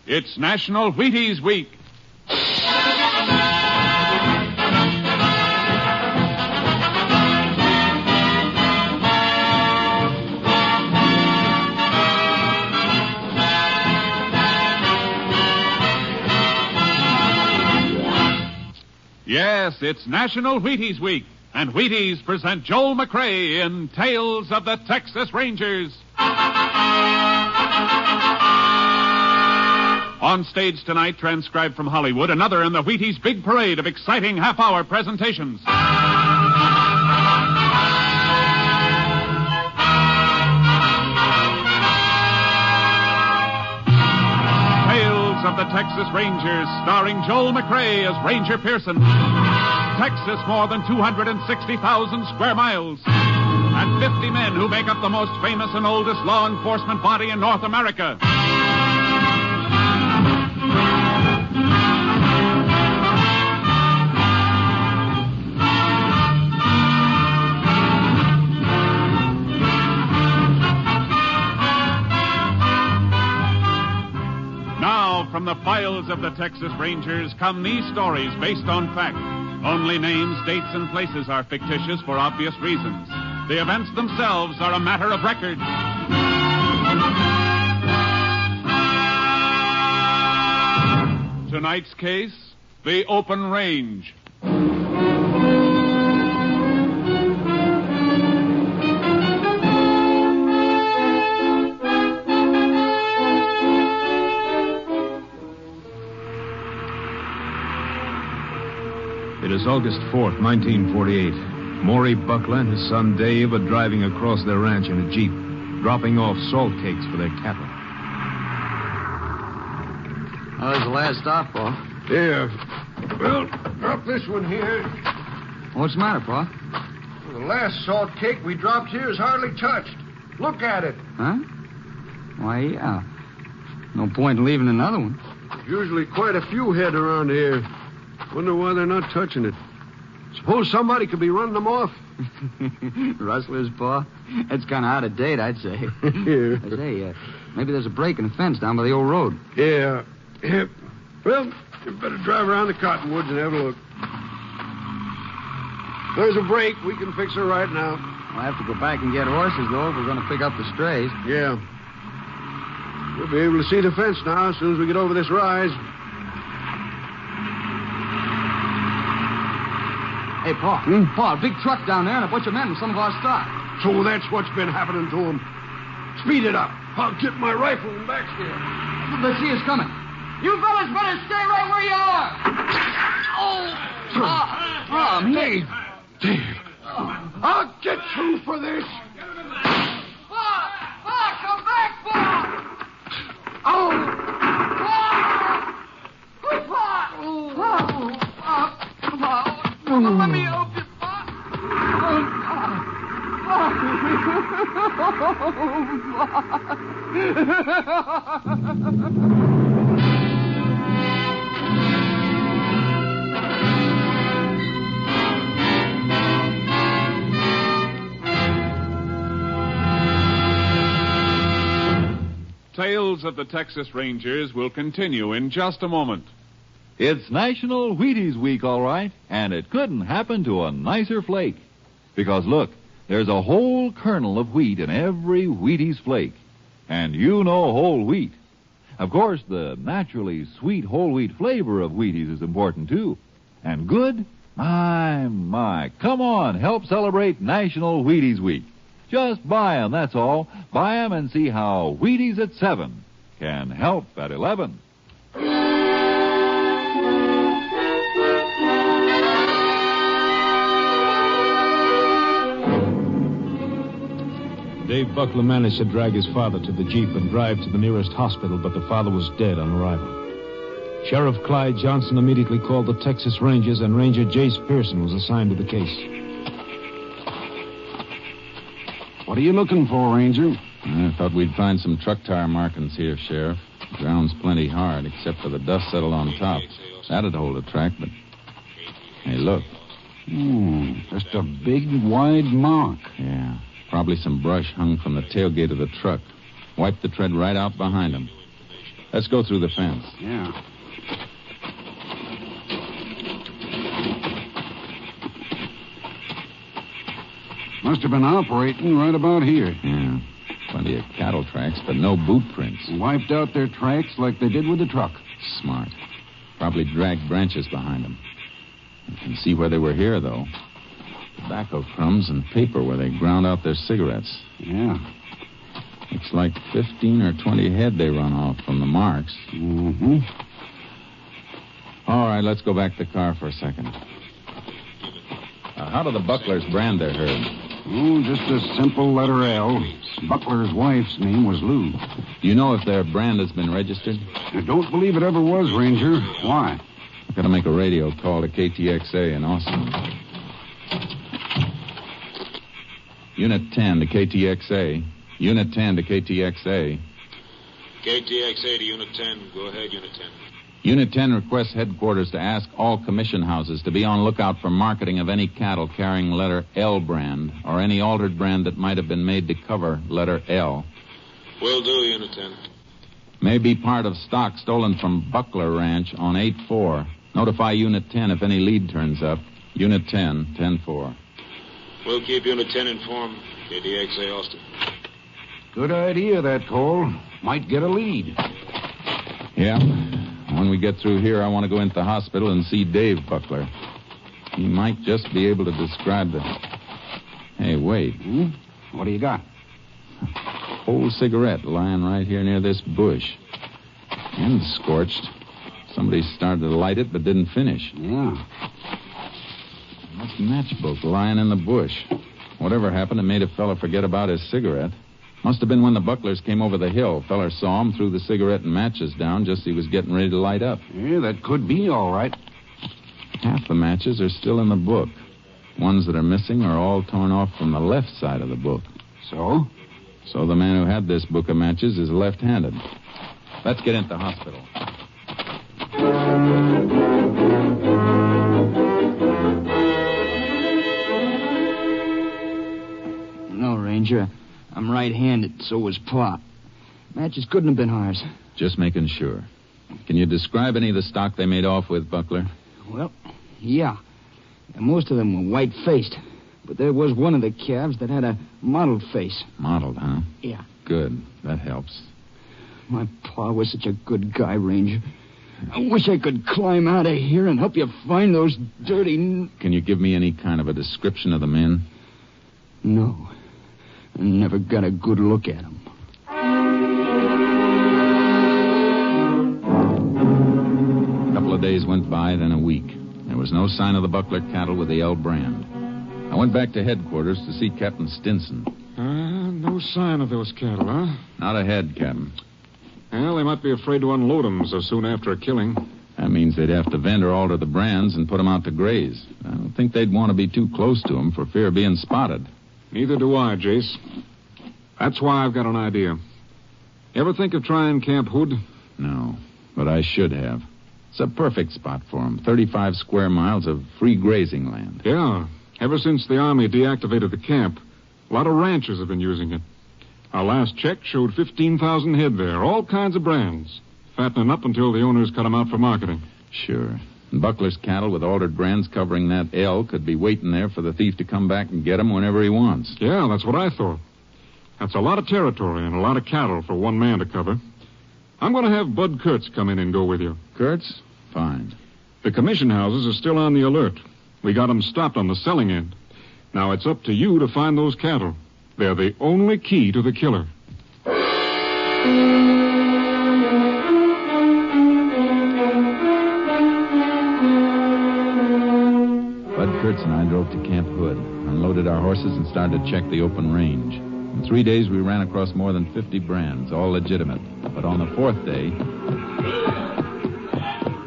It's National Wheaties Week. Yes, it's National Wheaties Week, and Wheaties present Joel McRae in Tales of the Texas Rangers. On stage tonight, transcribed from Hollywood, another in the Wheaties big parade of exciting half-hour presentations. Tales of the Texas Rangers, starring Joel McRae as Ranger Pearson. Texas, more than 260,000 square miles. And 50 men who make up the most famous and oldest law enforcement body in North America. From the files of the Texas Rangers come these stories based on fact. Only names, dates, and places are fictitious for obvious reasons. The events themselves are a matter of record. Tonight's case, the open range. It is August 4th, 1948. Maury Buckler and his son Dave are driving across their ranch in a Jeep, dropping off salt cakes for their cattle. Oh, there's the last stop, Pa. Here. Well, drop this one here. What's the matter, Pa? Well, the last salt cake we dropped here is hardly touched. Look at it. Huh? Why, yeah. No point in leaving another one. There's usually quite a few head around here. Wonder why they're not touching it. Suppose somebody could be running them off. Rustlers, Pa? That's kind of out of date, I'd say. Yeah. I say, maybe there's a break in the fence down by the old road. Yeah. Well, you better drive around the cottonwoods and have a look. There's a break. We can fix her right now. We'll have to go back and get horses, though, if we're going to pick up the strays. Yeah. We'll be able to see the fence now as soon as we get over this rise. Hey, Pa. Pa, a big truck down there and a bunch of men with some of our stock. So that's what's been happening to them. Speed it up. I'll get my rifle and back here. Let's see us coming. You fellas better stay right where you are. Oh, me. Dave. I'll get you for this. Pa, come back, Pa. Oh. Pa. Let me help you, Pa. Tales of the Texas Rangers will continue in just a moment. It's National Wheaties Week, all right, and it couldn't happen to a nicer flake. Because, look, there's a whole kernel of wheat in every Wheaties flake. And you know whole wheat. Of course, the naturally sweet whole wheat flavor of Wheaties is important, too. And good? My. Come on, help celebrate National Wheaties Week. Just buy 'em, that's all. Buy 'em and see how Wheaties at 7 can help at 11. Dave Buckler managed to drag his father to the Jeep and drive to the nearest hospital, but the father was dead on arrival. Sheriff Clyde Johnson immediately called the Texas Rangers, and Ranger Jace Pearson was assigned to the case. What are you looking for, Ranger? I thought we'd find some truck tire markings here, Sheriff. The ground's plenty hard, except for the dust settled on top. That'd hold a track, but... Hey, look. Just a big, wide mark. Yeah, probably some brush hung from the tailgate of the truck. Wiped the tread right out behind him. Let's go through the fence. Yeah. Must have been operating right about here. Yeah. Plenty of cattle tracks, but no boot prints. Wiped out their tracks like they did with the truck. Smart. Probably dragged branches behind them. You can see where they were here, though. Tobacco crumbs and paper where they ground out their cigarettes. Yeah. Looks like 15 or 20 head they run off from the marks. Mm-hmm. All right, let's go back to the car for a second. How do the Bucklers brand their herd? Oh, just a simple letter L. Buckler's wife's name was Lou. Do you know if their brand has been registered? I don't believe it ever was, Ranger. Why? I've got to make a radio call to KTXA in Austin. Unit 10 to KTXA. Unit 10 to KTXA. KTXA to Unit 10. Go ahead, Unit 10. Unit 10 requests headquarters to ask all commission houses to be on lookout for marketing of any cattle carrying letter L brand or any altered brand that might have been made to cover letter L. Will do, Unit 10. May be part of stock stolen from Buckler Ranch on 8-4. Notify Unit 10 if any lead turns up. Unit 10, 10-4. We'll keep Unit 10 informed. KTXA Austin. Good idea, that, Cole. Might get a lead. Yeah. When we get through here, I want to go into the hospital and see Dave Buckler. He might just be able to describe the... Hey, wait. What do you got? Old cigarette lying right here near this bush. And scorched. Somebody started to light it but didn't finish. Yeah. That's matchbook lying in the bush. Whatever happened, it made a fella forget about his cigarette. Must have been when the Bucklers came over the hill. Feller saw him, threw the cigarette and matches down just as he was getting ready to light up. Yeah, that could be all right. Half the matches are still in the book. Ones that are missing are all torn off from the left side of the book. So? So the man who had this book of matches is left-handed. Let's get into the hospital. No, Ranger. I'm right-handed, so was Pop. Matches couldn't have been ours. Just making sure. Can you describe any of the stock they made off with, Buckler? Well, yeah. And most of them were white-faced. But there was one of the calves that had a mottled face. Mottled, huh? Yeah. Good. That helps. My pa was such a good guy, Ranger. I wish I could climb out of here and help you find those dirty... Can you give me any kind of a description of the men? No. I never got a good look at them. A couple of days went by, then a week. There was no sign of the Buckler cattle with the L brand. I went back to headquarters to see Captain Stinson. No sign of those cattle, huh? Not ahead, Captain. Well, they might be afraid to unload them so soon after a killing. That means they'd have to vend or alter the brands and put them out to graze. I don't think they'd want to be too close to them for fear of being spotted. Neither do I, Jace. That's why I've got an idea. Ever think of trying Camp Hood? No, but I should have. It's a perfect spot for them. 35 square miles of free grazing land. Yeah. Ever since the Army deactivated the camp, a lot of ranchers have been using it. Our last check showed 15,000 head there, all kinds of brands, fattening up until the owners cut them out for marketing. Sure. And Buckler's cattle with altered brands covering that L could be waiting there for the thief to come back and get them whenever he wants. Yeah, that's what I thought. That's a lot of territory and a lot of cattle for one man to cover. I'm going to have Bud Kurtz come in and go with you. Kurtz? Fine. The commission houses are still on the alert. We got them stopped on the selling end. Now it's up to you to find those cattle. They're the only key to the killer. Bud Kurtz and I drove to Camp Hood, unloaded our horses, and started to check the open range. In 3 days, we ran across more than 50 brands, all legitimate. But on the fourth day...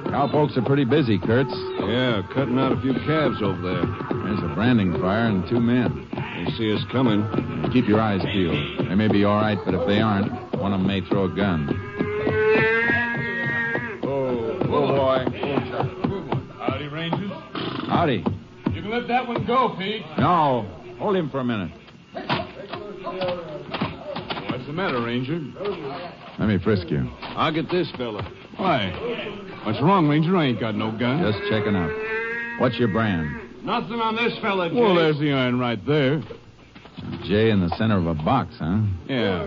Cowpokes are pretty busy, Kurtz. Yeah, cutting out a few calves over there. There's a branding fire and 2 men. They see us coming. Keep your eyes peeled. They may be all right, but if they aren't, one of them may throw a gun. Oh, boy. Howdy, Rangers. Howdy. You can let that one go, Pete. No. Hold him for a minute. What's the matter, Ranger? Let me frisk you. I'll get this fella. Why? What's wrong, Ranger? I ain't got no gun. Just checking up. What's your brand? Nothing on this fella, Jay. Well, there's the iron right there. J in the center of a box, huh? Yeah.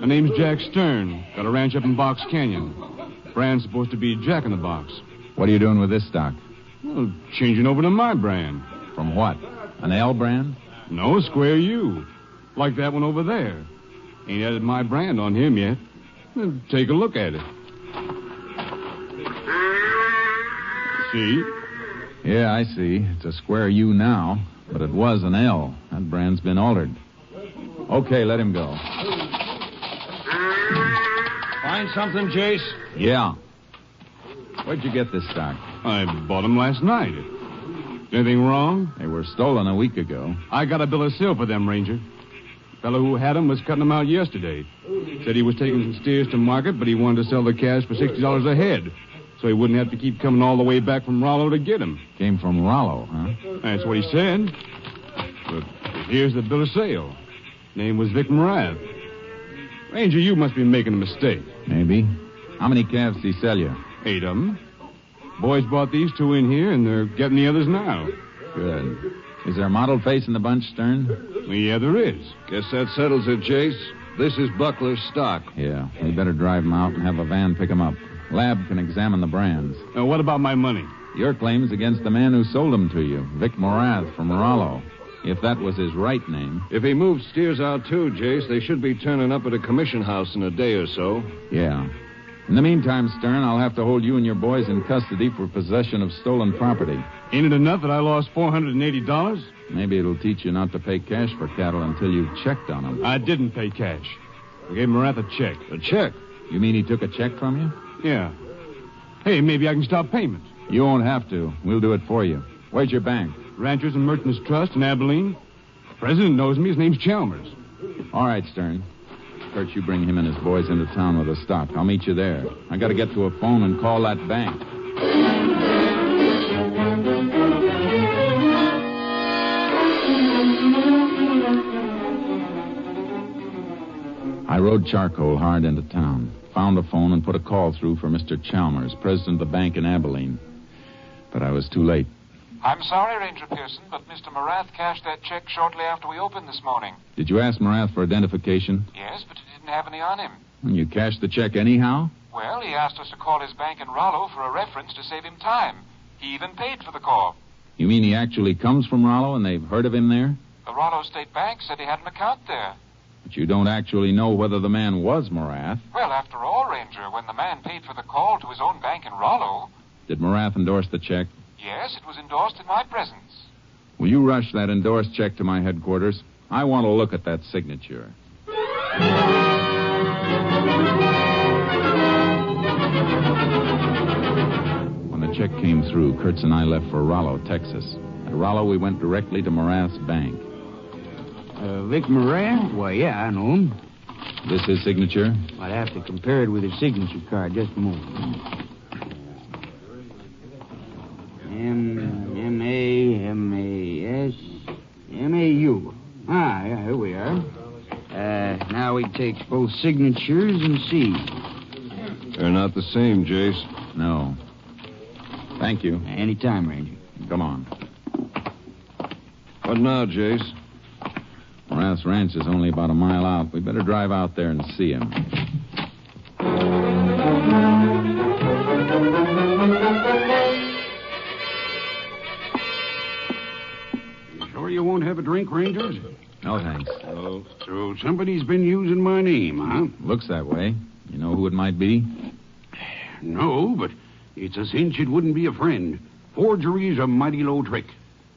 My name's Jack Stern. Got a ranch up in Box Canyon. Brand's supposed to be Jack in the Box. What are you doing with this stock? Well, changing over to my brand. From what? An L brand? No, square U. Like that one over there. Ain't added my brand on him yet. Well, take a look at it. See? Yeah, I see. It's a square U now, but it was an L. That brand's been altered. Okay, let him go. Find something, Jace? Yeah. Where'd you get this stock? I bought them last night. Anything wrong? They were stolen a week ago. I got a bill of sale for them, Ranger. The fellow who had them was cutting them out yesterday. Said he was taking some steers to market, but he wanted to sell the calves for $60 a head, so he wouldn't have to keep coming all the way back from Rollo to get them. Came from Rollo, huh? That's what he said. But here's the bill of sale. Name was Vic Morath. Ranger, you must be making a mistake. Maybe. How many calves did he sell you? 8 of them. Boys bought these 2 in here, and they're getting the others now. Good. Is there a mottled face in the bunch, Stern? Yeah, there is. Guess that settles it, Jace. This is Buckler's stock. Yeah. We better drive him out and have a van pick him up. Lab can examine the brands. Now, what about my money? Your claim's against the man who sold them to you, Vic Morath from Rollo. If that was his right name. If he moved steers out, too, Jace, they should be turning up at a commission house in a day or so. Yeah. In the meantime, Stern, I'll have to hold you and your boys in custody for possession of stolen property. Ain't it enough that I lost $480? Maybe it'll teach you not to pay cash for cattle until you've checked on them. I didn't pay cash. I gave Morath a check. A check? You mean he took a check from you? Yeah. Hey, maybe I can stop payment. You won't have to. We'll do it for you. Where's your bank? Ranchers and Merchants Trust in Abilene. The president knows me. His name's Chalmers. All right, Stern. Kurt, you bring him and his boys into town with the stock. I'll meet you there. I got to get to a phone and call that bank. I rode charcoal hard into town, found a phone, and put a call through for Mr. Chalmers, president of the bank in Abilene. But I was too late. I'm sorry, Ranger Pearson, but Mr. Morath cashed that check shortly after we opened this morning. Did you ask Morath for identification? Yes, but he didn't have any on him. And you cashed the check anyhow? Well, he asked us to call his bank in Rollo for a reference to save him time. He even paid for the call. You mean he actually comes from Rollo and they've heard of him there? The Rollo State Bank said he had an account there. But you don't actually know whether the man was Morath. Well, after all, Ranger, when the man paid for the call to his own bank in Rollo... Did Morath endorse the check? Yes, it was endorsed in my presence. Will you rush that endorsed check to my headquarters? I want to look at that signature. When the check came through, Kurtz and I left for Rollo, Texas. At Rollo, we went directly to Morath's bank. Vic Morath? Why, yeah, I know him. This his signature? I'd have to compare it with his signature card. Just a moment. M-A-M-A-S-M-A-U. Ah, yeah, here we are. Now we take both signatures and see. They're not the same, Jace. No. Thank you. Anytime, Ranger. Come on. What now, Jace? Morath's ranch is only about a mile out. We better drive out there and see him. You sure you won't have a drink, Rangers? No, thanks. Oh, so somebody's been using my name, huh? Looks that way. You know who it might be? No, but it's a cinch it wouldn't be a friend. Forgery's a mighty low trick.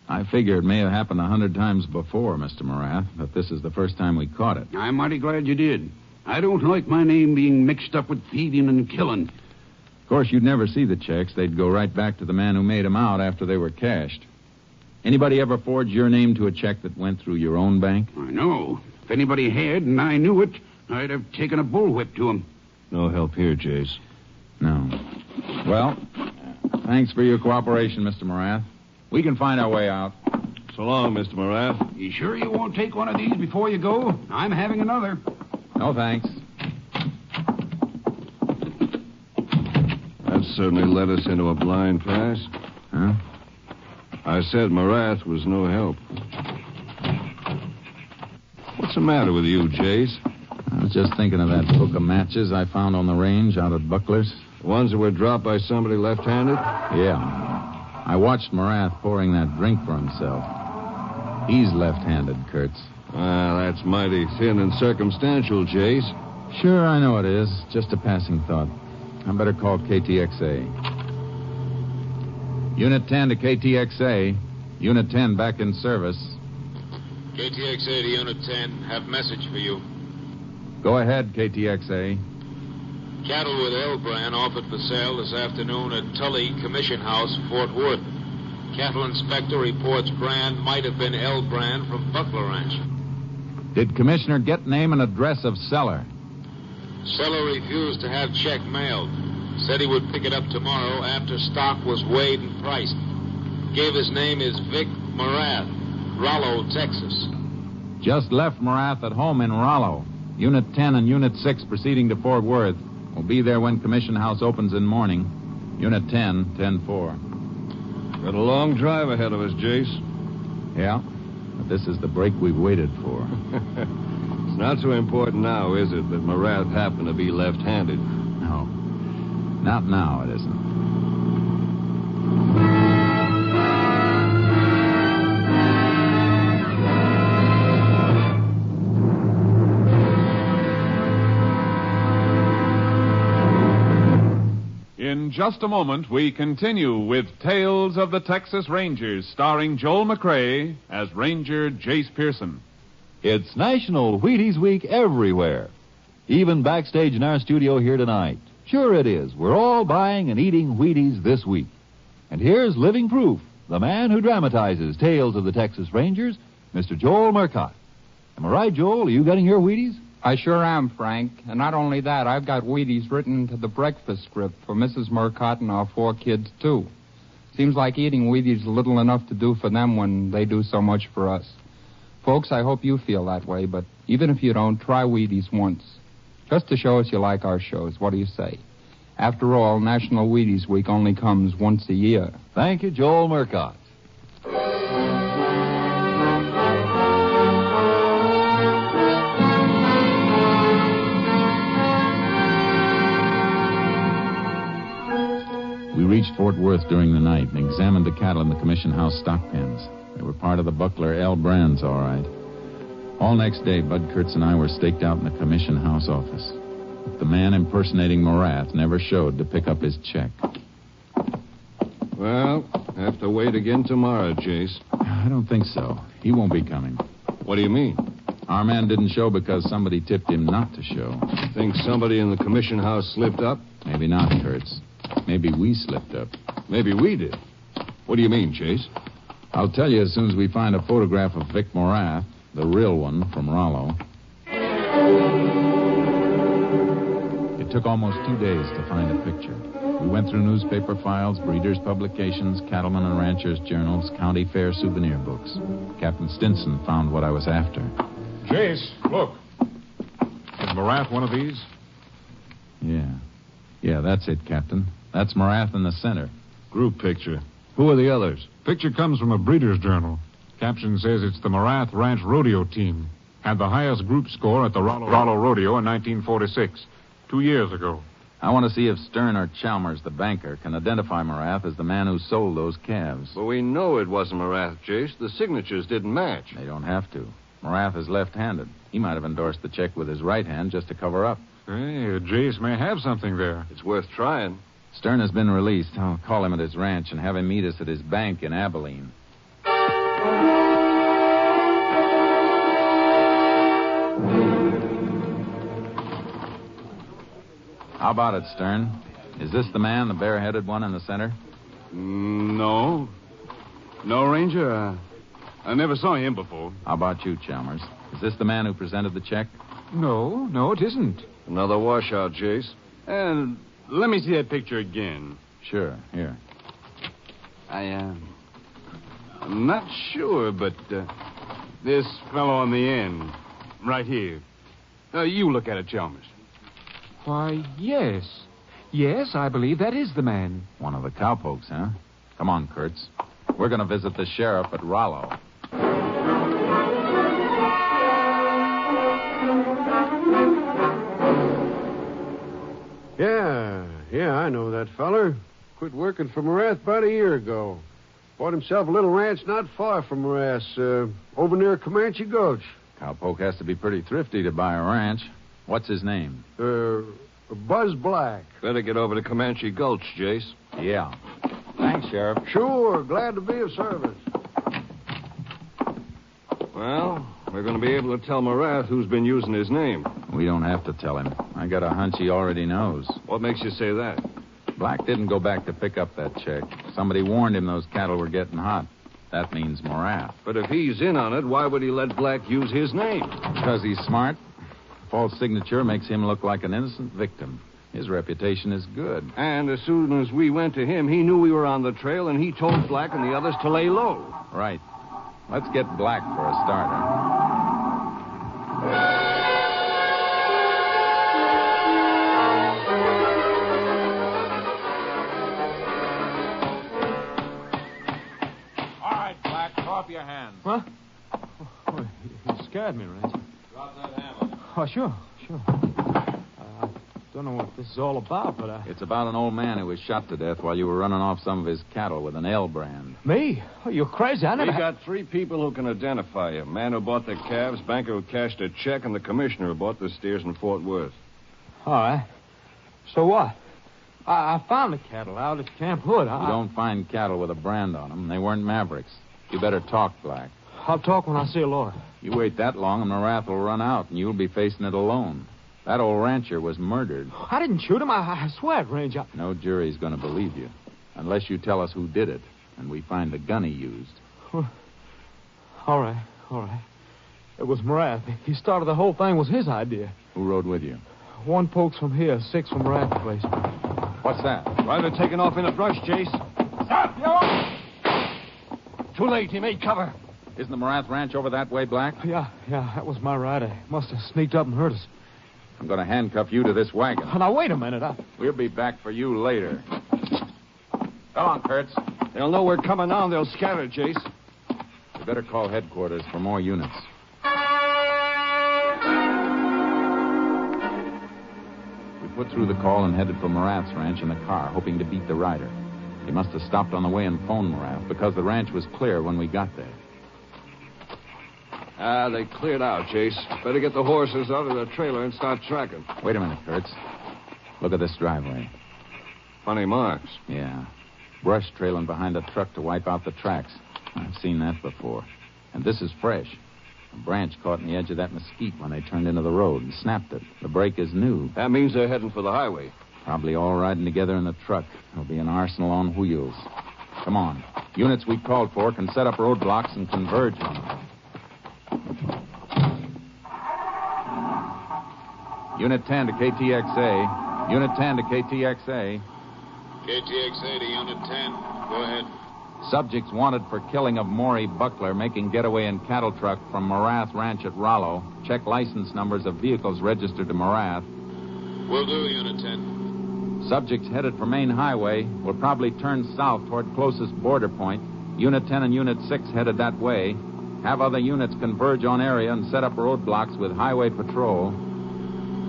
I figure it may have happened 100 times before, Mr. Morath, but this is the first time we caught it. I'm mighty glad you did. I don't like my name being mixed up with thieving and killing. Of course, you'd never see the checks. They'd go right back to the man who made them out after they were cashed. Anybody ever forged your name to a check that went through your own bank? I know. If anybody had and I knew it, I'd have taken a bullwhip to him. No help here, Jace. No. Well, thanks for your cooperation, Mr. Morath. We can find our way out. So long, Mr. Morath. You sure you won't take one of these before you go? I'm having another. No, thanks. certainly led us into a blind pass. Huh? I said Marath was no help. What's the matter with you, Jace? I was just thinking of that book of matches I found on the range out at Buckler's. The ones that were dropped by somebody left-handed? Yeah. I watched Marath pouring that drink for himself. He's left-handed, Kurtz. Well, that's mighty thin and circumstantial, Jace. Sure, I know it is. Just a passing thought. I better call KTXA. Unit 10 to KTXA. Unit 10 back in service. KTXA to Unit 10. Have message for you. Go ahead, KTXA. Cattle with L brand offered for sale this afternoon at Tully Commission House, Fort Wood. Cattle inspector reports brand might have been L brand from Buckler Ranch. Did Commissioner get name and address of seller? Seller refused to have check mailed. Said he would pick it up tomorrow after stock was weighed and priced. Gave his name is Vic Marath, Rollo, Texas. Just left Marath at home in Rollo. Unit 10 and Unit 6 proceeding to Fort Worth. We'll be there when Commission House opens in morning. Unit 10, 10-4. Got a long drive ahead of us, Jace. Yeah, but this is the break we've waited for. It's not so important now, is it, that Marath happened to be left-handed? No. Not now, it isn't. In just a moment, we continue with Tales of the Texas Rangers, starring Joel McCrea as Ranger Jace Pearson. It's National Wheaties Week everywhere. Even backstage in our studio here tonight. Sure it is. We're all buying and eating Wheaties this week. And here's living proof. The man who dramatizes Tales of the Texas Rangers, Mr. Joel Murcott. Am I right, Joel? Are you getting your Wheaties? I sure am, Frank. And not only that, I've got Wheaties written into the breakfast script for Mrs. Murcott and our 4 kids, too. Seems like eating Wheaties is little enough to do for them when they do so much for us. Folks, I hope you feel that way, but even if you don't, try Wheaties once. Just to show us you like our shows. What do you say? After all, National Wheaties Week only comes once a year. Thank you, Joel Murcott. We reached Fort Worth during the night and examined the cattle in the Commission House stock pens. They were part of the Buckler L brands, all right. All next day, Bud Kurtz and I were staked out in the Commission House office. But the man impersonating Marath never showed to pick up his check. Well, have to wait again tomorrow, Jace. I don't think so. He won't be coming. What do you mean? Our man didn't show because somebody tipped him not to show. Think somebody in the Commission House slipped up? Maybe not, Kurtz. Maybe we slipped up. Maybe we did. What do you mean, Chase? I'll tell you as soon as we find a photograph of Vic Marath, the real one from Rollo. It took almost 2 days to find a picture. We went through newspaper files, breeders' publications, cattlemen and ranchers' journals, county fair souvenir books. Captain Stinson found what I was after. Jace, look. Is Marath one of these? Yeah, that's it, Captain. That's Marath in the center. Group picture. Who are the others? Picture comes from a breeder's journal. Caption says it's the Marath Ranch Rodeo team. Had the highest group score at the Rollo Rodeo in 1946, 2 years ago. I want to see if Stern or Chalmers, the banker, can identify Marath as the man who sold those calves. But we know it wasn't Marath, Jace. The signatures didn't match. They don't have to. Marath is left-handed. He might have endorsed the check with his right hand just to cover up. Hey, Jace may have something there. It's worth trying. Stern has been released. I'll call him at his ranch and have him meet us at his bank in Abilene. How about it, Stern? Is this the man, the bare-headed one in the center? No. No, Ranger. I never saw him before. How about you, Chalmers? Is this the man who presented the check? No, it isn't. Another washout, Jace. And let me see that picture again. Sure, here. I'm not sure, but this fellow on the end, right here. You look at it, Chalmers. Why, yes. Yes, I believe that is the man. One of the cowpokes, huh? Come on, Kurtz. We're going to visit the sheriff at Rollo. Yeah, I know that feller. Quit working for Morath about a year ago. Bought himself a little ranch not far from Morath, over near Comanche Gulch. Cowpoke has to be pretty thrifty to buy a ranch. What's his name? Buzz Black. Better get over to Comanche Gulch, Jace. Yeah. Thanks, Sheriff. Sure, glad to be of service. Well, we're going to be able to tell Morath who's been using his name. We don't have to tell him. I got a hunch he already knows. What makes you say that? Black didn't go back to pick up that check. Somebody warned him those cattle were getting hot. That means Morath. But if he's in on it, why would he let Black use his name? Because he's smart. False signature makes him look like an innocent victim. His reputation is good. And as soon as we went to him, he knew we were on the trail, and he told Black and the others to lay low. Right. Let's get Black for a starter. Your hand. Huh? Oh, you scared me, Ranger. Drop that hammer. Oh, sure. I don't know what this is all about, but It's about an old man who was shot to death while you were running off some of his cattle with an L brand. Me? Oh, you're crazy. I never... We got 3 people who can identify you. Man who bought the calves, banker who cashed a check, and the commissioner who bought the steers in Fort Worth. All right. So what? I found the cattle out at Camp Hood. You don't find cattle with a brand on them. They weren't Mavericks. You better talk, Black. I'll talk when I see a lawyer. You wait that long and the wrath will run out, and you'll be facing it alone. That old rancher was murdered. I didn't shoot him. I swear it, Ranger. No jury's going to believe you, unless you tell us who did it, and we find the gun he used. All right. It was Morath. He started the whole thing. Was his idea. Who rode with you? 1 poke's from here, 6 from Morath's place. What's that? Rider taking off in a brush, Jace. Stop, you! Too late. He made cover. Isn't the Morath Ranch over that way, Black? Yeah, that was my rider. Must have sneaked up and hurt us. I'm going to handcuff you to this wagon. Now, wait a minute. We'll be back for you later. Come on, Kurtz. They'll know we're coming on. They'll scatter, Jace. You better call headquarters for more units. We put through the call and headed for Morath's ranch in the car, hoping to beat the rider. He must have stopped on the way and phoned Morath because the ranch was clear when we got there. They cleared out, Jace. Better get the horses out of the trailer and start tracking. Wait a minute, Kurtz. Look at this driveway. Funny marks. Yeah. Brush trailing behind a truck to wipe out the tracks. I've seen that before. And this is fresh. A branch caught in the edge of that mesquite when they turned into the road and snapped it. The brake is new. That means they're heading for the highway. Probably all riding together in the truck. There'll be an arsenal on wheels. Come on. Units we called for can set up roadblocks and converge on them. Unit 10 to KTXA. Unit 10 to KTXA. KTXA to Unit 10. Go ahead. Subjects wanted for killing of Maury Buckler making getaway in cattle truck from Morath Ranch at Rollo. Check license numbers of vehicles registered to Morath. Will do, Unit 10. Subjects headed for main highway will probably turn south toward closest border point. Unit 10 and Unit 6 headed that way. Have other units converge on area and set up roadblocks with highway patrol.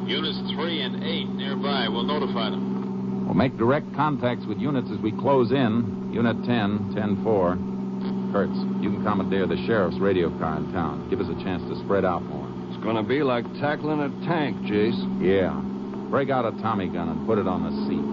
Units 3 and 8 nearby. We'll notify them. We'll make direct contacts with units as we close in. Unit 10, 10-4. Kurtz, you can commandeer the sheriff's radio car in town. Give us a chance to spread out more. It's going to be like tackling a tank, Jace. Yeah. Break out a Tommy gun and put it on the seat.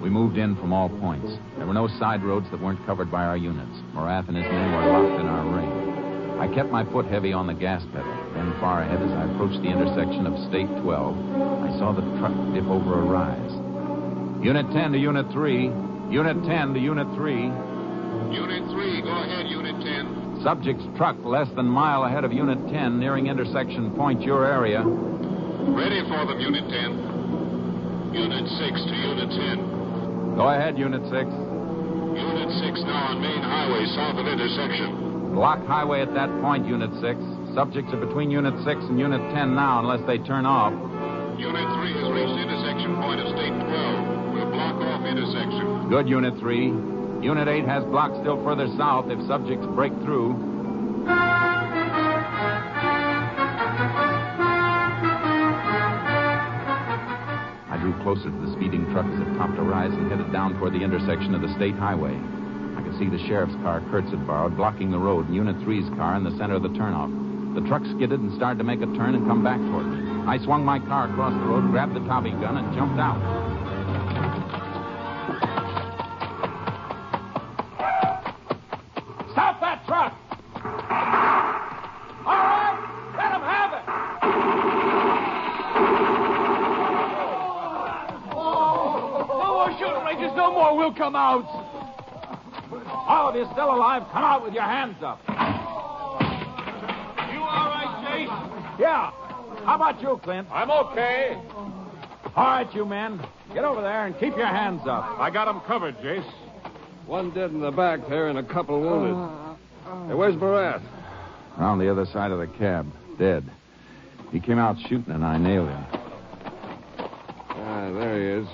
We moved in from all points. There were no side roads that weren't covered by our units. Morath and his men were locked in our ring. I kept my foot heavy on the gas pedal. Then far ahead, as I approached the intersection of State 12, I saw the truck dip over a rise. Unit 10 to Unit 3. Unit 10 to Unit 3. Unit 3, go ahead, Unit 10. Subject's truck less than mile ahead of Unit 10, nearing intersection point your area. Ready for them, Unit 10. Unit 6 to Unit 10. Go ahead, Unit 6. Unit 6 now on main highway south of intersection. Block highway at that point, Unit 6. Subjects are between Unit 6 and Unit 10 now, unless they turn off. Unit 3 has reached intersection point of State 12. We'll block off intersection. Good, Unit 3. Unit 8 has block still further south if subjects break through. I drew closer to the speeding truck as it topped a rise and headed down toward the intersection of the state highway. I could see the sheriff's car Kurtz had borrowed blocking the road and Unit 3's car in the center of the turnoff. The truck skidded and started to make a turn and come back toward me. I swung my car across the road, grabbed the Tommy gun, and jumped out. Stop that truck! All right, let him have it! No more shooting, Rangers, no more. We'll come out. All of you still alive, come out with your hands up. You all right, Chase? Yeah. How about you, Clint? I'm okay. All right, you men. Get over there and keep your hands up. I got him covered, Jace. One dead in the back there and a couple wounded. Hey, where's Barath? Around the other side of the cab, dead. He came out shooting and I nailed him. Ah, there he is.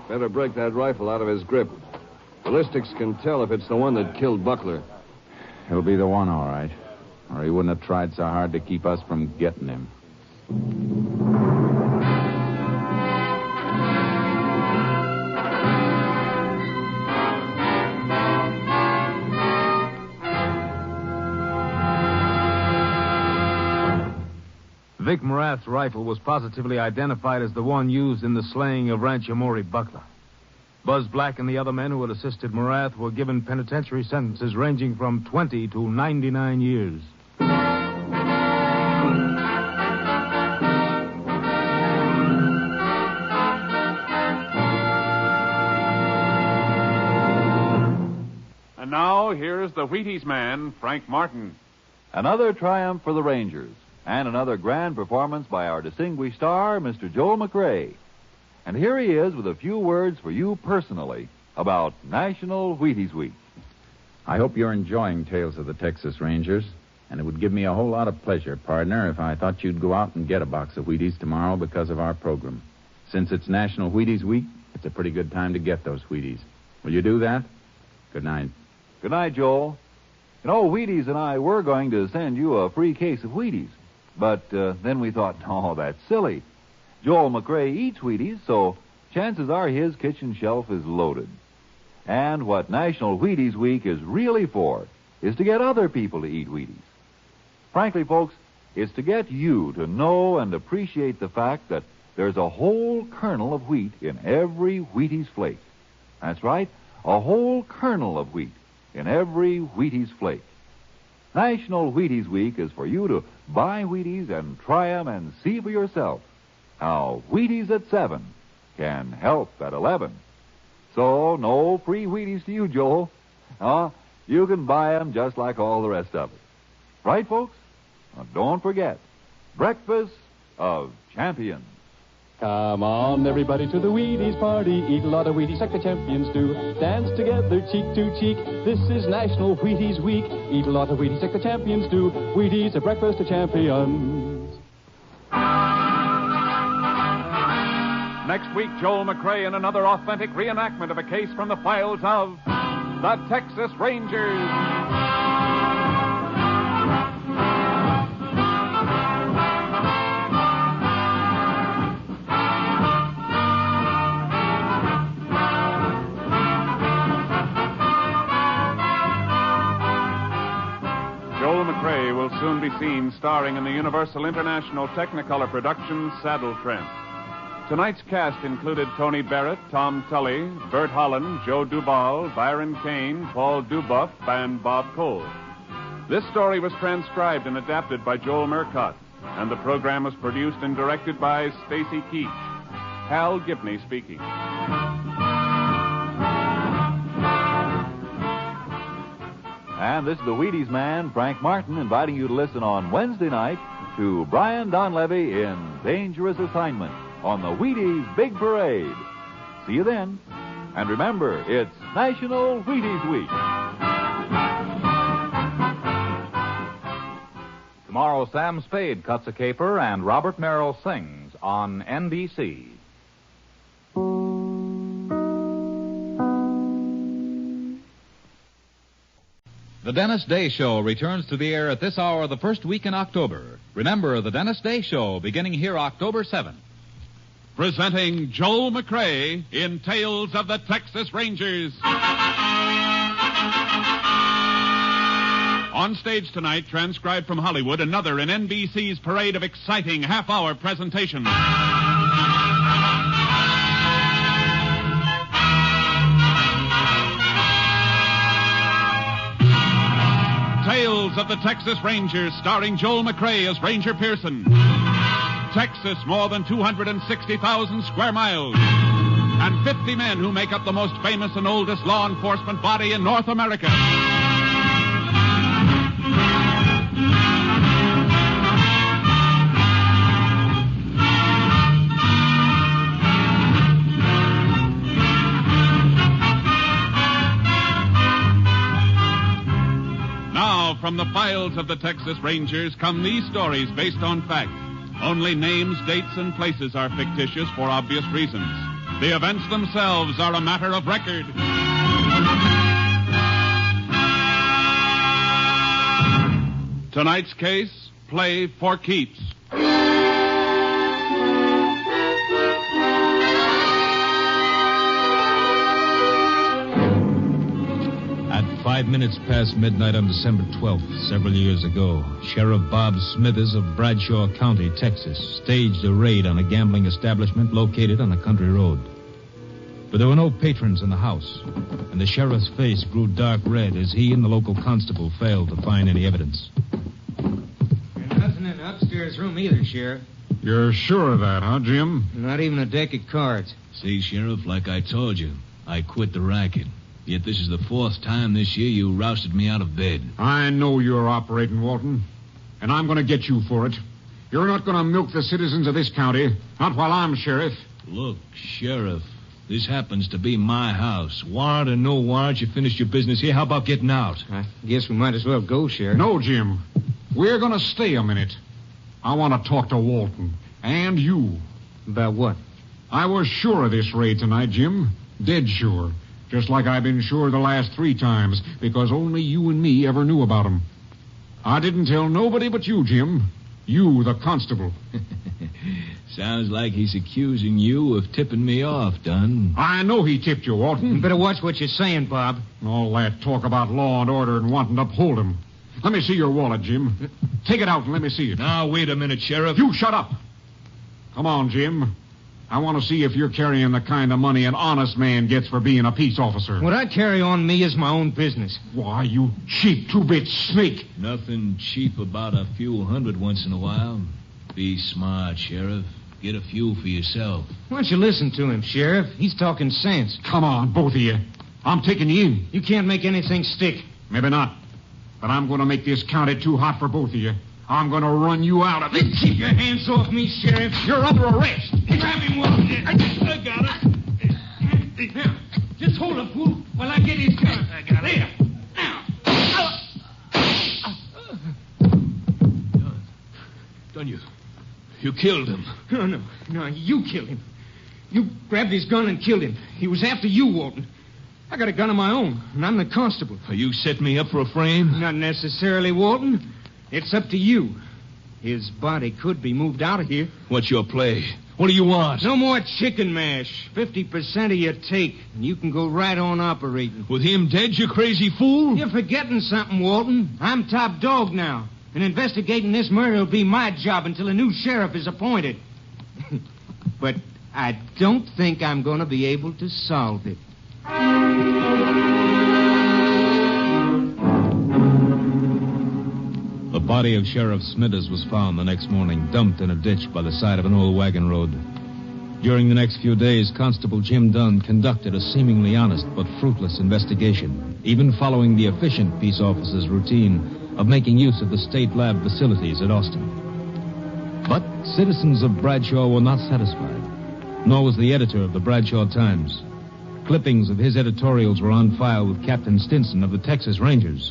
Better break that rifle out of his grip. Ballistics can tell if it's the one that killed Buckler. He'll be the one, all right. Or he wouldn't have tried so hard to keep us from getting him. Vic Morath's rifle was positively identified as the one used in the slaying of Rancher Maury Buckler. Buzz Black and the other men who had assisted Morath were given penitentiary sentences ranging from 20 to 99 years. And now, here's the Wheaties man, Frank Martin. Another triumph for the Rangers, and another grand performance by our distinguished star, Mr. Joel McRae. And here he is with a few words for you personally about National Wheaties Week. I hope you're enjoying Tales of the Texas Rangers, and it would give me a whole lot of pleasure, partner, if I thought you'd go out and get a box of Wheaties tomorrow because of our program. Since it's National Wheaties Week, it's a pretty good time to get those Wheaties. Will you do that? Good night. Good night, Joel. You know, Wheaties and I were going to send you a free case of Wheaties. But then we thought, oh, that's silly. Joel McRae eats Wheaties, so chances are his kitchen shelf is loaded. And what National Wheaties Week is really for is to get other people to eat Wheaties. Frankly, folks, it's to get you to know and appreciate the fact that there's a whole kernel of wheat in every Wheaties flake. That's right, a whole kernel of wheat in every Wheaties flake. National Wheaties Week is for you to buy Wheaties and try them and see for yourself how Wheaties at 7 can help at 11. So, no free Wheaties to you, Joel. You can buy them just like all the rest of us. Right, folks? Now, don't forget, Breakfast of Champions. Come on, everybody, to the Wheaties party. Eat a lot of Wheaties like the champions do. Dance together, cheek to cheek. This is National Wheaties Week. Eat a lot of Wheaties like the champions do. Wheaties, a breakfast of champions. Next week, Joel McRae in another authentic reenactment of a case from the files of the Texas Rangers. Joel McRae will soon be seen starring in the Universal International Technicolor production Saddle Tramp. Tonight's cast included Tony Barrett, Tom Tully, Bert Holland, Joe Duval, Byron Kane, Paul Dubuff, and Bob Cole. This story was transcribed and adapted by Joel Murcott, and the program was produced and directed by Stacy Keach. Hal Gibney speaking. And this is the Wheaties man, Frank Martin, inviting you to listen on Wednesday night to Brian Donlevy in Dangerous Assignment on the Wheaties Big Parade. See you then. And remember, it's National Wheaties Week. Tomorrow, Sam Spade cuts a caper and Robert Merrill sings on NBC. The Dennis Day Show returns to the air at this hour the first week in October. Remember, the Dennis Day Show beginning here October 7th. Presenting Joel McCrea in Tales of the Texas Rangers. On stage tonight, transcribed from Hollywood, another in NBC's parade of exciting half-hour presentations. Tales of the Texas Rangers, starring Joel McCrea as Ranger Pearson. Texas, more than 260,000 square miles. And 50 men who make up the most famous and oldest law enforcement body in North America. Now, from the files of the Texas Rangers come these stories based on fact. Only names, dates, and places are fictitious for obvious reasons. The events themselves are a matter of record. Tonight's case, play for keeps. At 5 minutes past midnight on December 12th, several years ago, Sheriff Bob Smithers of Bradshaw County, Texas, staged a raid on a gambling establishment located on a country road. But there were no patrons in the house, and the sheriff's face grew dark red as he and the local constable failed to find any evidence. There's nothing in the upstairs room either, Sheriff. You're sure of that, huh, Jim? Not even a deck of cards. See, Sheriff, like I told you, I quit the racket. Yet this is the fourth time this year you rousted me out of bed. I know you're operating, Walton, and I'm going to get you for it. You're not going to milk the citizens of this county, not while I'm sheriff. Look, Sheriff, this happens to be my house. Warrant or no warrant, you finished your business here. How about getting out? I guess we might as well go, Sheriff. No, Jim. We're going to stay a minute. I want to talk to Walton. And you. About what? I was sure of this raid tonight, Jim. Dead sure. Just like I've been sure the last 3 times, because only you and me ever knew about them. I didn't tell nobody but you, Jim. You, the constable. Sounds like he's accusing you of tipping me off, Dunn. I know he tipped you, Walton. You better watch what you're saying, Bob. All that talk about law and order and wanting to uphold him. Let me see your wallet, Jim. Take it out and let me see it. Now, wait a minute, Sheriff. You shut up. Come on, Jim. I want to see if you're carrying the kind of money an honest man gets for being a peace officer. What I carry on me is my own business. Why, you cheap two-bit snake. Nothing cheap about a few hundred once in a while. Be smart, Sheriff. Get a few for yourself. Why don't you listen to him, Sheriff? He's talking sense. Come on, both of you. I'm taking you in. You can't make anything stick. Maybe not. But I'm going to make this county too hot for both of you. I'm going to run you out of it. Keep your hands off me, Sheriff. You're under arrest. Grab him, Walton. I got it. Now, just hold him, fool, while I get his gun. I got it. There. Now. Done you killed him. No, you killed him. You grabbed his gun and killed him. He was after you, Walton. I got a gun of my own, and I'm the constable. You set me up for a frame? Not necessarily, Walton. It's up to you. His body could be moved out of here. What's your play? What do you want? No more chicken mash. 50% of your take, and you can go right on operating. With him dead, you crazy fool? You're forgetting something, Walton. I'm top dog now, and investigating this murder will be my job until a new sheriff is appointed. But I don't think I'm going to be able to solve it. The body of Sheriff Smithers was found the next morning, dumped in a ditch by the side of an old wagon road. During the next few days, Constable Jim Dunn conducted a seemingly honest but fruitless investigation, even following the efficient peace officer's routine of making use of the state lab facilities at Austin. But citizens of Bradshaw were not satisfied, nor was the editor of the Bradshaw Times. Clippings of his editorials were on file with Captain Stinson of the Texas Rangers.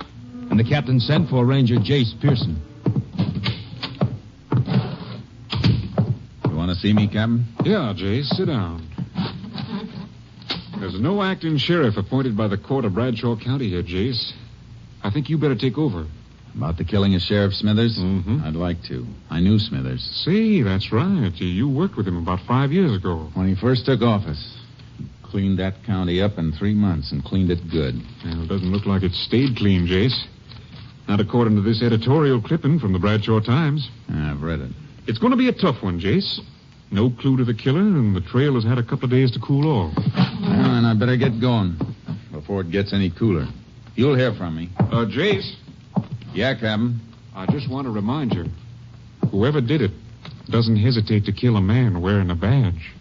And the captain sent for Ranger Jace Pearson. You want to see me, Captain? Yeah, Jace, sit down. There's no acting sheriff appointed by the court of Bradshaw County here, Jace. I think you better take over. About the killing of Sheriff Smithers? Mm-hmm. I'd like to. I knew Smithers. See, that's right. You worked with him about 5 years ago. When he first took office. Cleaned that county up in 3 months and cleaned it good. Well, it doesn't look like it stayed clean, Jace. Not according to this editorial clipping from the Bradshaw Times. I've read it. It's going to be a tough one, Jace. No clue to the killer, and the trail has had a couple of days to cool off. Well, then I better get going before it gets any cooler. You'll hear from me. Jace? Yeah, Captain? I just want to remind you, whoever did it doesn't hesitate to kill a man wearing a badge.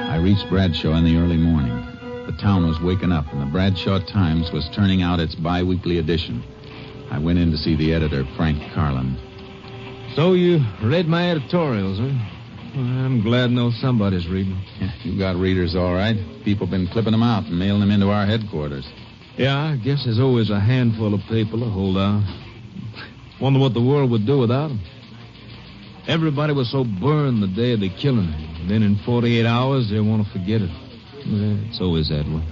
I reached Bradshaw in the early morning. The town was waking up, and the Bradshaw Times was turning out its bi-weekly edition. I went in to see the editor, Frank Carlin. So you read my editorials, huh? Well, I'm glad to know somebody's reading. You got readers, all right. People been clipping them out and mailing them into our headquarters. Yeah, I guess there's always a handful of people to hold out. Wonder what the world would do without them. Everybody was so burned the day of the killing. And then in 48 hours, they want to forget it. Yeah, it's always that way.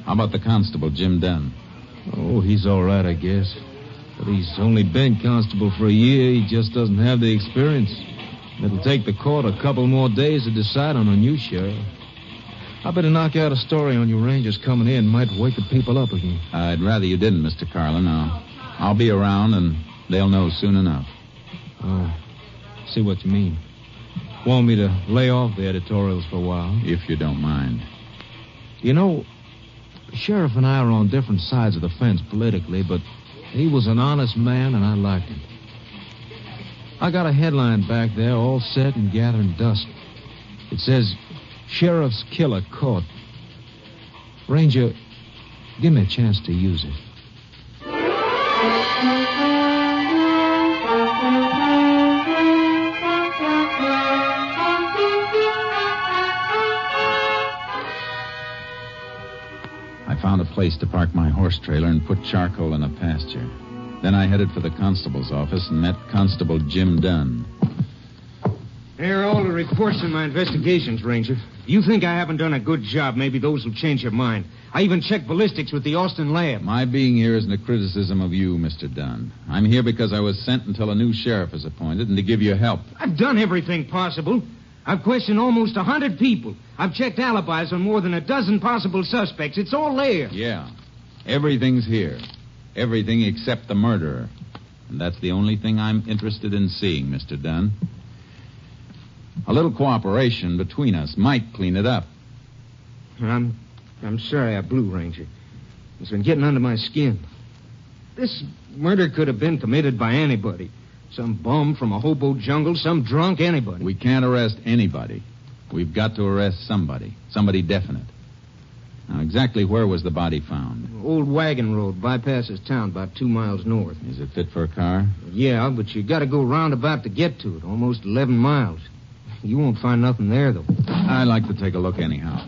How about the constable, Jim Dunn? Oh, he's all right, I guess. But he's only been constable for a year. He just doesn't have the experience. It'll take the court a couple more days to decide on a new sheriff. I better knock out a story on you Rangers coming in. Might wake the people up again. I'd rather you didn't, Mr. Carlin. I'll be around, and they'll know soon enough. Oh, see what you mean. Want me to lay off the editorials for a while? If you don't mind. You know, the sheriff and I are on different sides of the fence politically, but he was an honest man, and I liked him. I got a headline back there, all set and gathering dust. It says, Sheriff's Killer Caught. Ranger, give me a chance to use it. I found a place to park my horse trailer and put charcoal in a pasture. Then I headed for the constable's office and met Constable Jim Dunn. Here are all the reports in my investigations, Ranger. You think I haven't done a good job, maybe those will change your mind. I even checked ballistics with the Austin lab. My being here isn't a criticism of you, Mr. Dunn. I'm here because I was sent until a new sheriff is appointed and to give you help. I've done everything possible. I've questioned almost 100 people. I've checked alibis on more than a dozen possible suspects. It's all there. Yeah. Everything's here. Everything except the murderer. And that's the only thing I'm interested in seeing, Mr. Dunn. A little cooperation between us might clean it up. I'm sorry I blew, Ranger. It's been getting under my skin. This murder could have been committed by anybody. Some bum from a hobo jungle, some drunk, anybody. We can't arrest anybody. We've got to arrest somebody. Somebody definite. Now, exactly where was the body found? Old wagon road bypasses town about 2 miles north. Is it fit for a car? Yeah, but you got to go roundabout to get to it. Almost 11 miles. You won't find nothing there, though. I'd like to take a look anyhow.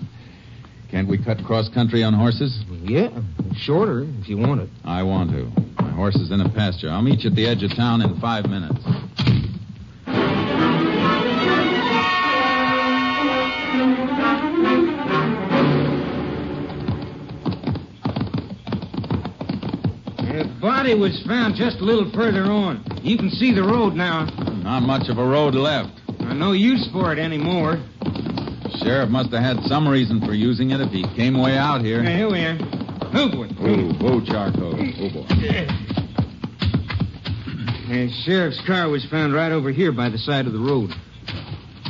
Can't we cut cross country on horses? Yeah, shorter if you want it. I want to. My horse is in a pasture. I'll meet you at the edge of town in 5 minutes. The body was found just a little further on. You can see the road now. Not much of a road left. No use for it anymore. Sheriff must have had some reason for using it if he came way out here. Here we are. Oh, boy. Oh, charcoal. Oh, boy. The sheriff's car was found right over here by the side of the road.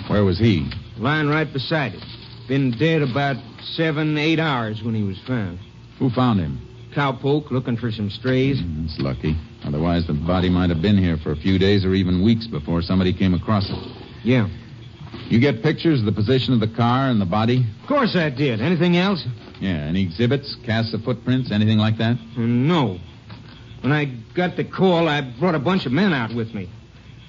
Where was he? Lying right beside it. Been dead about 7-8 hours when he was found. Who found him? Cowpoke looking for some strays. That's lucky. Otherwise, the body might have been here for a few days or even weeks before somebody came across it. Yeah. You get pictures of the position of the car and the body? Of course I did. Anything else? Yeah. Any exhibits, casts of footprints, anything like that? No. When I got the call, I brought a bunch of men out with me.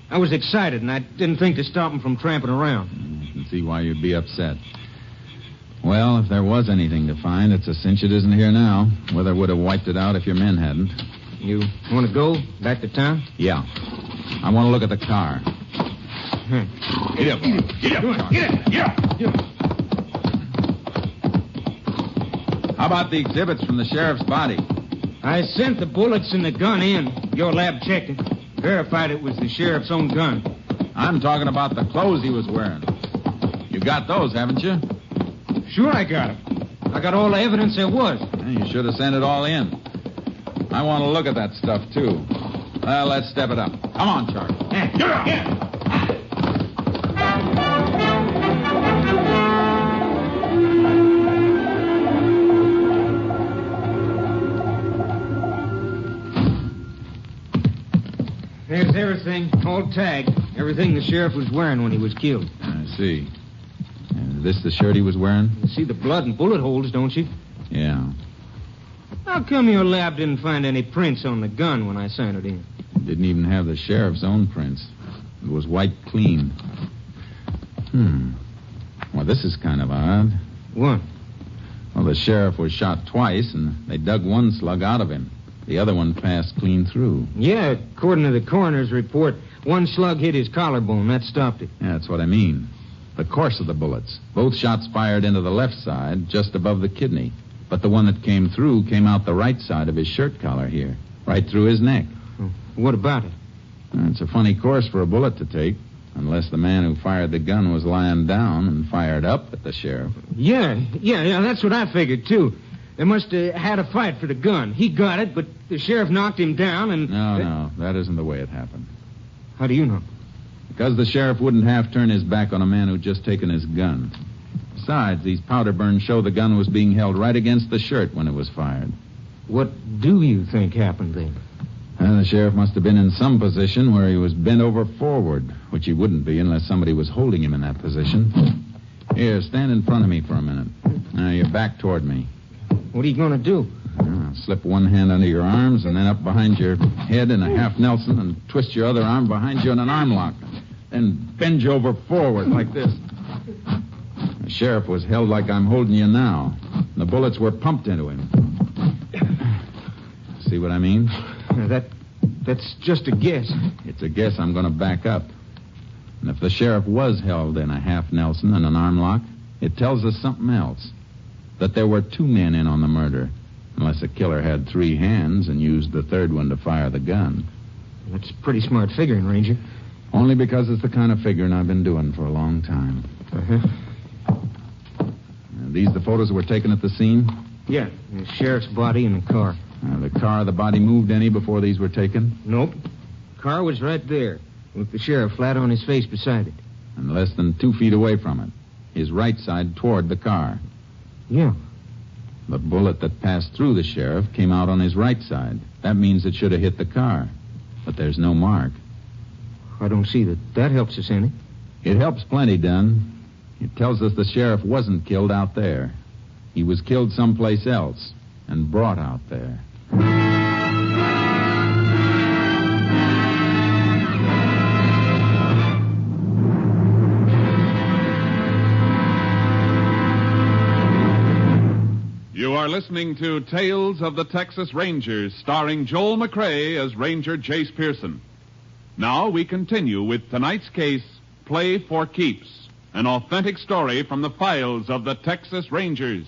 I was excited, and I didn't think to stop them from tramping around. I can see why you'd be upset. Well, if there was anything to find, it's a cinch it isn't here now. Weather would have wiped it out if your men hadn't. You want to go back to town? Yeah. I want to look at the car. Get up. Get up. Get up. How about the exhibits from the sheriff's body? I sent the bullets in the gun in. Your lab checked it. Verified it was the sheriff's own gun. I'm talking about the clothes he was wearing. You got those, haven't you? Sure I got them. I got all the evidence there was. You should have sent it all in. I want to look at that stuff, too. Well, let's step it up. Come on, Charlie. There's everything, all tagged. Everything the sheriff was wearing when he was killed. I see. Is this the shirt he was wearing? You see the blood and bullet holes, don't you? Yeah. How come your lab didn't find any prints on the gun when I sent it in? Didn't even have the sheriff's own prints. It was wiped clean. Well, this is kind of odd. What? Well, the sheriff was shot twice, and they dug one slug out of him. The other one passed clean through. Yeah, according to the coroner's report, one slug hit his collarbone. That stopped it. Yeah, that's what I mean. The course of the bullets. Both shots fired into the left side, just above the kidney. But the one that came through came out the right side of his shirt collar here, right through his neck. What about it? It's a funny course for a bullet to take, unless the man who fired the gun was lying down and fired up at the sheriff. Yeah, that's what I figured, too. They must have had a fight for the gun. He got it, but the sheriff knocked him down and... No, that isn't the way it happened. How do you know? Because the sheriff wouldn't half turn his back on a man who'd just taken his gun. Besides, these powder burns show the gun was being held right against the shirt when it was fired. What do you think happened then? The sheriff must have been in some position where he was bent over forward, which he wouldn't be unless somebody was holding him in that position. Here, stand in front of me for a minute. Now, you're back toward me. What are you going to do? Slip one hand under your arms and then up behind your head in a half Nelson and twist your other arm behind you in an arm lock. Then bend you over forward like this. The sheriff was held like I'm holding you now. And the bullets were pumped into him. See what I mean? That's just a guess. It's a guess I'm going to back up. And if the sheriff was held in a half Nelson and an arm lock, it tells us something else. That there were two men in on the murder, unless the killer had three hands and used the third one to fire the gun. That's pretty smart figuring, Ranger. Only because it's the kind of figuring I've been doing for a long time. Are these the photos that were taken at the scene? Yeah, the sheriff's body and the car. The car, the body moved any before these were taken? Nope. Car was right there, with the sheriff flat on his face beside it. And less than 2 feet away from it. His right side toward the car. Yeah. The bullet that passed through the sheriff came out on his right side. That means it should have hit the car. But there's no mark. I don't see that helps us any. It helps plenty, Dunn. It tells us the sheriff wasn't killed out there. He was killed someplace else and brought out there. You are listening to Tales of the Texas Rangers, starring Joel McCrea as Ranger Jace Pearson. Now we continue with tonight's case, Play for Keeps, an authentic story from the files of the Texas Rangers.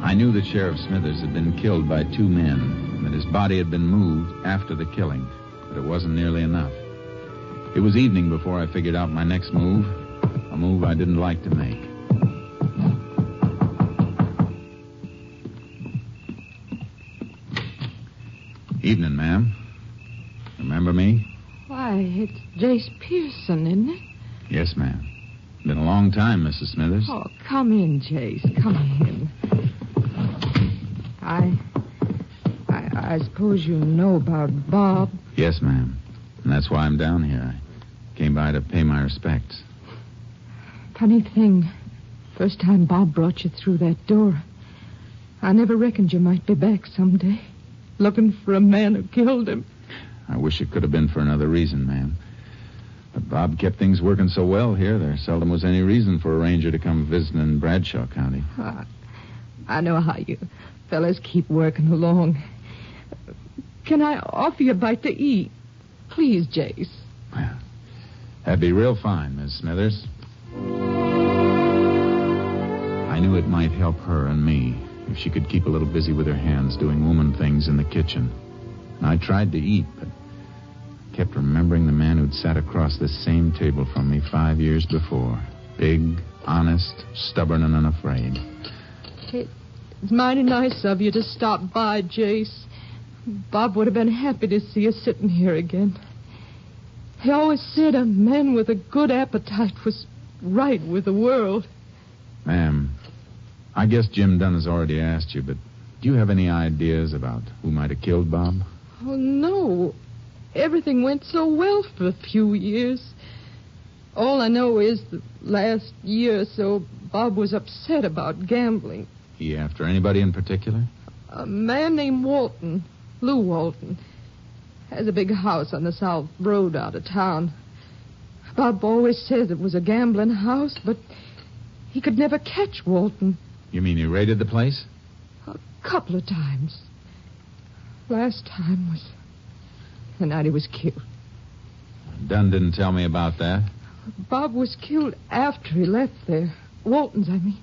I knew that Sheriff Smithers had been killed by two men, and that his body had been moved after the killing, but it wasn't nearly enough. It was evening before I figured out my next move, a move I didn't like to make. Evening, ma'am. Remember me? Why, it's Jace Pearson, isn't it? Yes, ma'am. Been a long time, Mrs. Smithers. Oh, come in, Jace. Come in. I suppose you know about Bob. Yes, ma'am. And that's why I'm down here. I came by to pay my respects. Funny thing. First time Bob brought you through that door, I never reckoned you might be back someday, looking for a man who killed him. I wish it could have been for another reason, ma'am. But Bob kept things working so well here, there seldom was any reason for a ranger to come visiting in Bradshaw County. I know how you fellas keep working along. Can I offer you a bite to eat? Please, Jace. That'd be real fine, Miss Smithers. I knew it might help her and me if she could keep a little busy with her hands doing woman things in the kitchen. And I tried to eat, but kept remembering the man who'd sat across this same table from me 5 years before. Big, honest, stubborn, and unafraid. It's mighty nice of you to stop by, Jace. Bob would have been happy to see you sitting here again. He always said a man with a good appetite was right with the world. Ma'am, I guess Jim Dunn has already asked you, but do you have any ideas about who might have killed Bob? Oh, no. Everything went so well for a few years. All I know is the last year or so, Bob was upset about gambling. He after anybody in particular? A man named Walton, Lou Walton, has a big house on the South Road out of town. Bob always says it was a gambling house, but he could never catch Walton. You mean he raided the place? A couple of times. Last time was the night he was killed. Dunn didn't tell me about that. Bob was killed after he left there. Walton's, I mean.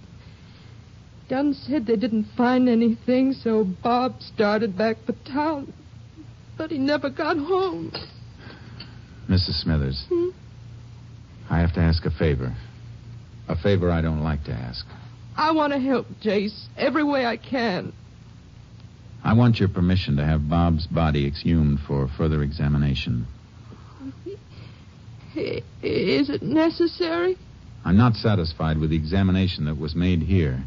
Dunn said they didn't find anything, so Bob started back for town. But he never got home. Mrs. Smithers, I have to ask a favor. A favor I don't like to ask. I want to help, Jace, every way I can. I want your permission to have Bob's body exhumed for further examination. Is it necessary? I'm not satisfied with the examination that was made here.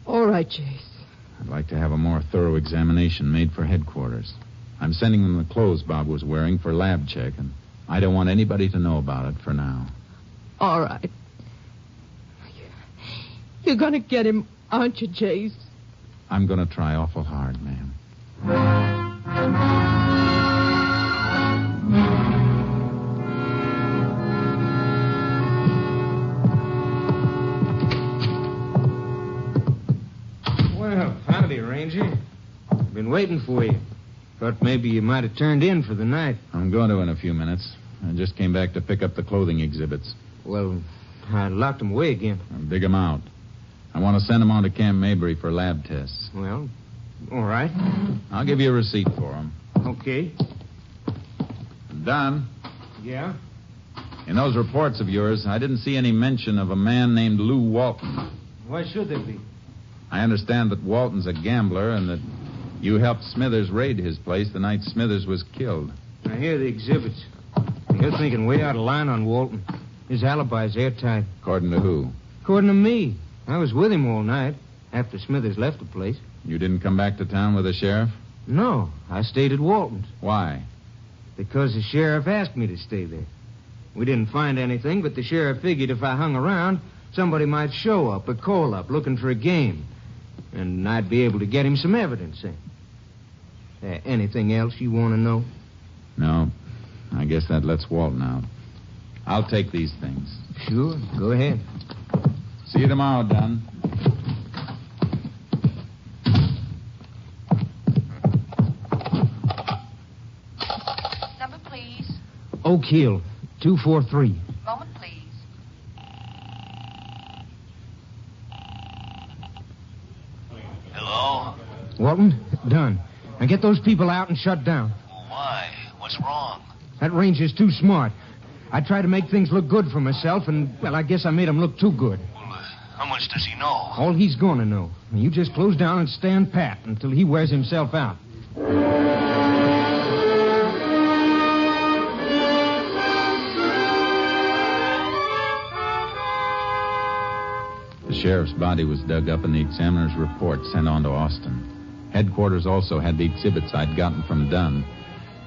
All right, Jace. I'd like to have a more thorough examination made for headquarters. I'm sending them the clothes Bob was wearing for lab check, and I don't want anybody to know about it for now. All right. You're going to get him, aren't you, Jace? I'm going to try awful hard, ma'am. Well, howdy, Ranger. Been waiting for you. Thought maybe you might have turned in for the night. I'm going to in a few minutes. I just came back to pick up the clothing exhibits. Well, I locked them away again. I'll dig them out. I want to send them on to Camp Mabry for lab tests. Well, all right. I'll give you a receipt for them. Okay. Don? Yeah? In those reports of yours, I didn't see any mention of a man named Lou Walton. Why should there be? I understand that Walton's a gambler and that you helped Smithers raid his place the night Smithers was killed. Now, here are the exhibits. You're thinking way out of line on Walton. His alibi's airtight. According to who? According to me. I was with him all night, after Smithers left the place. You didn't come back to town with the sheriff? No, I stayed at Walton's. Why? Because the sheriff asked me to stay there. We didn't find anything, but the sheriff figured if I hung around, somebody might show up or call up looking for a game. And I'd be able to get him some evidence. Anything else you want to know? No. I guess that lets Walton out. I'll take these things. Sure, go ahead. See you tomorrow, Don. Number, please. Oak Hill, 243. Moment, please. Hello? Walton, done. Now get those people out and shut down. Why? What's wrong? That ranger's too smart. I tried to make things look good for myself, and, well, I guess I made him look too good. How much does he know? All he's going to know. You just close down and stand pat until he wears himself out. The sheriff's body was dug up and the examiner's report sent on to Austin. Headquarters also had the exhibits I'd gotten from Dunn.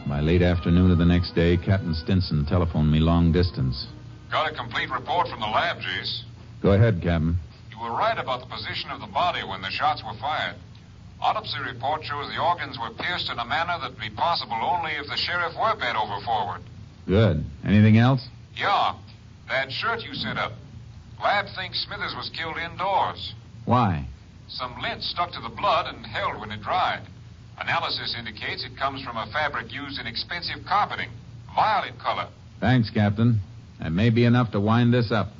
By late afternoon of the next day, Captain Stinson telephoned me long distance. Got a complete report from the lab, Jace. Go ahead, Captain. You were right about the position of the body when the shots were fired. Autopsy report shows the organs were pierced in a manner that'd be possible only if the sheriff were bent over forward. Good. Anything else? Yeah, that shirt you sent up. Lab thinks Smithers was killed indoors. Why? Some lint stuck to the blood and held when it dried. Analysis indicates it comes from a fabric used in expensive carpeting, violet color. Thanks, Captain. That may be enough to wind this up.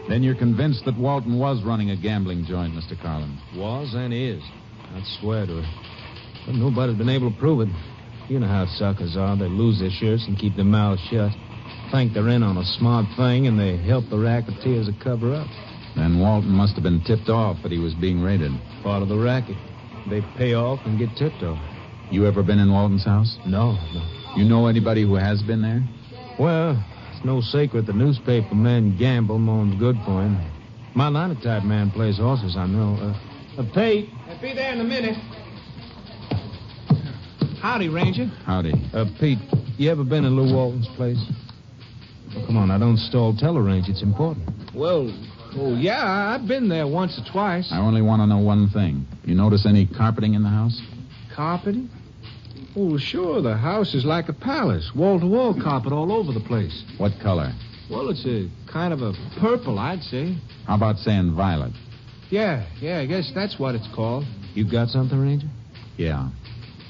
Then you're convinced that Walton was running a gambling joint, Mr. Carlin. Was and is. I'd swear to it. But nobody's been able to prove it. You know how suckers are. They lose their shirts and keep their mouths shut. Think they're in on a smart thing, and they help the racketeers to cover up. Then Walton must have been tipped off that he was being raided. Part of the racket. They pay off and get tipped off. You ever been in Walton's house? No. You know anybody who has been there? Well, it's no secret the newspaper man Gamble moans good for him. My linotype man plays horses, I know. Pete. I'll be there in a minute. Howdy, Ranger. Howdy. Pete, you ever been in Lou Walton's place? Oh, come on, now don't stall. Tell her, Ranger. It's important. Well, yeah, I've been there once or twice. I only want to know one thing. You notice any carpeting in the house? Carpeting? Oh, sure. The house is like a palace. Wall-to-wall carpet all over the place. What color? Well, it's a kind of a purple, I'd say. How about saying violet? Yeah, I guess that's what it's called. You got something, Ranger? Yeah.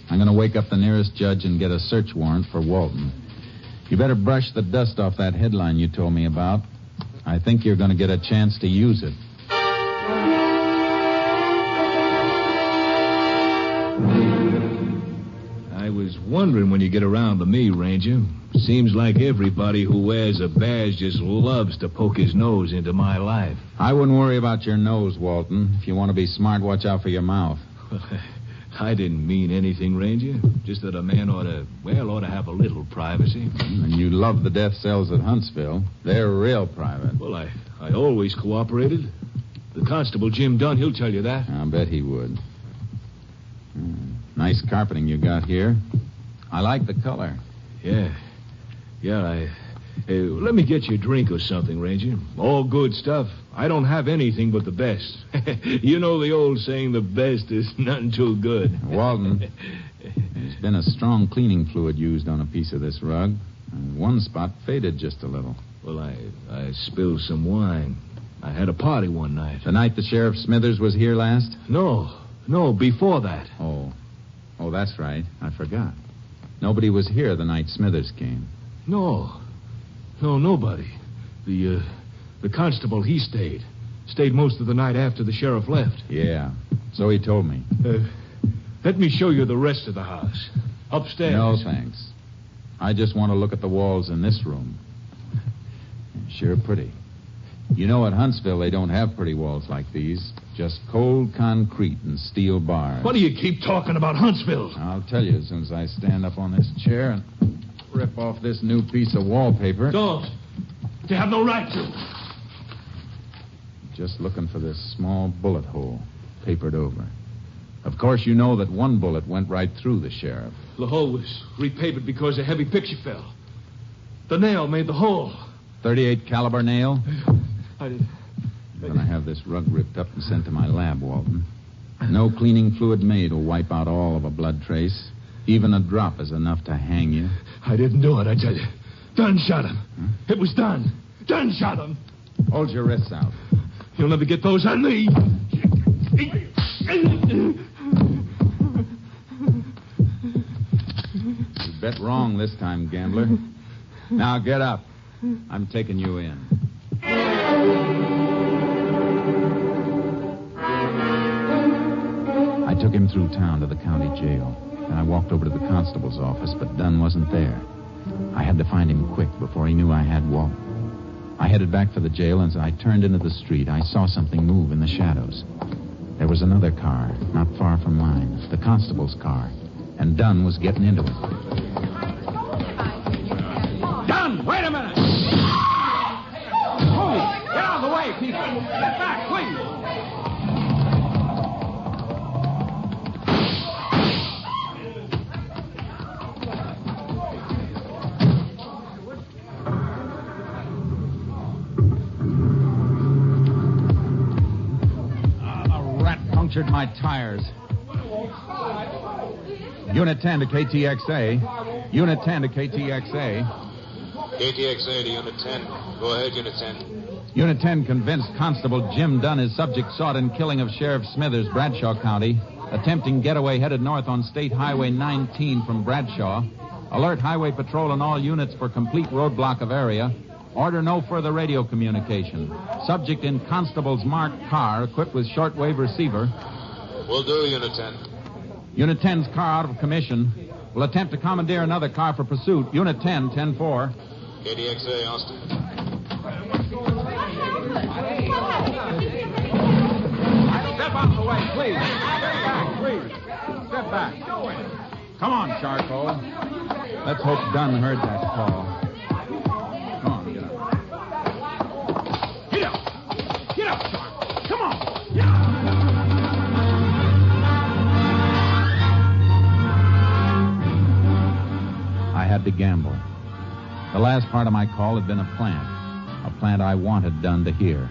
I'm going to wake up the nearest judge and get a search warrant for Walton. You better brush the dust off that headline you told me about. I think you're going to get a chance to use it. I was wondering when you get around to me, Ranger. Seems like everybody who wears a badge just loves to poke his nose into my life. I wouldn't worry about your nose, Walton. If you want to be smart, watch out for your mouth. I didn't mean anything, Ranger. Just that a man ought to have a little privacy. And you love the death cells at Huntsville. They're real private. Well, I always cooperated. The constable, Jim Dunn, he'll tell you that. I'll bet he would. Nice carpeting you got here. I like the color. Yeah, let me get you a drink or something, Ranger. All good stuff. I don't have anything but the best. You know the old saying, the best is nothing too good. Walton, there's been a strong cleaning fluid used on a piece of this rug. And one spot faded just a little. Well, I spilled some wine. I had a party one night. The night the Sheriff Smithers was here last? No, before that. Oh, that's right. I forgot. Nobody was here the night Smithers came. No, nobody. The constable, he stayed. Stayed most of the night after the sheriff left. Yeah, so he told me. Let me show you the rest of the house. Upstairs. No, thanks. I just want to look at the walls in this room. Sure pretty. You know, at Huntsville, they don't have pretty walls like these. Just cold concrete and steel bars. What do you keep talking about Huntsville? I'll tell you as soon as I stand up on this chair and rip off this new piece of wallpaper. Don't. You have no right to. Just looking for this small bullet hole, papered over. Of course, you know that one bullet went right through the sheriff. The hole was repapered because a heavy picture fell. The nail made the hole. .38 caliber nail? I'm going to have this rug ripped up and sent to my lab, Walton. No cleaning fluid made will wipe out all of a blood trace. Even a drop is enough to hang you. I didn't do it, I tell you. Dunn shot him. Huh? It was Dunn. Dunn shot him. Hold your wrists out. You'll never get those on me. You bet wrong this time, gambler. Now get up. I'm taking you in. I took him through town to the county jail. Then I walked over to the constable's office, but Dunn wasn't there. I had to find him quick before he knew I had Walt. I headed back for the jail, and as I turned into the street, I saw something move in the shadows. There was another car, not far from mine, the constable's car, and Dunn was getting into it. Dunn, wait a minute! Oh, get out of the way, people! Get back, please! punctured my tires. Unit 10 to KTXA. Unit 10 to KTXA. KTXA to Unit 10. Go ahead, Unit 10. Unit 10 convinced Constable Jim Dunn is subject sought in killing of Sheriff Smithers, Bradshaw County. Attempting getaway headed north on State Highway 19 from Bradshaw. Alert Highway Patrol and all units for complete roadblock of area. Order no further radio communication. Subject in Constable's marked car equipped with shortwave receiver. Will do, Unit 10. Unit 10's car out of commission. Will attempt to commandeer another car for pursuit. Unit 10, 10-4. KDXA, Austin. Step out of the way, please. Step back, please. Step back. Come on, Charcoal. Let's hope Dunn heard that call. Come on, get up. Get up! Get up, Charcoal! Come on! Get I had to gamble. The last part of my call had been a plant I wanted Dunn to hear.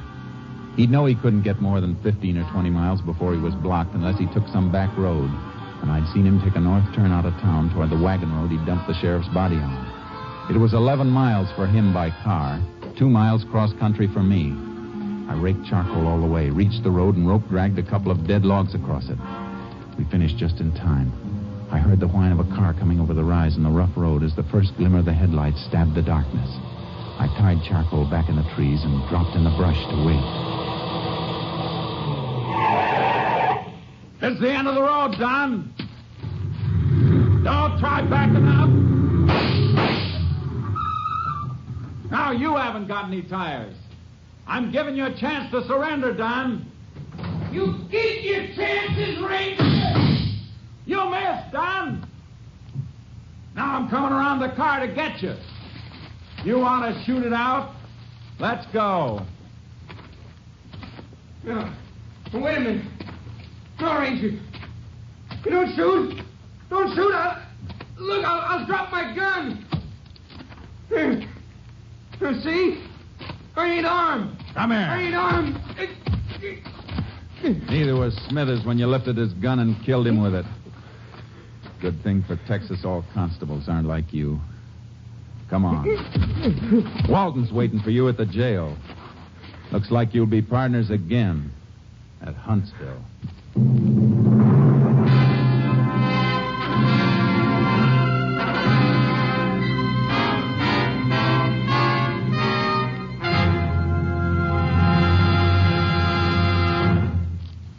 He'd know he couldn't get more than 15 or 20 miles before he was blocked unless he took some back road. And I'd seen him take a north turn out of town toward the wagon road he'd dumped the sheriff's body on. It was 11 miles for him by car, 2 miles cross country for me. I raked charcoal all the way, reached the road, and rope dragged a couple of dead logs across it. We finished just in time. I heard the whine of a car coming over the rise in the rough road as the first glimmer of the headlights stabbed the darkness. I tied charcoal back in the trees and dropped in the brush to wait. It's the end of the road, Don. Don't try backing up. Now you haven't got any tires. I'm giving you a chance to surrender, Don. You get your chances, Ranger! You missed, Don. Now I'm coming around the car to get you. You want to shoot it out? Let's go. No. Wait a minute. No, Ranger. You don't shoot. Don't shoot. I'll drop my gun. See? I ain't armed. Come here. I ain't armed. Neither was Smithers when you lifted his gun and killed him with it. Good thing for Texas all constables aren't like you. Come on. Walton's waiting for you at the jail. Looks like you'll be partners again at Huntsville.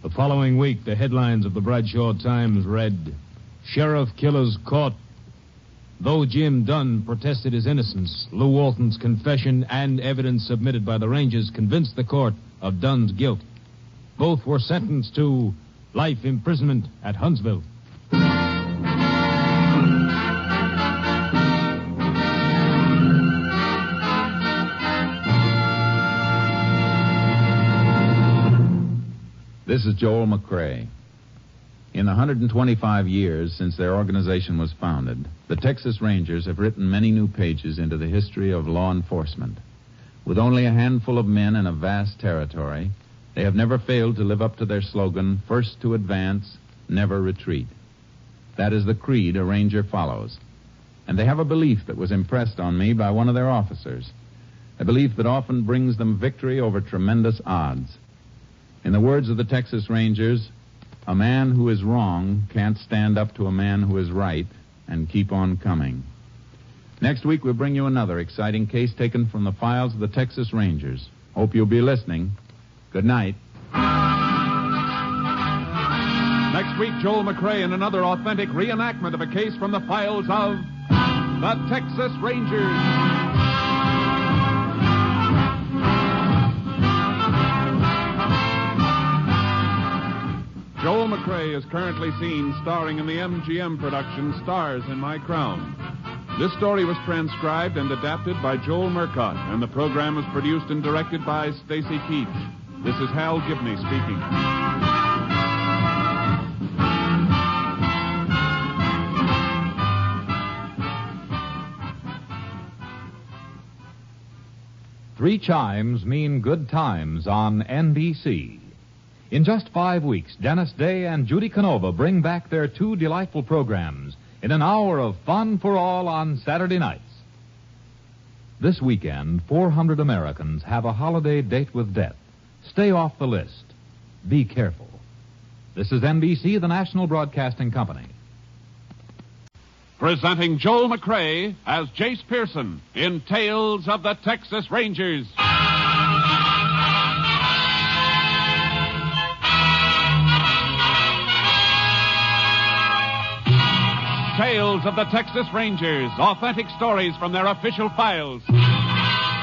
The following week, the headlines of the Bradshaw Times read, Sheriff Killers Caught. Though Jim Dunn protested his innocence, Lou Walton's confession and evidence submitted by the Rangers convinced the court of Dunn's guilt. Both were sentenced to life imprisonment at Huntsville. This is Joel McCrae. In the 125 years since their organization was founded, the Texas Rangers have written many new pages into the history of law enforcement. With only a handful of men in a vast territory, they have never failed to live up to their slogan, first to advance, never retreat. That is the creed a Ranger follows. And they have a belief that was impressed on me by one of their officers, a belief that often brings them victory over tremendous odds. In the words of the Texas Rangers, a man who is wrong can't stand up to a man who is right and keep on coming. Next week, we'll bring you another exciting case taken from the files of the Texas Rangers. Hope you'll be listening. Good night. Next week, Joel McCrae in another authentic reenactment of a case from the files of the Texas Rangers. Joel McCrae is currently seen starring in the MGM production Stars in My Crown. This story was transcribed and adapted by Joel Murcott, and the program was produced and directed by Stacy Keach. This is Hal Gibney speaking. Three chimes mean good times on NBC. In just 5 weeks, Dennis Day and Judy Canova bring back their 2 delightful programs in an hour of fun for all on Saturday nights. This weekend, 400 Americans have a holiday date with death. Stay off the list. Be careful. This is NBC, the National Broadcasting Company. Presenting Joel McCrea as Jace Pearson in Tales of the Texas Rangers. Tales of the Texas Rangers, authentic stories from their official files.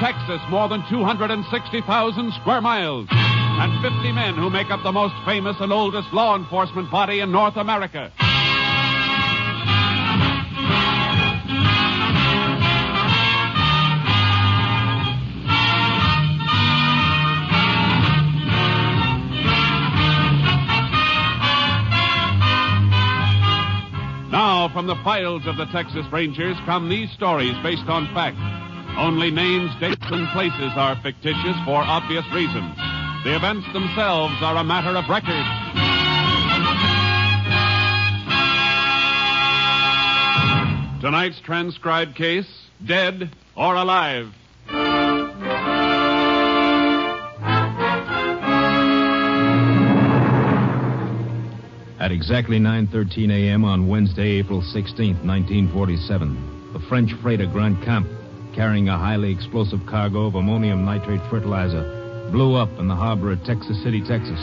Texas, more than 260,000 square miles, and 50 men who make up the most famous and oldest law enforcement body in North America. Now, from the files of the Texas Rangers come these stories based on fact. Only names, dates, and places are fictitious for obvious reasons. The events themselves are a matter of record. Tonight's transcribed case, Dead or Alive. At exactly 9:13 a.m. on Wednesday, April 16th, 1947, the French freighter Grand Camp, carrying a highly explosive cargo of ammonium nitrate fertilizer, blew up in the harbor at Texas City, Texas.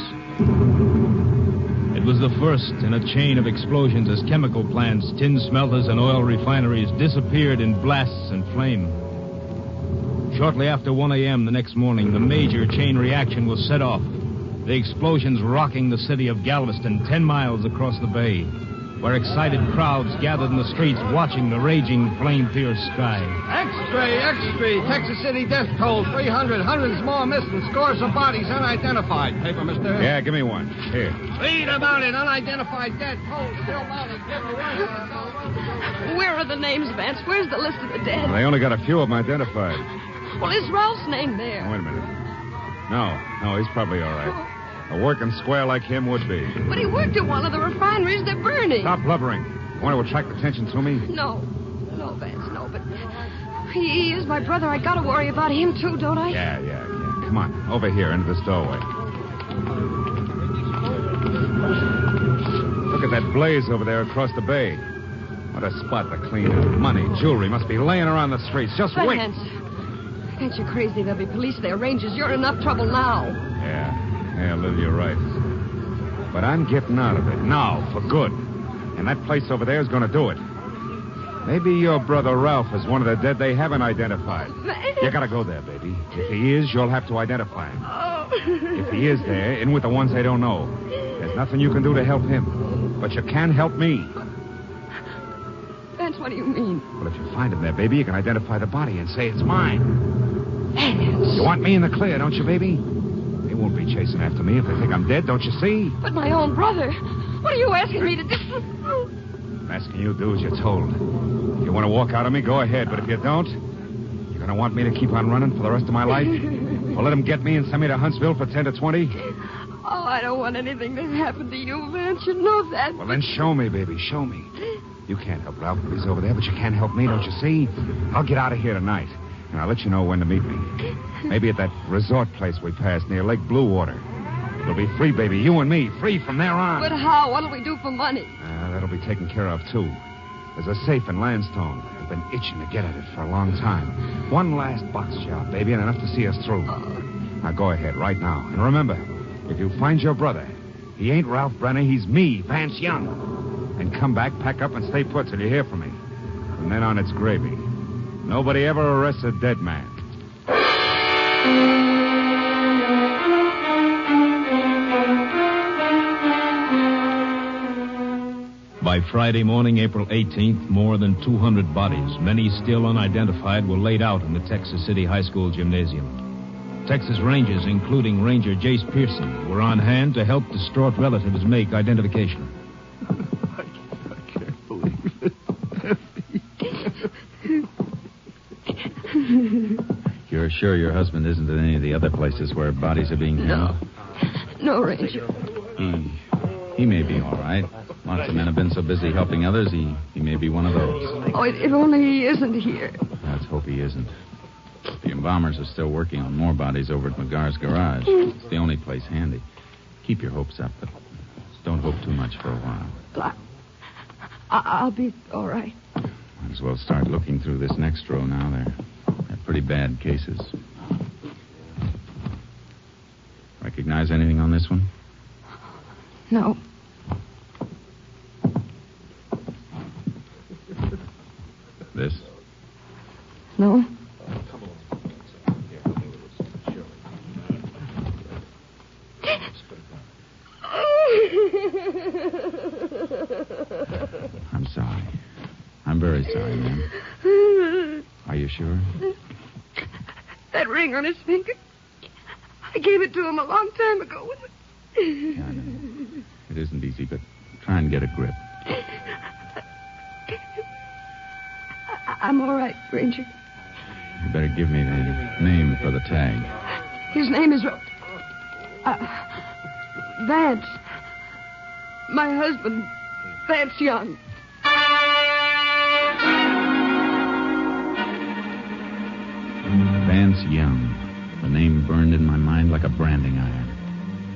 It was the first in a chain of explosions as chemical plants, tin smelters, and oil refineries disappeared in blasts and flame. Shortly after 1 a.m. the next morning, the major chain reaction was set off. The explosions rocking the city of Galveston 10 miles across the bay, where excited crowds gathered in the streets watching the raging, flame-pierced sky. Extra! Texas City death toll, 300. Hundreds more missing. Scores of bodies unidentified. Paper, mister? Yeah, give me one. Here. Read about it. Unidentified dead toll. Still mounted. Give me one. Where are the names, Vance? Where's the list of the dead? They only got a few of them identified. Well, is Ralph's name there? Wait a minute. No, he's probably all right. A working square like him would be. But he worked at one of the refineries they're burning. Stop blubbering. Want to attract attention to me? No, Vance, no, but he is my brother. I gotta worry about him, too, don't I? Yeah. Come on, over here, into this doorway. Look at that blaze over there across the bay. What a spot to clean up. Money, jewelry must be laying around the streets. Just wait. Vance, you're crazy. There'll be police there, rangers. You're in enough trouble now. Yeah, Lily, you're right. But I'm getting out of it now, for good. And that place over there is going to do it. Maybe your brother Ralph is one of the dead they haven't identified. You got to go there, baby. If he is, you'll have to identify him. Oh. If he is there, in with the ones they don't know. There's nothing you can do to help him. But you can help me. Vance, what do you mean? Well, if you find him there, baby, you can identify the body and say it's mine. Vance. You want me in the clear, don't you, baby? They won't be chasing after me if they think I'm dead, don't you see? But my own brother. What are you asking me to do? I'm asking you to do as you're told. If you want to walk out on me, go ahead. But if you don't, you're going to want me to keep on running for the rest of my life? Or let them get me and send me to Huntsville for 10 to 20? Oh, I don't want anything to happen to you, Vance. You know that. Well, then show me, baby. Show me. You can't help Ralph if he's over there, but you can help me, don't you see? I'll get out of here tonight. And I'll let you know when to meet me. Maybe at that resort place we passed near Lake Bluewater. We'll be free, baby. You and me. Free from there on. But how? What'll we do for money? That'll be taken care of, too. There's a safe in Landstone. I've been itching to get at it for a long time. One last box job, baby, and enough to see us through. Now, go ahead right now. And remember, if you find your brother, he ain't Ralph Brenner. He's me, Vance Young. And come back, pack up, and stay put till you hear from me. From then on, it's gravy. Nobody ever arrests a dead man. By Friday morning, April 18th, more than 200 bodies, many still unidentified, were laid out in the Texas City High School gymnasium. Texas Rangers, including Ranger Jace Pearson, were on hand to help distraught relatives make identification. I can't believe it. You're sure your husband isn't in any of the other places where bodies are being held? No, Ranger. He may be all right. Lots of men have been so busy helping others, he may be one of those. Oh, if only he isn't here. Let's hope he isn't. The embalmers are still working on more bodies over at McGar's garage. It's the only place handy. Keep your hopes up, but don't hope too much for a while. Well, I'll be all right. Might as well start looking through this next row now. They're pretty bad cases. Recognize anything on this one? No. This? No. I'm sorry. I'm very sorry, ma'am. Are you sure? That ring on his finger. I gave it to him a long time ago. Yeah, I know. It isn't easy, but try and get a grip. I'm all right, Ranger. You better give me the name for the tag. His name is Vance. My husband, Vance Young. Vance Young. The name burned in my mind like a branding iron.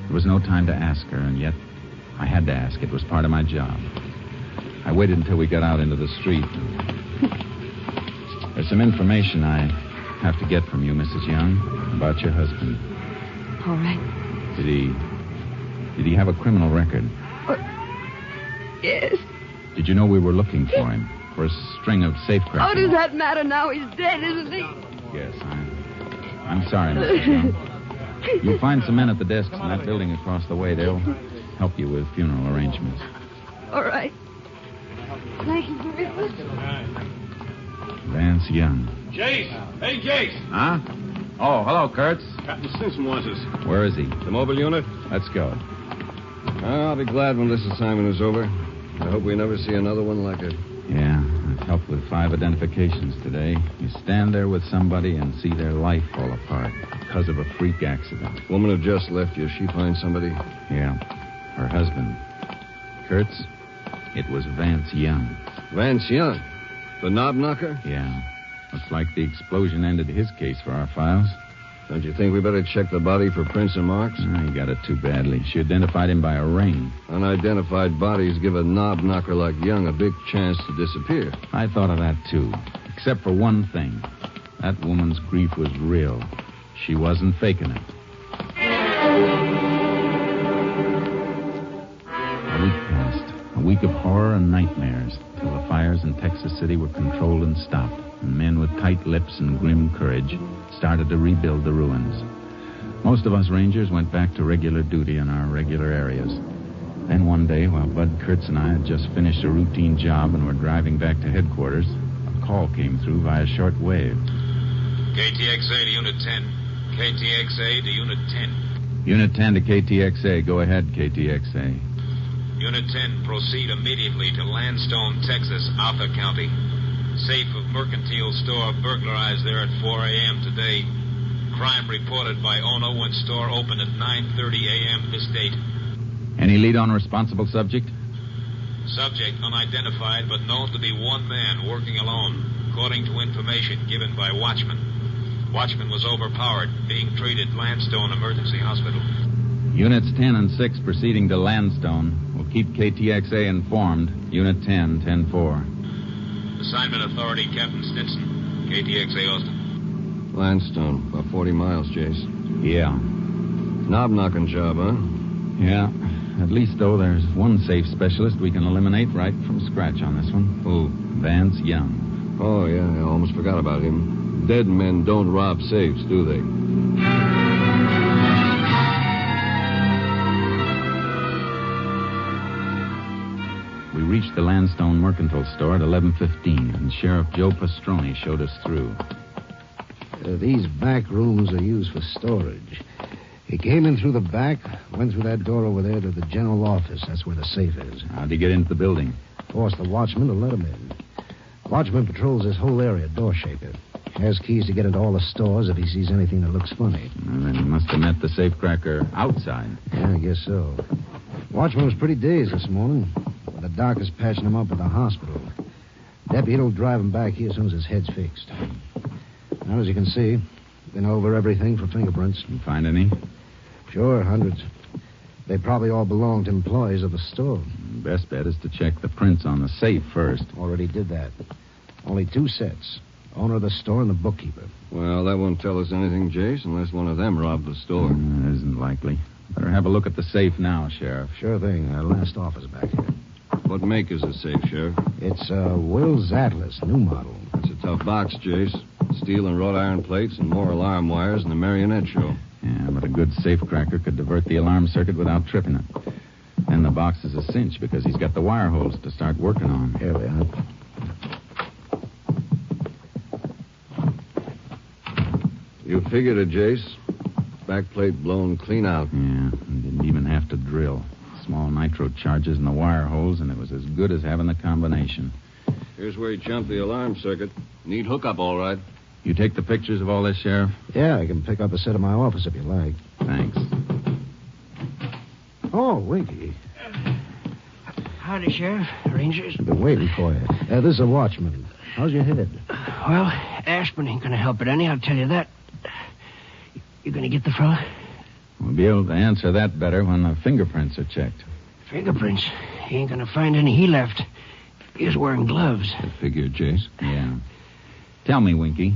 There was no time to ask her, and yet I had to ask. It was part of my job. I waited until we got out into the street. There's some information I have to get from you, Mrs. Young, about your husband. All right. Did he have a criminal record? Yes. Did you know we were looking for him? For a string of safecrackers? How does that matter now? He's dead, isn't he? Yes, I'm sorry, Mrs. Young. You'll find some men at the desks in that building across the way. They'll help you with funeral arrangements. All right. Thank you very much. Vance Young. Jace! Hey, Jace! Huh? Oh, hello, Kurtz. Captain Simpson wants us. Where is he? The mobile unit? Let's go. I'll be glad when this assignment is over. I hope we never see another one like it. Yeah, I've helped with 5 identifications today. You stand there with somebody and see their life fall apart because of a freak accident. Woman who just left you, she find somebody? Yeah, her husband. Kurtz, it was Vance Young. Vance Young? The knob knocker? Yeah. Looks like the explosion ended his case for our files. Don't you think we better check the body for prints and marks? He got it too badly. She identified him by a ring. Unidentified bodies give a knob knocker like Young a big chance to disappear. I thought of that, too. Except for one thing. That woman's grief was real. She wasn't faking it. A week passed. A week of horror and nightmares till the fires in Texas City were controlled and stopped, and men with tight lips and grim courage started to rebuild the ruins. Most of us Rangers went back to regular duty in our regular areas. Then one day, while Bud Kurtz and I had just finished a routine job and were driving back to headquarters, a call came through via shortwave. KTXA to Unit 10. KTXA to Unit 10. Unit 10 to KTXA. Go ahead, KTXA. Unit 10, proceed immediately to Landstone, Texas, Arthur County. Safe of mercantile store burglarized there at 4 a.m. today. Crime reported by owner when store opened at 9:30 a.m. this date. Any lead on responsible subject? Subject unidentified, but known to be one man working alone, according to information given by watchman. Watchman was overpowered, being treated Landstone Emergency Hospital. Units 10 and 6 proceeding to Landstone. We'll keep KTXA informed. Unit 10, 10-4. Assignment authority, Captain Stinson. KTXA Austin. Landstone, about 40 miles, Jace. Yeah. Knob-knocking job, huh? Yeah. At least, though, there's one safe specialist we can eliminate right from scratch on this one. Who? Vance Young. Oh, yeah, I almost forgot about him. Dead men don't rob safes, do they? We reached the Landstone Mercantile Store at 11:15, and Sheriff Joe Pastrone showed us through. These back rooms are used for storage. He came in through the back, went through that door over there to the general office. That's where the safe is. How'd he get into the building? Forced the watchman to let him in. Watchman patrols this whole area, door shaker. Has keys to get into all the stores if he sees anything that looks funny. Well, then he must have met the safecracker outside. Yeah, I guess so. Watchman was pretty dazed this morning. But the doc is patching him up at the hospital. Deputy will drive him back here as soon as his head's fixed. Now, as you can see, been over everything for fingerprints. You find any? Sure, hundreds. They probably all belong to employees of the store. Best bet is to check the prints on the safe first. Already did that. Only 2 sets. Owner of the store and the bookkeeper. Well, that won't tell us anything, Jace, unless one of them robbed the store. That isn't likely. Better have a look at the safe now, Sheriff. Sure thing. Last office back here. What make is the safe, Sheriff? It's Will's Atlas, new model. It's a tough box, Jace. Steel and wrought iron plates and more alarm wires than a marionette show. Yeah, but a good safecracker could divert the alarm circuit without tripping it. And the box is a cinch because he's got the wire holes to start working on. Here we are. You figured it, Jace. Backplate blown clean out. Yeah, he didn't even have to drill. Small nitro charges in the wire holes, and it was as good as having the combination. Here's where he jumped the alarm circuit. Neat hookup, all right. You take the pictures of all this, Sheriff? Yeah, I can pick up a set of my office if you like. Thanks. Oh, Winky. Howdy, Sheriff. Rangers. I've been waiting for you. This is a watchman. How's your head? Well, aspirin ain't going to help it any, I'll tell you that. You going to get the fella? We'll be able to answer that better when the fingerprints are checked. Fingerprints? He ain't going to find any he left. He was wearing gloves. I figured, Jace. Yeah. Tell me, Winky,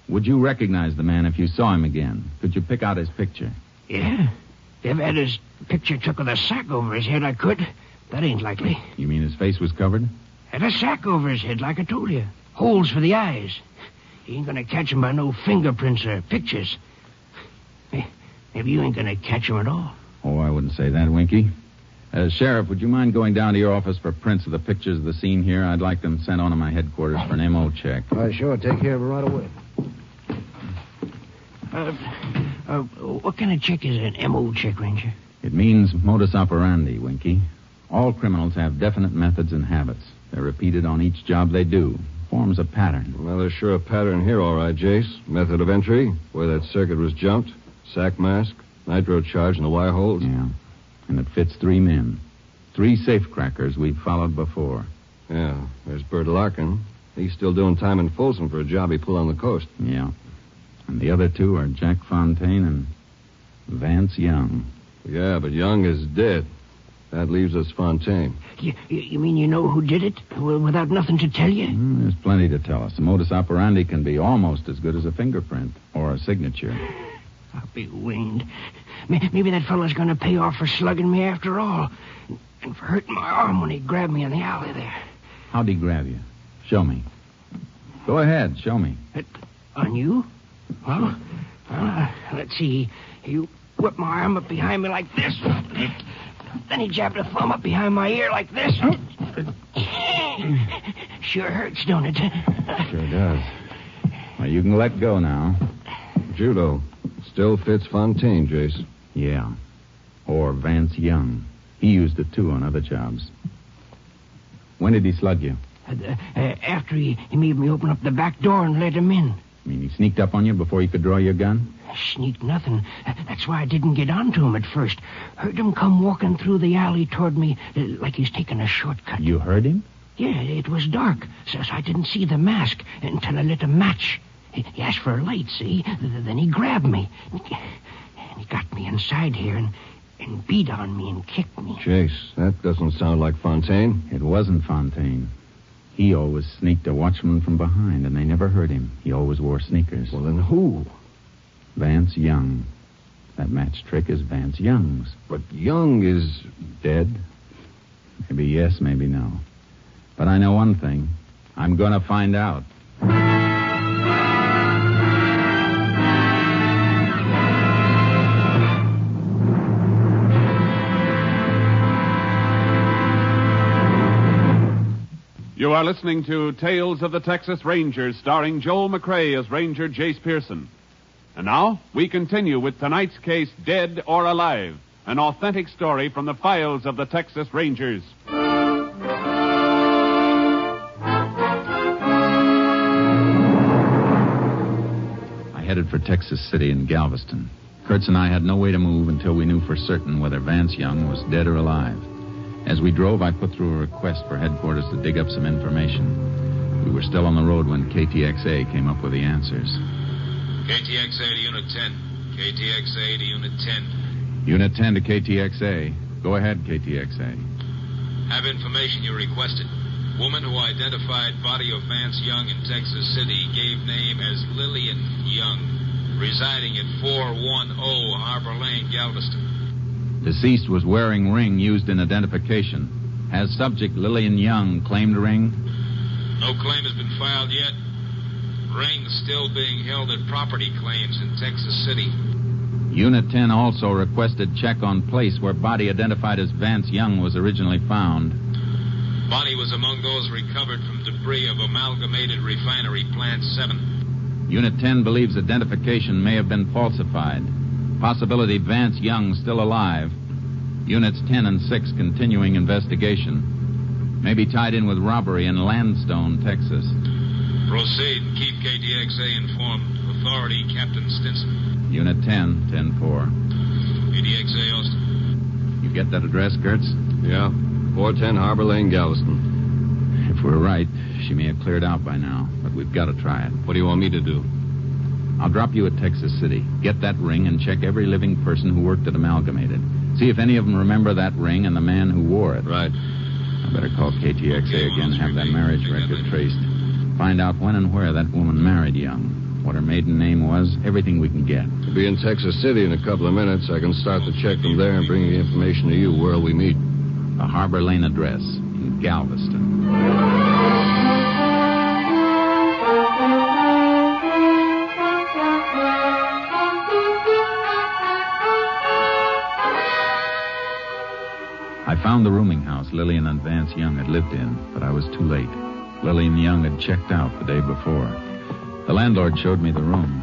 would you recognize the man if you saw him again? Could you pick out his picture? Yeah. If I had his picture took with a sack over his head, I could. That ain't likely. You mean his face was covered? Had a sack over his head, like I told you. Holes for the eyes. He ain't gonna catch him by no fingerprints or pictures. Maybe you ain't gonna catch him at all. Oh, I wouldn't say that, Winky. Sheriff, would you mind going down to your office for prints of the pictures of the scene here? I'd like them sent on to my headquarters for an MO check. Sure. Take care of it right away. What kind of check is an MO check, Ranger? It means modus operandi, Winky. All criminals have definite methods and habits. They're repeated on each job they do. Forms a pattern. Well, there's sure a pattern here, all right, Jace. Method of entry, where that circuit was jumped, sack mask, nitro charge in the wire holes. Yeah. And it fits 3 men. 3 safecrackers we've followed before. Yeah. There's Bert Larkin. He's still doing time in Folsom for a job he pulled on the coast. Yeah. And the other 2 are Jack Fontaine and Vance Young. Yeah, but Young is dead. That leaves us Fontaine. You mean you know who did it? Without nothing to tell you? There's plenty to tell us. The modus operandi can be almost as good as a fingerprint or a signature. I'll be winged. Maybe that fellow's going to pay off for slugging me after all. And for hurting my arm when he grabbed me in the alley there. How'd he grab you? Show me. Go ahead, show me. On you? Well, let's see. He whipped my arm up behind me like this. Then he jabbed a thumb up behind my ear like this. Sure hurts, don't it? Sure does. Well, you can let go now. Judo. Still fits Fontaine, Jace. Yeah. Or Vance Young. He used it, too, on other jobs. When did he slug you? After he made me open up the back door and let him in. You mean he sneaked up on you before you could draw your gun? Sneaked nothing. That's why I didn't get onto him at first. Heard him come walking through the alley toward me like he's taking a shortcut. You heard him? Yeah, it was dark, so I didn't see the mask until I lit a match. He asked for a light, see? Then he grabbed me. And he got me inside here and beat on me and kicked me. Chase, that doesn't sound like Fontaine. It wasn't Fontaine. He always sneaked a watchman from behind, and they never heard him. He always wore sneakers. Well, then who? Vance Young. That match trick is Vance Young's. But Young is dead. Maybe yes, maybe no. But I know one thing. I'm going to find out. You are listening to Tales of the Texas Rangers, starring Joel McCrea as Ranger Jace Pearson. And now, we continue with tonight's case, Dead or Alive, an authentic story from the files of the Texas Rangers. headed for Texas City and Galveston. Kurtz and I had no way to move until we knew for certain whether Vance Young was dead or alive. As we drove, I put through a request for headquarters to dig up some information. We were still on the road when KTXA came up with the answers. KTXA to Unit 10. KTXA to Unit 10. Unit 10 to KTXA. Go ahead, KTXA. Have information you requested. Woman who identified body of Vance Young in Texas City gave name as Lillian Young, residing at 410 Harbor Lane, Galveston. Deceased was wearing ring used in identification. Has subject Lillian Young claimed ring? No claim has been filed yet. Ring still being held at property claims in Texas City. Unit 10 also requested check on place where body identified as Vance Young was originally found. Body was among those recovered from debris of Amalgamated Refinery Plant 7. Unit 10 believes identification may have been falsified. Possibility Vance Young still alive. Units 10 and 6 continuing investigation. May be tied in with robbery in Landstone, Texas. Proceed and keep KTXA informed. Authority, Captain Stinson. Unit 10, 10-4. KTXA, Austin. You get that address, Kurtz? Yeah. 410 Harbor Lane, Galveston. If we're right, she may have cleared out by now, but we've got to try it. What do you want me to do? I'll drop you at Texas City. Get that ring and check every living person who worked at Amalgamated. See if any of them remember that ring and the man who wore it. Right. I better call KTXA again and have that marriage record traced. Find out when and where that woman married Young. What her maiden name was, everything we can get. We'll be in Texas City in a couple of minutes. I can start the check from there and bring the information to you where we meet. The Harbor Lane address in Galveston. I found the rooming house Lillian and Vance Young had lived in, but I was too late. Lillian Young had checked out the day before. The landlord showed me the room.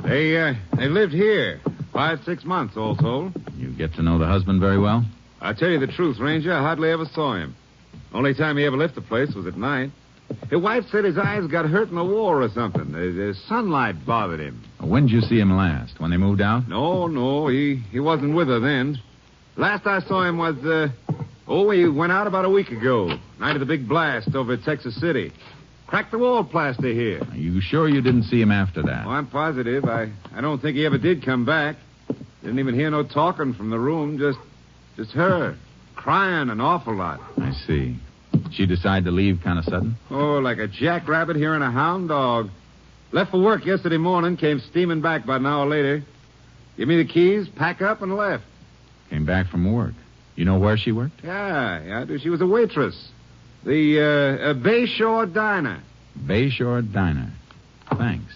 They lived here 5-6 months, all told. You get to know the husband very well? I tell you the truth, Ranger, I hardly ever saw him. Only time he ever left the place was at night. His wife said his eyes got hurt in the war or something. The sunlight bothered him. When did you see him last? When they moved out? No, he wasn't with her then. Last I saw him was, he went out about a week ago. Night of the big blast over at Texas City. Cracked the wall plaster here. Are you sure you didn't see him after that? Oh, I'm positive. I don't think he ever did come back. Didn't even hear no talking from the room. Just her. Crying an awful lot. I see. She decided to leave kind of sudden? Oh, like a jackrabbit hearing a hound dog. Left for work yesterday morning, came steaming back about an hour later. Give me the keys, pack up, and left. Came back from work. You know where she worked? Yeah, I do. She was a waitress. The Bayshore Diner. Bayshore Diner. Thanks.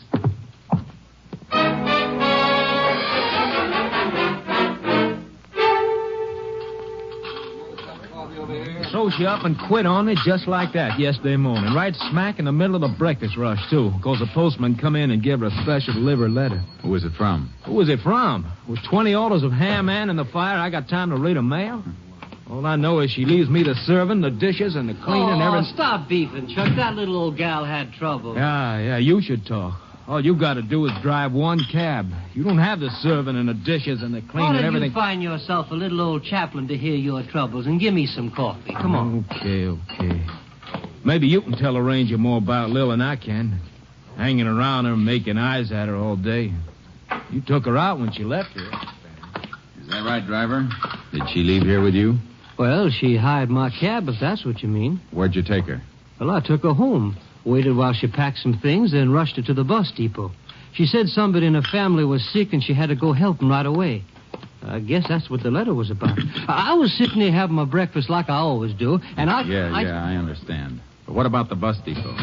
So she up and quit on me just like that yesterday morning. Right smack in the middle of the breakfast rush, too. Because the postman come in and gave her a special delivered letter. Who was it from? Who was it from? With 20 orders of ham and in the fire, I got time to read a mail? All I know is she leaves me the serving, the dishes, and the cleaning and everything. Stop beefing, Chuck. That little old gal had trouble. Yeah, you should talk. All you got to do is drive one cab. You don't have the serving and the dishes and the cleaning and everything. You find yourself a little old chaplain to hear your troubles and give me some coffee. Come on. Okay. Maybe you can tell a ranger more about Lil than I can. Hanging around her, making eyes at her all day. You took her out when she left here. Is that right, driver? Did she leave here with you? Well, she hired my cab, if that's what you mean. Where'd you take her? Well, I took her home. Waited while she packed some things, then rushed her to the bus depot. She said somebody in her family was sick and she had to go help them right away. I guess that's what the letter was about. I was sitting there having my breakfast like I always do, and I understand. But what about the bus depot?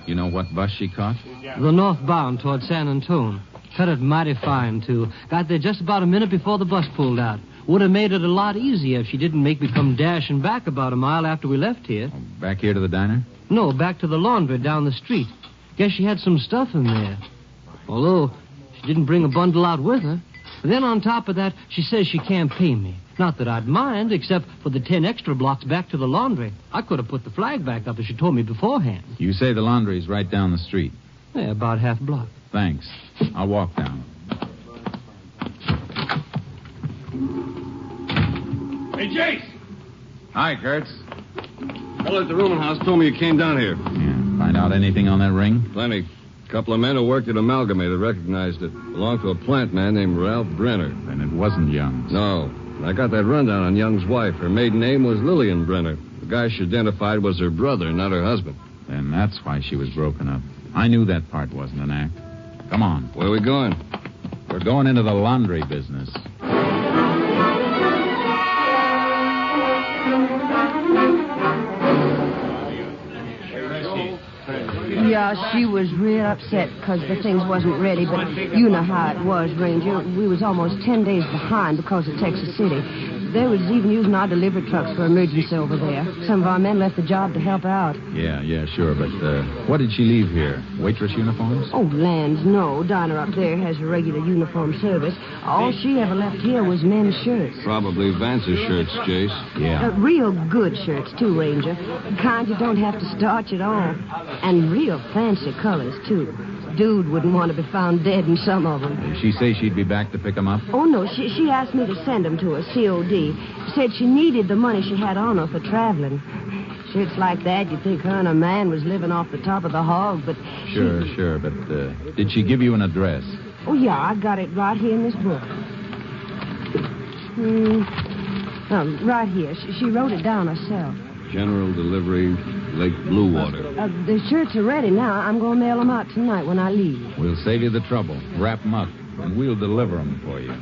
You know what bus she caught? The northbound toward San Antone. Cut it mighty fine, too. Got there just about a minute before the bus pulled out. Would have made it a lot easier if she didn't make me come dashing back about a mile after we left here. Back here to the diner? No, back to the laundry down the street. Guess she had some stuff in there. Although she didn't bring a bundle out with her. Then on top of that, she says she can't pay me. Not that I'd mind, except for the 10 extra blocks back to the laundry. I could have put the flag back up if she told me beforehand. You say the laundry's right down the street. Yeah, about half block. Thanks. I'll walk down. Hey, Jace! Hi, Kurtz. Fellow at the rooming house told me you came down here. Yeah. Find out anything on that ring? Plenty. A couple of men who worked at Amalgamated recognized it. Belonged to a plant man named Ralph Brenner. Then it wasn't Young's. No. I got that rundown on Young's wife. Her maiden name was Lillian Brenner. The guy she identified was her brother, not her husband. Then that's why she was broken up. I knew that part wasn't an act. Come on. Where are we going? We're going into the laundry business. Yeah, she was real upset because the things wasn't ready, but you know how it was, Ranger. We was almost 10 days behind because of Texas City. They was even using our delivery trucks for emergency over there. Some of our men left the job to help out. Yeah, sure, but what did she leave here? Waitress uniforms? Oh, lands, no. Diner up there has a regular uniform service. All she ever left here was men's shirts. Probably Vance's shirts, Jace. Yeah. Real good shirts, too, Ranger. The kind you don't have to starch at all. And real fancy colors, too. Dude wouldn't want to be found dead in some of them. Did she say she'd be back to pick them up? Oh, no. She asked me to send them to her, COD. Said she needed the money she had on her for traveling. Shirts like that, you'd think her and a man was living off the top of the hog, but... Sure, but did she give you an address? Oh, yeah, I got it right here in this book. Right here. She wrote it down herself. General delivery, Lake Bluewater. The shirts are ready now. I'm going to mail them out tonight when I leave. We'll save you the trouble. Wrap them up, and we'll deliver them for you.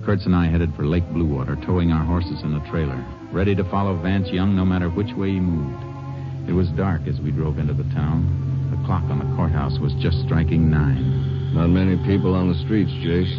Kurtz and I headed for Lake Bluewater, towing our horses in a trailer, ready to follow Vance Young no matter which way he moved. It was dark as we drove into the town. The clock on the courthouse was just striking 9. Not many people on the streets, Jace.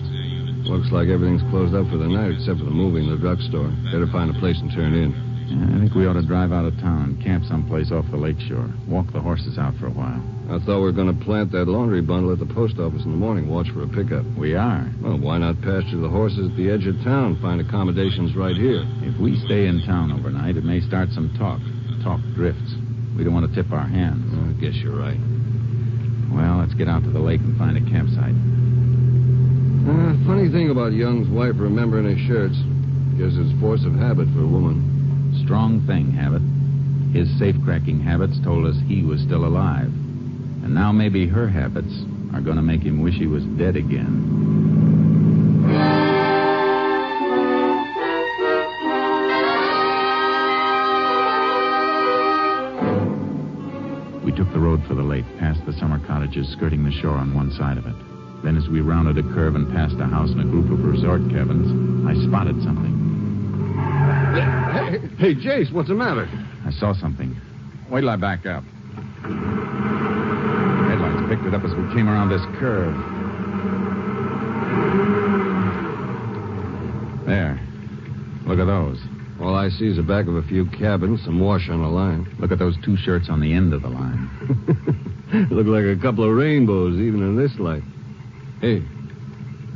Looks like everything's closed up for the night except for the movie and the drugstore. Better find a place and turn in. Yeah, I think we ought to drive out of town and camp someplace off the lakeshore. Walk the horses out for a while. I thought we were going to plant that laundry bundle at the post office in the morning, watch for a pickup. We are. Well, why not pasture the horses at the edge of town, find accommodations right here? If we stay in town overnight, it may start some talk. Talk drifts. We don't want to tip our hands. I guess you're right. Well, let's get out to the lake and find a campsite. Funny thing about Young's wife remembering his shirts. Guess it's force of habit for a woman. Strong thing, Habit. His safe-cracking habits told us he was still alive. And now maybe her habits are going to make him wish he was dead again. We took the road for the lake, past the summer cottages skirting the shore on one side of it. Then as we rounded a curve and passed a house and a group of resort cabins, I spotted something. Hey, Jace, what's the matter? I saw something. Wait till I back up. Headlights picked it up as we came around this curve. There. Look at those. All I see is the back of a few cabins, some wash on a line. Look at those 2 shirts on the end of the line. Look like a couple of rainbows, even in this light. Hey.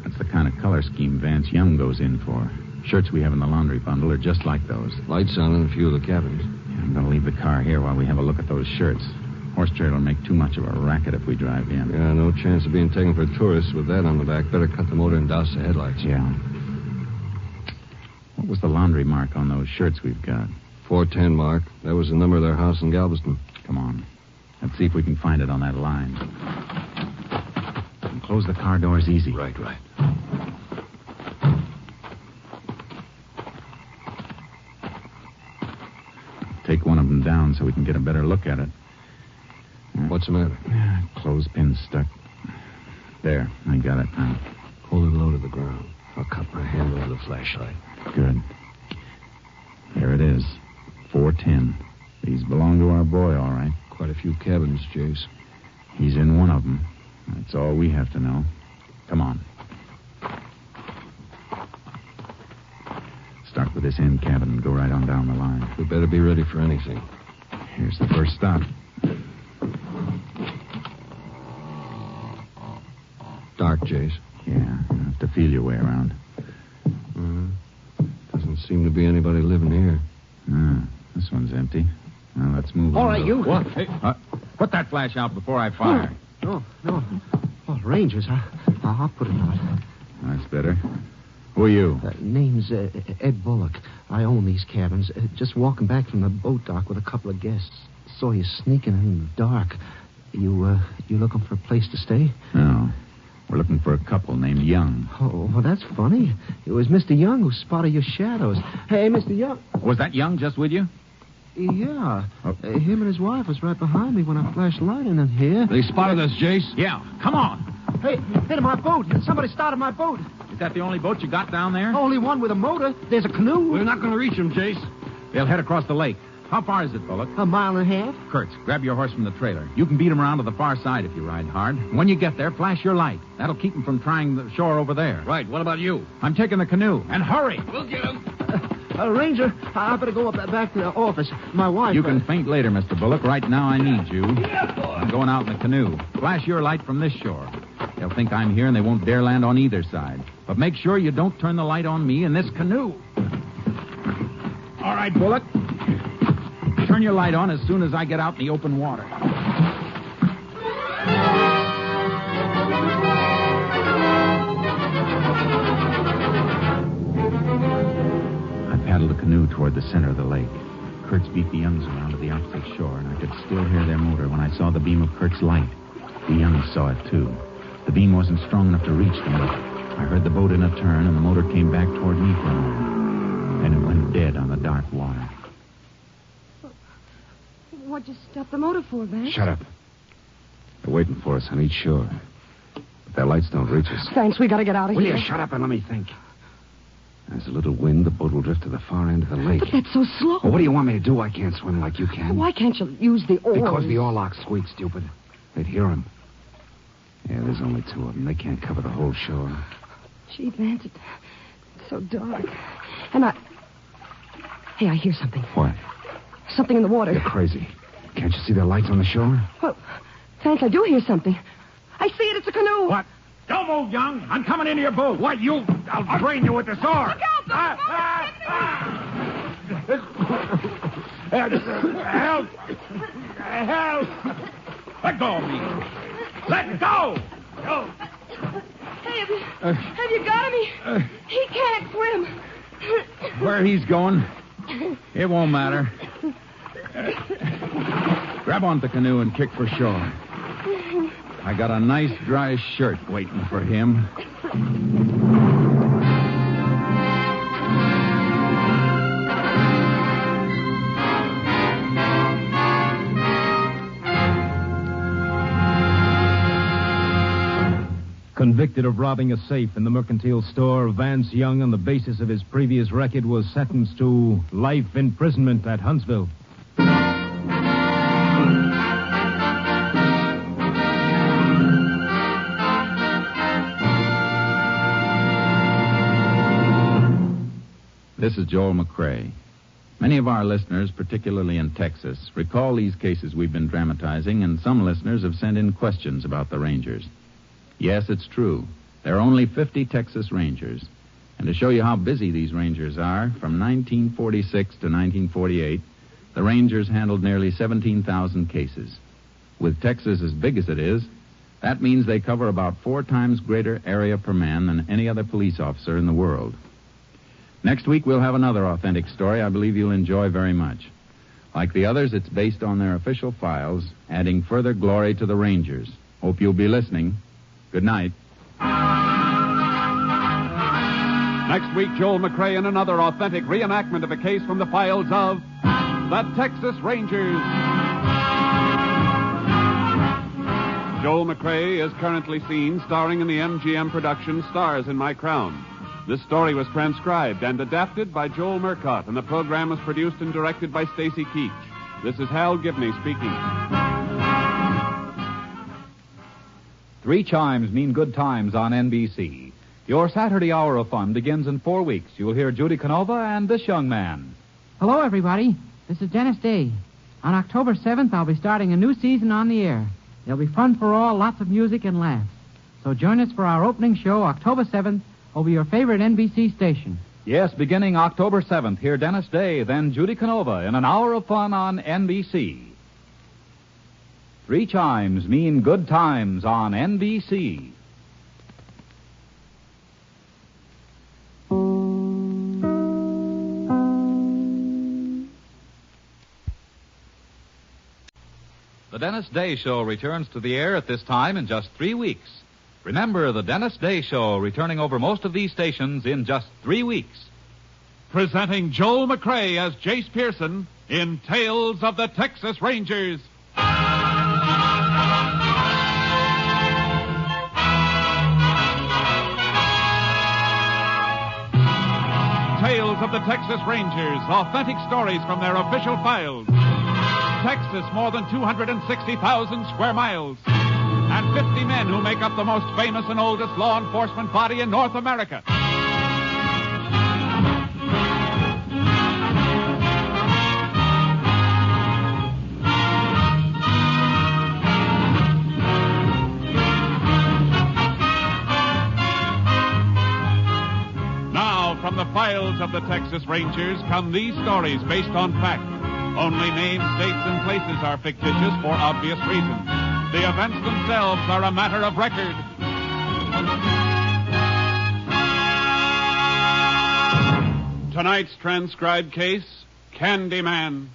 That's the kind of color scheme Vance Young goes in for. Shirts we have in the laundry bundle are just like those. Lights on in a few of the cabins. Yeah, I'm going to leave the car here while we have a look at those shirts. Horse trailer will make too much of a racket if we drive in. Yeah, no chance of being taken for tourists with that on the back. Better cut the motor and douse the headlights. Yeah. What was the laundry mark on those shirts we've got? 410 mark. That was the number of their house in Galveston. Come on. Let's see if we can find it on that line. And close the car doors easy. Right. Take one of them down so we can get a better look at it. What's the matter? Clothespin's stuck. There, I got it now. Hold it low to the ground. I'll cut my hand over the flashlight. Good. There it is. 410. These belong to our boy, all right. Quite a few cabins, Jace. He's in one of them. That's all we have to know. Come on. Start with this end cabin and go right on down the line. We better be ready for anything. Here's the first stop. Dark, Jace. Yeah, you have to feel your way around. Doesn't seem to be anybody living here. This one's empty. Now let's move All on. right, you. What? Hey, put that flash out before I fire. No. Oh, Rangers. I'll put it out. That's better. Who are you? Name's Ed Bullock. I own these cabins. Just walking back from the boat dock with a couple of guests. Saw you sneaking in the dark. You looking for a place to stay? No. We're looking for a couple named Young. Oh, well, that's funny. It was Mr. Young who spotted your shadows. Hey, Mr. Young. Was that Young just with you? Yeah. Him and his wife was right behind me when I flashed light in here. They spotted us, Jace. Yeah. Come on. Hey, my boat. Somebody started my boat. Is that the only boat you got down there? Only one with a motor. There's a canoe. We're not going to reach them, Jace. They'll head across the lake. How far is it, Bullock? A mile and a half. Kurtz, grab your horse from the trailer. You can beat him around to the far side if you ride hard. When you get there, flash your light. That'll keep him from trying the shore over there. Right. What about you? I'm taking the canoe. And hurry. We'll get him. Ranger, I better go back to the office. My wife... You can faint later, Mr. Bullock. Right now, I need you. I'm going out in the canoe. Flash your light from this shore. They'll think I'm here, and they won't dare land on either side. But make sure you don't turn the light on me in this canoe. All right, Bullock. Turn your light on as soon as I get out in the open water. I paddled the canoe toward the center of the lake. Kurtz beat the Youngs around to the opposite shore, and I could still hear their motor when I saw the beam of Kurtz's light. The Youngs saw it, too. The beam wasn't strong enough to reach them, but I heard the boat in a turn, and the motor came back toward me for a moment. Then it went dead on the dark water. What'd you stop the motor for, Vance? Shut up. They're waiting for us on each shore. But their lights don't reach us. Vance, we gotta get out of Will here. you shut up and let me think? There's a little wind. The boat will drift to the far end of the lake. But that's so slow. Well, what do you want me to do? I can't swim like you can. Why can't you use the oars? Because the oarlock squeaks, stupid. They'd hear him. Yeah, there's only two of them. They can't cover the whole shore. Gee, Vance, it's so dark. And Hey, I hear something. What? Something in the water. You're crazy. Can't you see their lights on the shore? Well, Vance, I do hear something. I see it. It's a canoe. What? Don't move, Young. I'm coming into your boat. What, you? I'll drain you with the sword. Look out! Help! Help! Let go of me. Let go! Go. Hey, have you got him? He can't swim. Where he's going, it won't matter. Grab onto the canoe and kick for shore. I got a nice dry shirt waiting for him. Convicted of robbing a safe in the mercantile store, Vance Young, on the basis of his previous record, was sentenced to life imprisonment at Huntsville. This is Joel McCrae. Many of our listeners, particularly in Texas, recall these cases we've been dramatizing, and some listeners have sent in questions about the Rangers. Yes, it's true. There are only 50 Texas Rangers. And to show you how busy these Rangers are, from 1946 to 1948, the Rangers handled nearly 17,000 cases. With Texas as big as it is, that means they cover about 4 times greater area per man than any other police officer in the world. Next week, we'll have another authentic story I believe you'll enjoy very much. Like the others, it's based on their official files, adding further glory to the Rangers. Hope you'll be listening. Good night. Next week, Joel McCrae in another authentic reenactment of a case from the files of the Texas Rangers. Joel McCrae is currently seen starring in the MGM production Stars in My Crown. This story was transcribed and adapted by Joel Murcott, and the program was produced and directed by Stacy Keach. This is Hal Gibney speaking. 3 chimes mean good times on NBC. Your Saturday hour of fun begins in 4 weeks. You'll hear Judy Canova and this young man. Hello, everybody. This is Dennis Day. On October 7th, I'll be starting a new season on the air. There'll be fun for all, lots of music and laughs. So join us for our opening show, October 7th, over your favorite NBC station. Yes, beginning October 7th, hear Dennis Day, then Judy Canova in an hour of fun on NBC. 3 chimes mean good times on NBC. The Dennis Day Show returns to the air at this time in just 3 weeks. Remember, the Dennis Day Show returning over most of these stations in just 3 weeks. Presenting Joel McCrea as Jace Pearson in Tales of the Texas Rangers. Tales of the Texas Rangers, authentic stories from their official files. Texas, more than 260,000 square miles. And 50 men who make up the most famous and oldest law enforcement body in North America. Now, from the files of the Texas Rangers come these stories based on fact. Only names, dates, and places are fictitious for obvious reasons. The events themselves are a matter of record. Tonight's transcribed case, Candyman.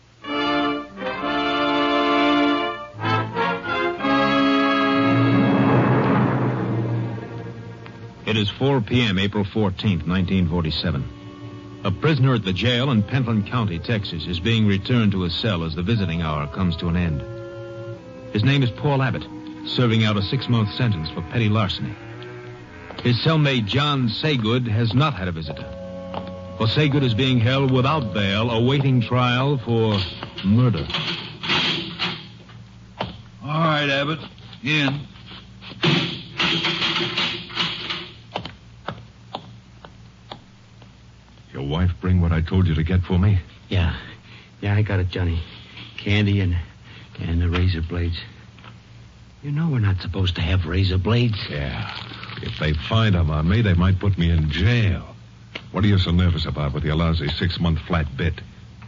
It is 4 p.m., April 14th, 1947. A prisoner at the jail in Pentland County, Texas, is being returned to his cell as the visiting hour comes to an end. His name is Paul Abbott, serving out a 6-month sentence for petty larceny. His cellmate, John Saygood, has not had a visitor. For Saygood is being held without bail, awaiting trial for murder. All right, Abbott. In. Your wife bring what I told you to get for me? Yeah, I got it, Johnny. Candy and the razor blades. You know we're not supposed to have razor blades. Yeah. If they find them on me, they might put me in jail. What are you so nervous about with your lousy 6-month flat bit?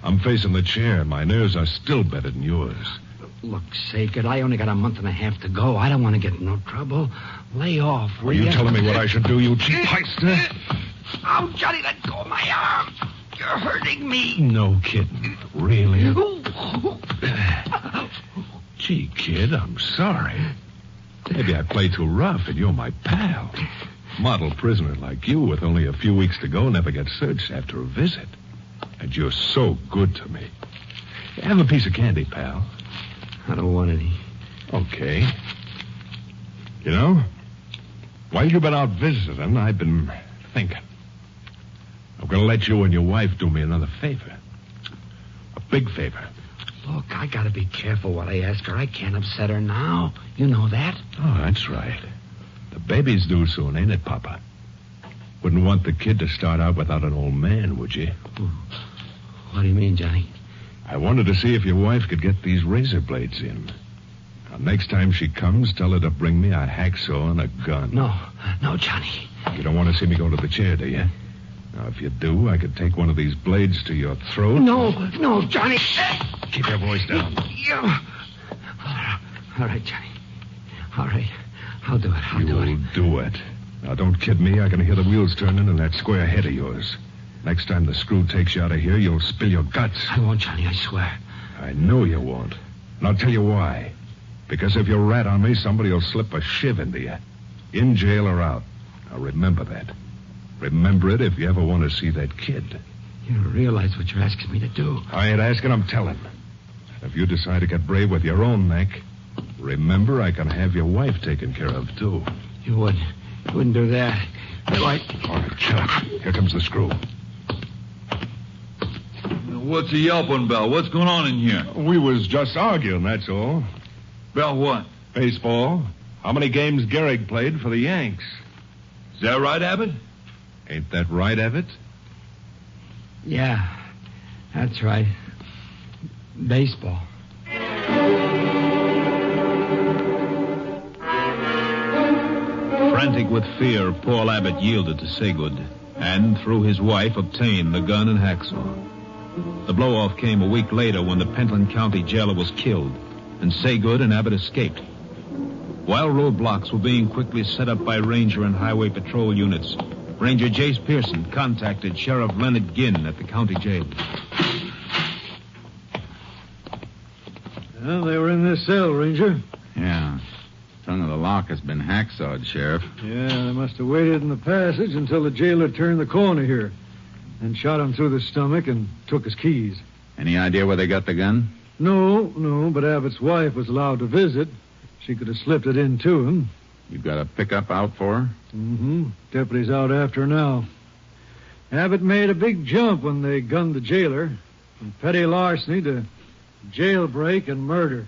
I'm facing the chair, and my nerves are still better than yours. Look, Saygood, I only got a month and a half to go. I don't want to get in no trouble. Lay off, will Are you telling me what I should do, you cheap heister? Oh, Johnny, let go of my arm. You're hurting me. No kidding. Really? Gee, kid, I'm sorry. Maybe I play too rough, and you're my pal. Model prisoner like you with only a few weeks to go never gets searched after a visit. And you're so good to me. Have a piece of candy, pal. I don't want any. Okay. You know, while you've been out visiting, I've been thinking. I'm going to let you and your wife do me another favor. A big favor. Look, I got to be careful what I ask her. I can't upset her now. You know that. Oh, that's right. The baby's due soon, ain't it, Papa? Wouldn't want the kid to start out without an old man, would you? What do you mean, Johnny? I wanted to see if your wife could get these razor blades in. Now, next time she comes, tell her to bring me a hacksaw and a gun. No, Johnny. You don't want to see me go to the chair, do you? Now, if you do, I could take one of these blades to your throat. No, Johnny. Keep your voice down. All right, Johnny. All right. I'll do it. You'll do it. Now, don't kid me. I can hear the wheels turning in that square head of yours. Next time the screw takes you out of here, you'll spill your guts. I won't, Johnny, I swear. I know you won't. And I'll tell you why. Because if you rat on me, somebody will slip a shiv into you. In jail or out. Now, remember that. Remember it if you ever want to see that kid. You don't realize what you're asking me to do. I ain't asking, I'm telling. If you decide to get brave with your own neck, remember I can have your wife taken care of, too. You wouldn't do that. All right, Chuck. Here comes the screw. What's the yelping about? What's going on in here? We was just arguing, that's all. About what? Baseball. How many games Gehrig played for the Yanks? Is that right, Abbott? Ain't that right, Abbott? Yeah, that's right. Baseball. Frantic with fear, Paul Abbott yielded to Saygood, and through his wife obtained the gun and hacksaw. The blow-off came a week later when the Pentland County jailer was killed, and Saygood and Abbott escaped. While roadblocks were being quickly set up by Ranger and Highway Patrol units, Ranger Jace Pearson contacted Sheriff Leonard Ginn at the county jail. Well, they were in this cell, Ranger. Yeah. Tongue of the lock has been hacksawed, Sheriff. Yeah, they must have waited in the passage until the jailer turned the corner here and shot him through the stomach and took his keys. Any idea where they got the gun? No, but Abbott's wife was allowed to visit. She could have slipped it in to him. You got a pickup out for her? Mm-hmm. Deputy's out after her now. Abbott made a big jump when they gunned the jailer. From petty larceny to jailbreak and murder.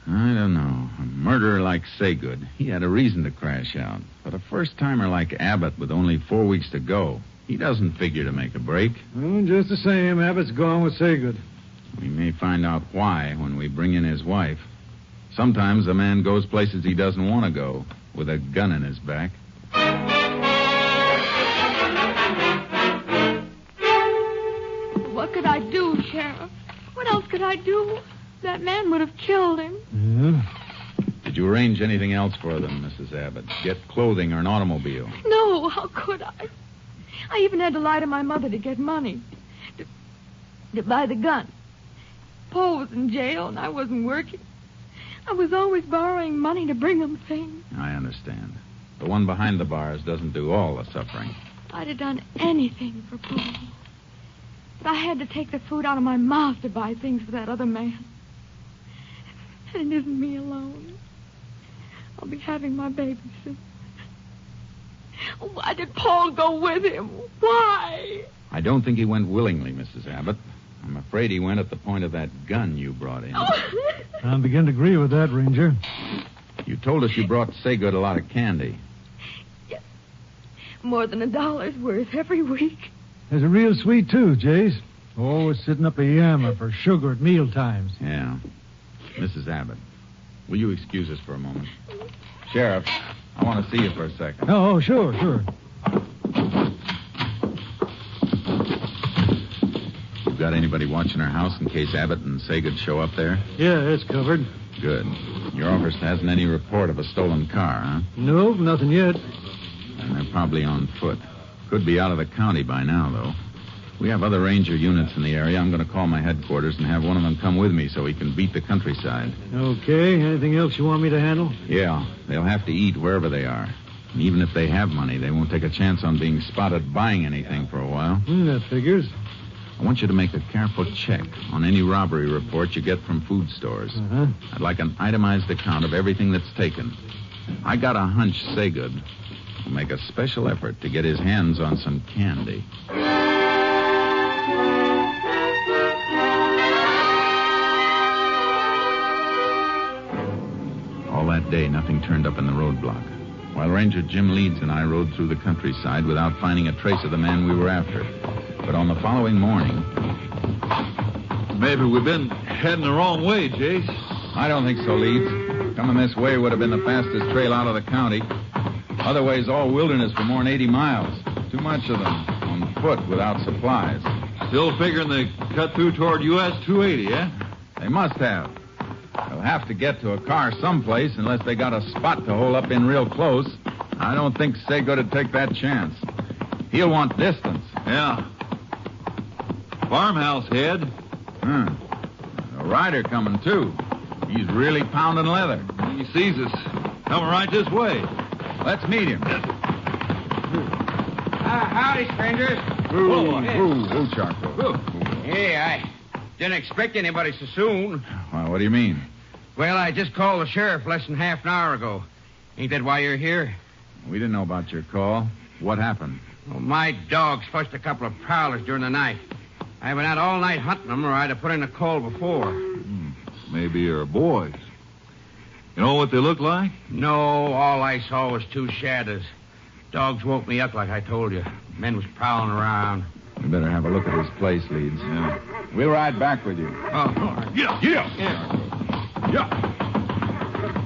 I don't know. A murderer like Saygood, he had a reason to crash out. But a first-timer like Abbott with only 4 weeks to go, he doesn't figure to make a break. Well, just the same, Abbott's gone with Saygood. We may find out why when we bring in his wife. Sometimes a man goes places he doesn't want to go, with a gun in his back. What could I do, Sheriff? What else could I do? That man would have killed him. Yeah? Did you arrange anything else for them, Mrs. Abbott? Get clothing or an automobile? No, how could I? I even had to lie to my mother to get money. To buy the gun. Paul was in jail and I wasn't working. I was always borrowing money to bring him things. I understand. The one behind the bars doesn't do all the suffering. I'd have done anything for Paul. But I had to take the food out of my mouth to buy things for that other man. And it isn't me alone. I'll be having my baby soon. Why did Paul go with him? Why? I don't think he went willingly, Mrs. Abbott. I'm afraid he went at the point of that gun you brought in. I begin to agree with that, Ranger. You told us you brought Saygood a lot of candy. Yes. More than $1's worth every week. There's a real sweet tooth, Jace. Always sitting up a yammer for sugar at meal times. Yeah. Mrs. Abbott, will you excuse us for a moment? Sheriff, I want to see you for a second. Oh, sure. You got anybody watching our house in case Abbott and Saygood show up there? Yeah, it's covered. Good. Your office hasn't any report of a stolen car, huh? Nope, nothing yet. And they're probably on foot. Could be out of the county by now, though. We have other ranger units in the area. I'm going to call my headquarters and have one of them come with me so he can beat the countryside. Okay. Anything else you want me to handle? Yeah. They'll have to eat wherever they are. And even if they have money, they won't take a chance on being spotted buying anything for a while. That figures. I want you to make a careful check on any robbery report you get from food stores. Uh-huh. I'd like an itemized account of everything that's taken. I got a hunch Saygood will make a special effort to get his hands on some candy. All that day, nothing turned up in the roadblock, while Ranger Jim Leeds and I rode through the countryside without finding a trace of the man we were after. But on the following morning... Maybe we've been heading the wrong way, Jace. I don't think so, Leeds. Coming this way would have been the fastest trail out of the county. Other ways, all wilderness for more than 80 miles. Too much of them on foot without supplies. Still figuring they cut through toward US 280, eh? They must have. They'll have to get to a car someplace unless they got a spot to hole up in real close. I don't think Saygood would take that chance. He'll want distance. Yeah. Farmhouse head. A rider coming, too. He's really pounding leather. He sees us. Coming right this way. Let's meet him. Howdy, strangers. Ooh, Charcoal. Hey, I didn't expect anybody so soon. Well, what do you mean? Well, I just called the sheriff less than half an hour ago. Ain't that why you're here? We didn't know about your call. What happened? Well, my dogs flushed a couple of prowlers during the night. I went out all night hunting them, or I'd have put in a call before. Maybe you're boys. You know what they look like? No, all I saw was two shadows. Dogs woke me up like I told you. Men was prowling around. We better have a look at his place, Leeds. Yeah. We'll ride back with you. Oh, yeah.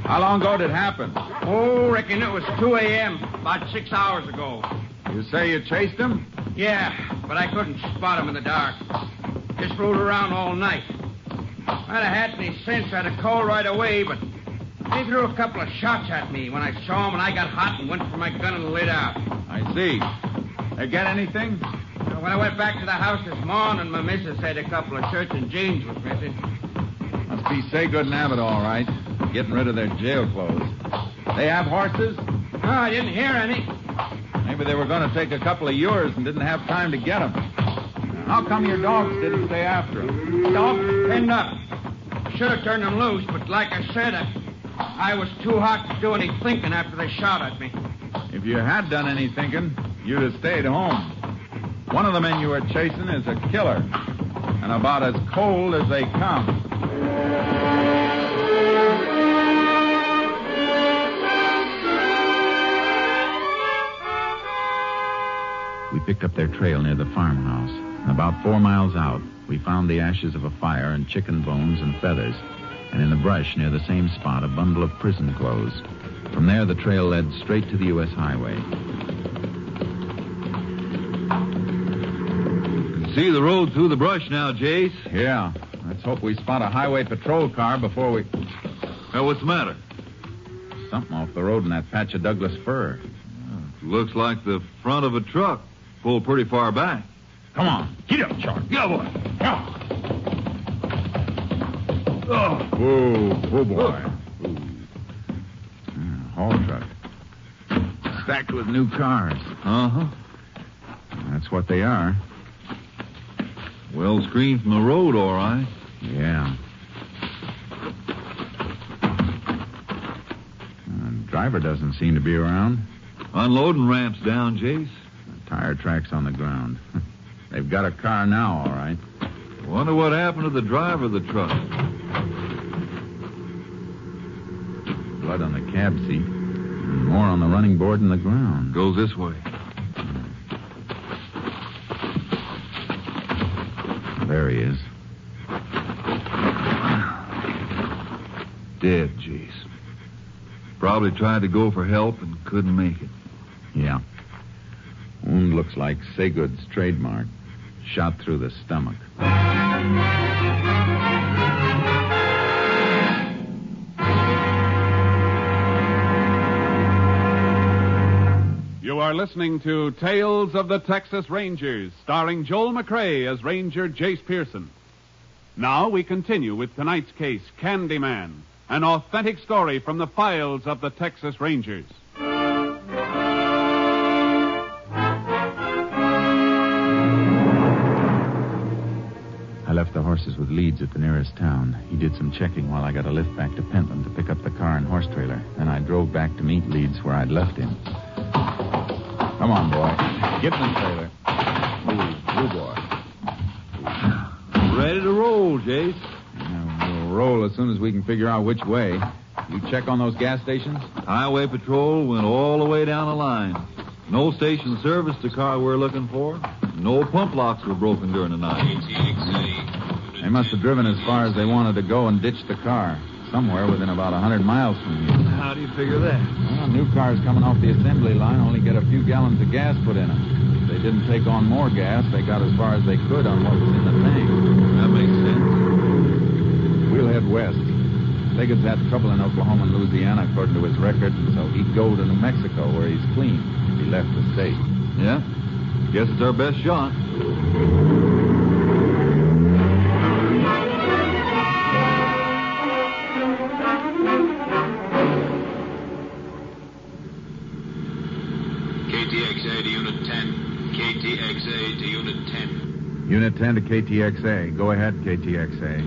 How long ago did it happen? Oh, reckon it was 2 a.m., about 6 hours ago. You say you chased him? Yeah, but I couldn't spot him in the dark. Just rode around all night. If I'd have had any sense, I'd have called right away, but they threw a couple of shots at me when I saw him, and I got hot and went for my gun and lit out. I see. They get anything? So when I went back to the house this morning, my missus said a couple of shirts and jeans was missing. Must be Saygood and Abbott, all right. Getting rid of their jail clothes. They have horses? No, I didn't hear any. Maybe they were going to take a couple of yours and didn't have time to get them. How come your dogs didn't stay after them? Dogs was pinned up. Should have turned them loose, but like I said, I was too hot to do any thinking after they shot at me. If you had done any thinking, you'd have stayed home. One of the men you were chasing is a killer, and about as cold as they come. We picked up their trail near the farmhouse. And about 4 miles out, we found the ashes of a fire and chicken bones and feathers. And in the brush near the same spot, a bundle of prison clothes. From there, the trail led straight to the U.S. highway. See the road through the brush now, Jace. Yeah. Let's hope we spot a highway patrol car before we... Hey, what's the matter? Something off the road in that patch of Douglas fir. Looks like the front of a truck. Pulled pretty far back. Come on. Get up, Charlie. Yeah, boy. Oh. Whoa, boy. Haul truck. Stacked with new cars. Uh-huh. That's what they are. Well screened from the road, all right. Yeah. Driver doesn't seem to be around. Unloading ramps down, Jace. Tire tracks on the ground. They've got a car now, all right. Wonder what happened to the driver of the truck. Blood on the cab seat. And more on the running board and the ground. Goes this way. There he is. Dead, Jace. Probably tried to go for help and couldn't make it. Yeah. Wound looks like Saygood's trademark. Shot through the stomach. You are listening to Tales of the Texas Rangers, starring Joel McCrea as Ranger Jace Pearson. Now we continue with tonight's case, Candyman, an authentic story from the files of the Texas Rangers. I left the horses with Leeds at the nearest town. He did some checking while I got a lift back to Pentland to pick up the car and horse trailer. Then I drove back to meet Leeds where I'd left him. Come on, boy. Get in the trailer. Move, boy. Ready to roll, Jace. We'll roll as soon as we can figure out which way. You check on those gas stations? Highway patrol went all the way down the line. No station serviced the car we're looking for. No pump locks were broken during the night. They must have driven as far as they wanted to go and ditched the car. Somewhere within about 100 miles from here. How do you figure that? Well, new cars coming off the assembly line only get a few gallons of gas put in them. If they didn't take on more gas, they got as far as they could on what was in the tank. That makes sense. We'll head west. Saygood's had trouble in Oklahoma and Louisiana, according to his record, and so he'd go to New Mexico, where he's clean, if he left the state. Yeah? Guess it's our best shot. KTXA to Unit 10. KTXA to Unit 10. Unit 10 to KTXA. Go ahead, KTXA.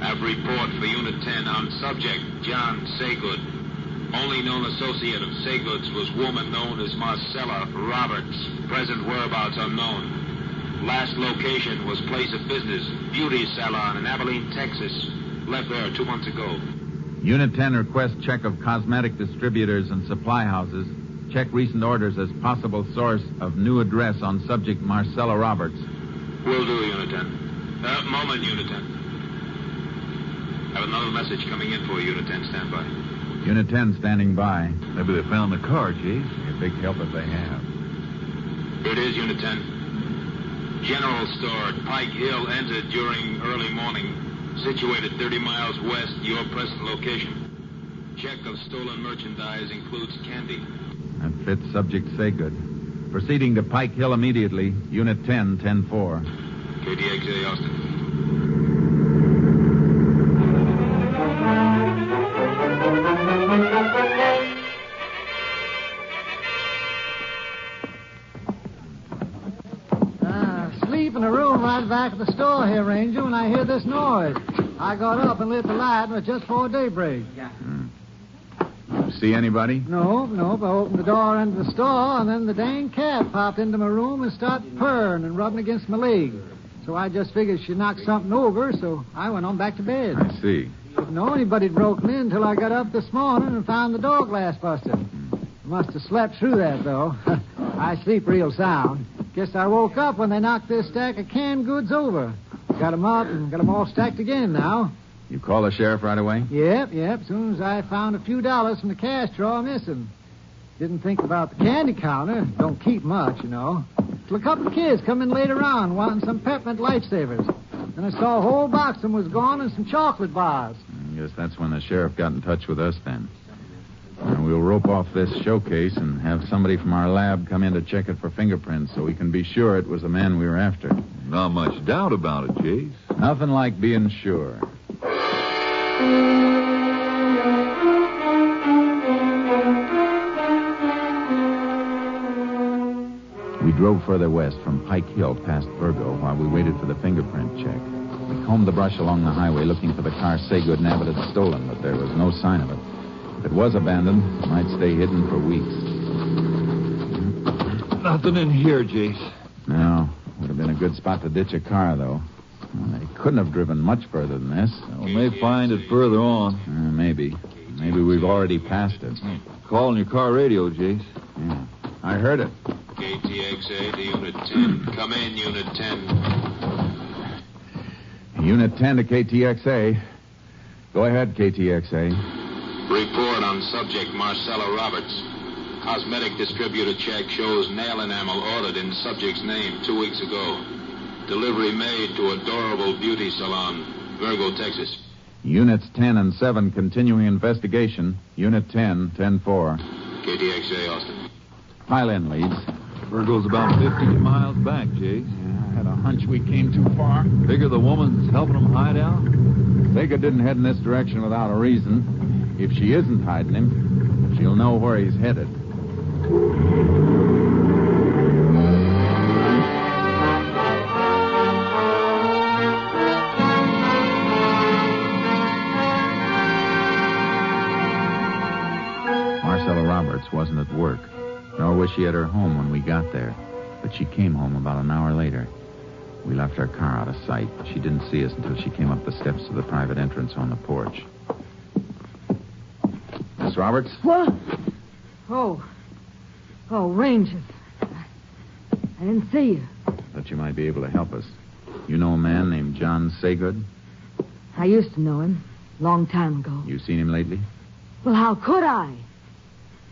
Have report for Unit 10 on subject John Saygood. Only known associate of Saygood's was woman known as Marcella Roberts. Present whereabouts unknown. Last location was place of business, beauty salon in Abilene, Texas. Left there 2 months ago. Unit 10 requests check of cosmetic distributors and supply houses. Check recent orders as possible source of new address on subject Marcella Roberts. Will do, Unit 10. Moment, Unit 10. Got another message coming in for you, Unit 10. Stand by. Unit 10 standing by. Maybe they found the car, Chief. Be a big help if they have. Here it is, Unit 10. General store at Pike Hill entered during early morning. Situated 30 miles west, your present location. Check of stolen merchandise includes candy. That fits subject Saygood. Proceeding to Pike Hill immediately. Unit 10, 10-4. KTXA, Austin. Sleep in a room right back of the store here, Ranger, when I hear this noise. I got up and lit the light, and it was just before daybreak. See anybody? No. I opened the door into the store, and then the dang cat popped into my room and started purring and rubbing against my leg. So I just figured she knocked something over, so I went on back to bed. I see. Didn't know anybody'd broken in until I got up this morning and found the door glass busted. Must have slept through that, though. I sleep real sound. Guess I woke up when they knocked this stack of canned goods over. Got 'em up and got 'em all stacked again now. You call the sheriff right away? Yep. As soon as I found a few dollars from the cash drawer missing. Didn't think about the candy counter. Don't keep much, you know. Till a couple of kids come in later on wanting some peppermint lifesavers. Then I saw a whole box of them was gone and some chocolate bars. I guess that's when the sheriff got in touch with us then. We'll rope off this showcase and have somebody from our lab come in to check it for fingerprints so we can be sure it was the man we were after. Not much doubt about it, Chase. Nothing like being sure. We drove further west from Pike Hill past Virgo while we waited for the fingerprint check. We combed the brush along the highway looking for the car Saygood and Abbott had stolen, but there was no sign of it. If it was abandoned, it might stay hidden for weeks. Nothing in here, Jace. No. Would have been a good spot to ditch a car, though. Well, they couldn't have driven much further than this. We may find it further on. Maybe. Maybe we've already passed it. Calling your car radio, Jace. Yeah. I heard it. KTXA to Unit 10. Come in, Unit 10. Unit 10 to KTXA. Go ahead, KTXA. Report on subject Marcella Roberts. Cosmetic distributor check shows nail enamel ordered in subject's name 2 weeks ago. Delivery made to Adorable Beauty Salon, Virgo, Texas. Units 10 and 7 continuing investigation. Unit 10, 10-4. KTXA, Austin. Pile in, leads. Virgo's about 15 miles back, Jace. Yeah, I had a hunch we came too far. Figure the woman's helping them hide out? Vega didn't head in this direction without a reason. If she isn't hiding him, she'll know where he's headed. Marcella Roberts wasn't at work, nor was she at her home when we got there, but she came home about an hour later. We left our car out of sight. She didn't see us until she came up the steps to the private entrance on the porch. Miss Roberts? What? Oh, Ranger. I didn't see you. Thought you might be able to help us. You know a man named John Saygood? I used to know him. Long time ago. You seen him lately? Well, how could I?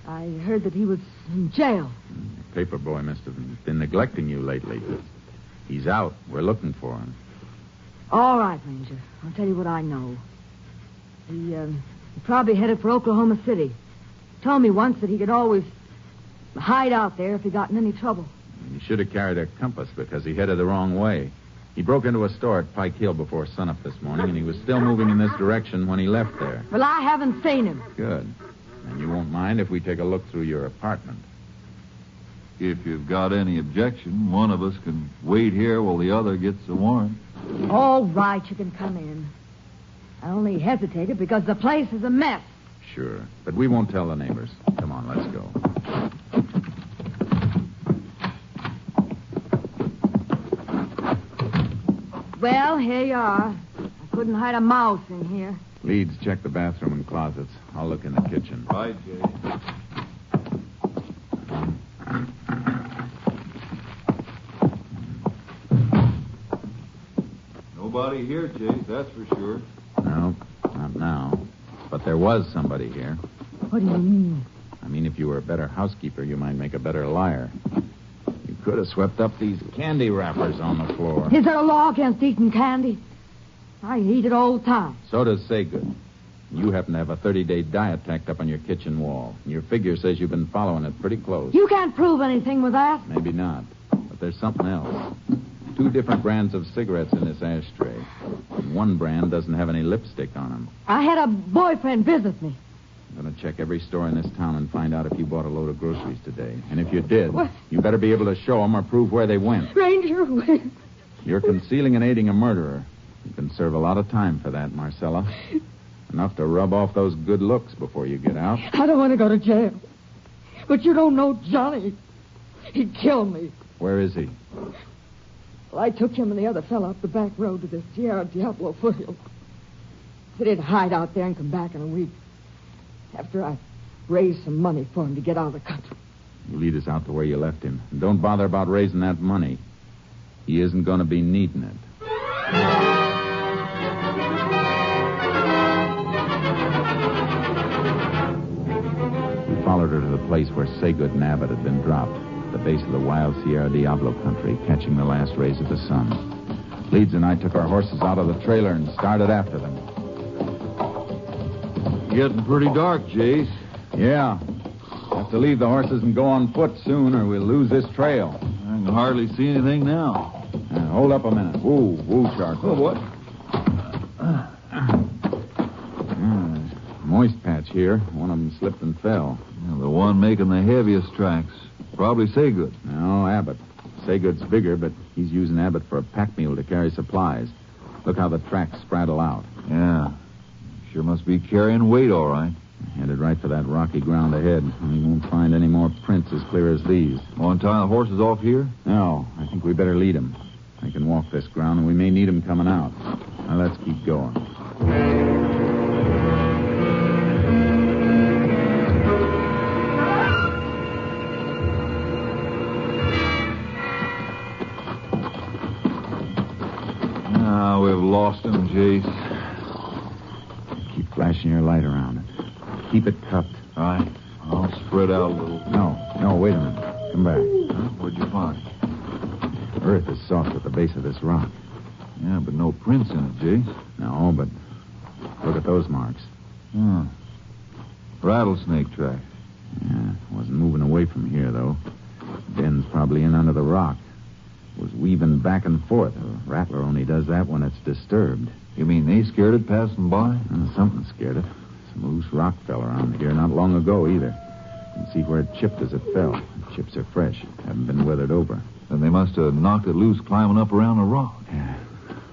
I heard that he was in jail. The paper boy must have been neglecting you lately. He's out. We're looking for him. All right, Ranger. I'll tell you what I know. He probably headed for Oklahoma City. Told me once that he could always hide out there if he got in any trouble. He should have carried a compass because he headed the wrong way. He broke into a store at Pike Hill before sunup this morning, and he was still moving in this direction when he left there. Well, I haven't seen him. Good. And you won't mind if we take a look through your apartment. If you've got any objection, one of us can wait here while the other gets the warrant. All right, you can come in. I only hesitated because the place is a mess. Sure. But we won't tell the neighbors. Come on, let's go. Well, here you are. I couldn't hide a mouse in here. Leeds, check the bathroom and closets. I'll look in the kitchen. Right, Jay. Nobody here, Jay, that's for sure. No. Not now. But there was somebody here. What do you mean? I mean, if you were a better housekeeper, you might make a better liar. You could have swept up these candy wrappers on the floor. Is there a law against eating candy? I eat it all the time. So does Saygood. You happen to have a 30-day diet tacked up on your kitchen wall. And your figure says you've been following it pretty close. You can't prove anything with that. Maybe not. But there's something else. 2 different brands of cigarettes in this ashtray. And one brand doesn't have any lipstick on them. I had a boyfriend visit me. I'm going to check every store in this town and find out if you bought a load of groceries today. And if you did, What? you better be able to show them or prove where they went. Ranger, You're concealing and aiding a murderer. You can serve a lot of time for that, Marcella. Enough to rub off those good looks before you get out. I don't want to go to jail. But you don't know Johnny. He'd kill me. Where is he? Well, I took him and the other fellow up the back road to the Sierra Diablo foothills. Said he'd hide out there and come back in a week. After I raised some money for him to get out of the country. You lead us out to where you left him. And don't bother about raising that money. He isn't going to be needing it. We followed her to the place where Saygood and Abbott had been dropped, at the base of the wild Sierra Diablo country, catching the last rays of the sun. Leeds and I took our horses out of the trailer and started after them. Getting pretty dark, Jace. Yeah. Have to leave the horses and go on foot soon, or we'll lose this trail. I can hardly see anything now. Hold up a minute. Woo, Charcoal. Oh, what? Moist patch here. One of them slipped and fell. Yeah, the one making the heaviest tracks. Probably Saygood. No, Abbott. Saygood's bigger, but he's using Abbott for a pack mule to carry supplies. Look how the tracks spraddle out. Yeah. Sure must be carrying weight, all right. Headed right for that rocky ground ahead. We won't find any more prints as clear as these. Want to tie the horses off here? No, I think we better lead them. They can walk this ground, and we may need them coming out. Now, let's keep going. Ah, we've lost him, Jace. Keep flashing your light around it. Keep it cupped. All right. I'll spread out a little. No, wait a minute. Come back. Huh? What'd you find? Earth is soft at the base of this rock. Yeah, but no prints in it, Jace. No, but look at those marks. Hmm. Rattlesnake tracks. Yeah, wasn't moving away from here, though. Den's probably in under the rock. Was weaving back and forth. A rattler only does that when it's disturbed. You mean they scared it passing by? Something scared it. Some loose rock fell around here not long ago, either. You can see where it chipped as it fell. The chips are fresh. Haven't been weathered over. Then they must have knocked it loose climbing up around the rock. Yeah.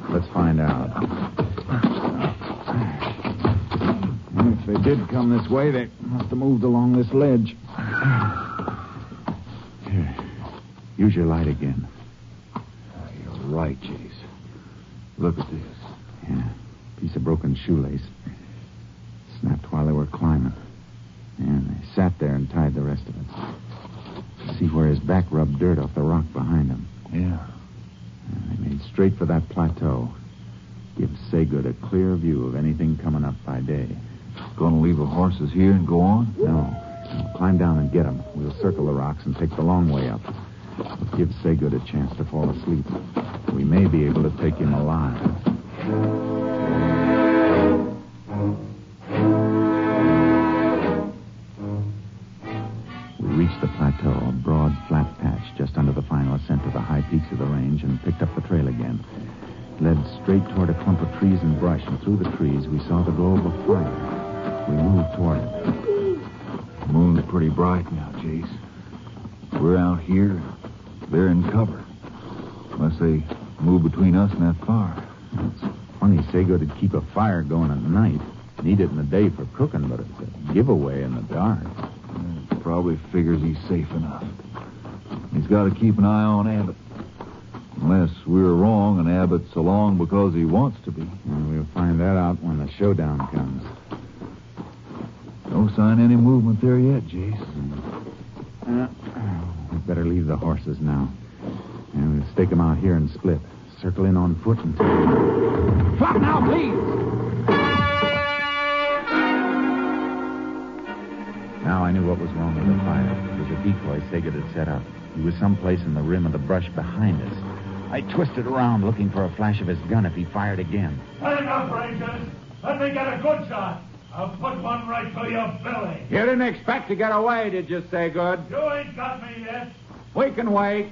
Let's find out. If they did come this way, they must have moved along this ledge. Here. Use your light again. You're right, Jace. Look at this. Yeah. Piece of broken shoelace. Snapped while they were climbing. And they sat there and tied the rest of it. See where his back rubbed dirt off the rock behind him. Yeah. And they made straight for that plateau. Give Saygood a clear view of anything coming up by day. Gonna leave the horses here and go on? No. Climb down and get them. We'll circle the rocks and take the long way up. We'll give Saygood a chance to fall asleep. We may be able to take him alive. We reached the plateau, a broad, flat patch just under the final ascent to the high peaks of the range, and picked up the trail again. It led straight toward a clump of trees and brush, and through the trees we saw the glow of a fire. We moved toward it. The moon's pretty bright now, Jace. We're out here. They're in cover. Unless they move between us and that fire. It's funny Saygood would keep a fire going at night. Need it in the day for cooking, but it's a giveaway in the dark. Probably figures he's safe enough. He's got to keep an eye on Abbott. Unless we're wrong and Abbott's along because he wants to be. And we'll find that out when the showdown comes. No sign of any movement there yet, Jason. We'd better leave the horses now. And we'll stake them out here and split. Circle in on foot until... Drop now, please! I knew what was wrong with the fire. It was a decoy Sagan had set up. He was someplace in the rim of the brush behind us. I twisted around looking for a flash of his gun if he fired again. Hang up, Rangers. Let me get a good shot. I'll put one right to your belly. You didn't expect to get away, did you, Saygood? You ain't got me yet. We can wait.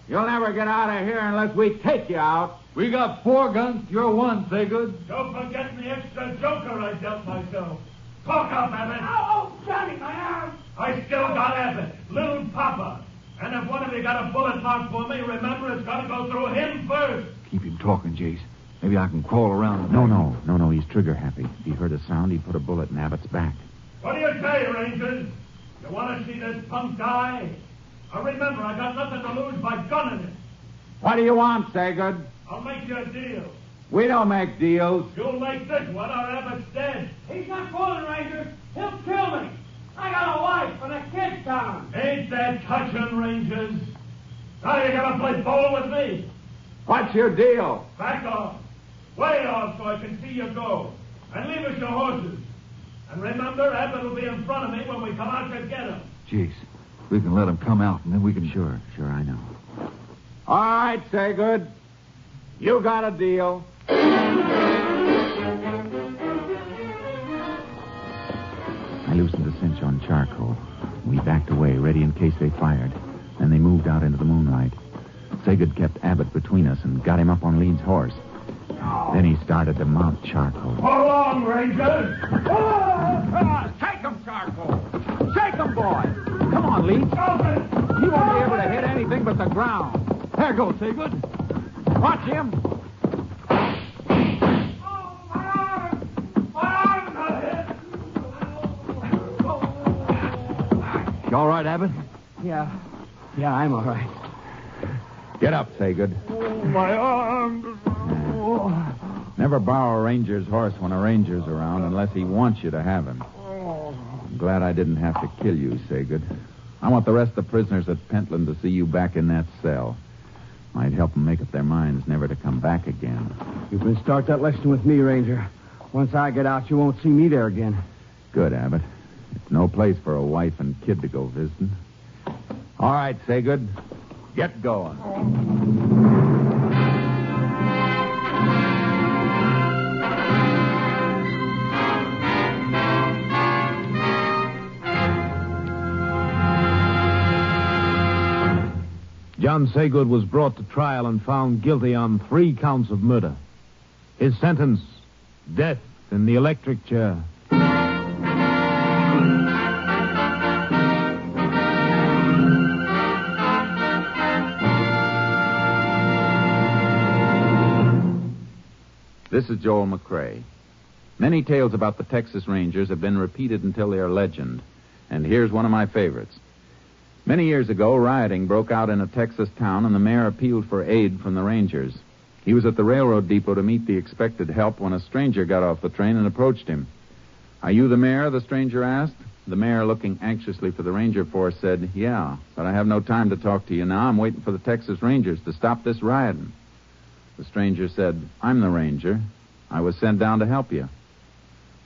You'll never get out of here unless we take you out. We got 4 guns. You're 1, Saygood. Don't forget the extra joker I dealt myself. Talk up, Abbott. Oh, Johnny, my arm. I still got Abbott, little Papa. And if one of you got a bullet mark for me, remember it's got to go through him first. Keep him talking, Jace. Maybe I can crawl around. No. He's trigger happy. If he heard a sound, he put a bullet in Abbott's back. What do you say, Rangers? You want to see this punk die? Now remember, I got nothing to lose by gunning it. What do you want, Saygood? I'll make you a deal. We don't make deals. You'll make this one or Abbott's dead. He's not fooling, Rangers. He'll kill me. I got a wife and a kid down. Ain't that touching, Rangers? Now you gotta play ball with me. What's your deal? Back off. Way off so I can see you go. And leave us your horses. And remember, Abbott will be in front of me when we come out to get him. Jace, we can let him come out, and then we can... Sure, I know. All right, Saygood. You got a deal. I loosened the cinch on charcoal. We backed away, ready in case they fired. Then they moved out into the moonlight. Saygood kept Abbott between us and got him up on Leeds' horse. Then he started to mount charcoal. Hold on, Rangers. Take him, Charcoal. Shake him, boy. Come on, Leeds. He won't be able to hit anything but the ground. There goes, Saygood. Watch him. You all right, Abbott? Yeah, I'm all right. Get up, Saygood. My arm. Never borrow a ranger's horse when a ranger's around unless he wants you to have him. I'm glad I didn't have to kill you, Saygood. I want the rest of the prisoners at Pentland to see you back in that cell. Might help them make up their minds never to come back again. You can start that lesson with me, Ranger. Once I get out, you won't see me there again. Good, Abbott. It's no place for a wife and kid to go visiting. All right, Saygood. Get going. John Saygood was brought to trial and found guilty on 3 counts of murder. His sentence, death in the electric chair. This is Joel McCrae. Many tales about the Texas Rangers have been repeated until they are legend. And here's one of my favorites. Many years ago, rioting broke out in a Texas town, and the mayor appealed for aid from the Rangers. He was at the railroad depot to meet the expected help when a stranger got off the train and approached him. "Are you the mayor?" the stranger asked. The mayor, looking anxiously for the ranger force, said, "Yeah, but I have no time to talk to you now. I'm waiting for the Texas Rangers to stop this rioting." The stranger said, "I'm the ranger. I was sent down to help you."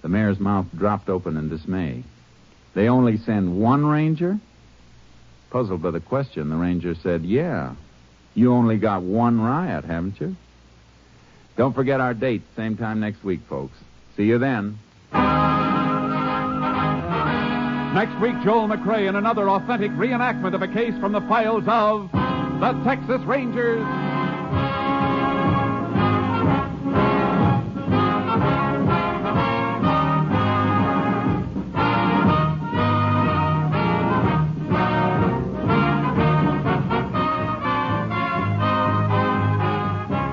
The mayor's mouth dropped open in dismay. "They only send one ranger?" Puzzled by the question, the ranger said, "Yeah. You only got one riot, haven't you?" Don't forget our date, same time next week, folks. See you then. Next week, Joel McCrae in another authentic reenactment of a case from the files of the Texas Rangers.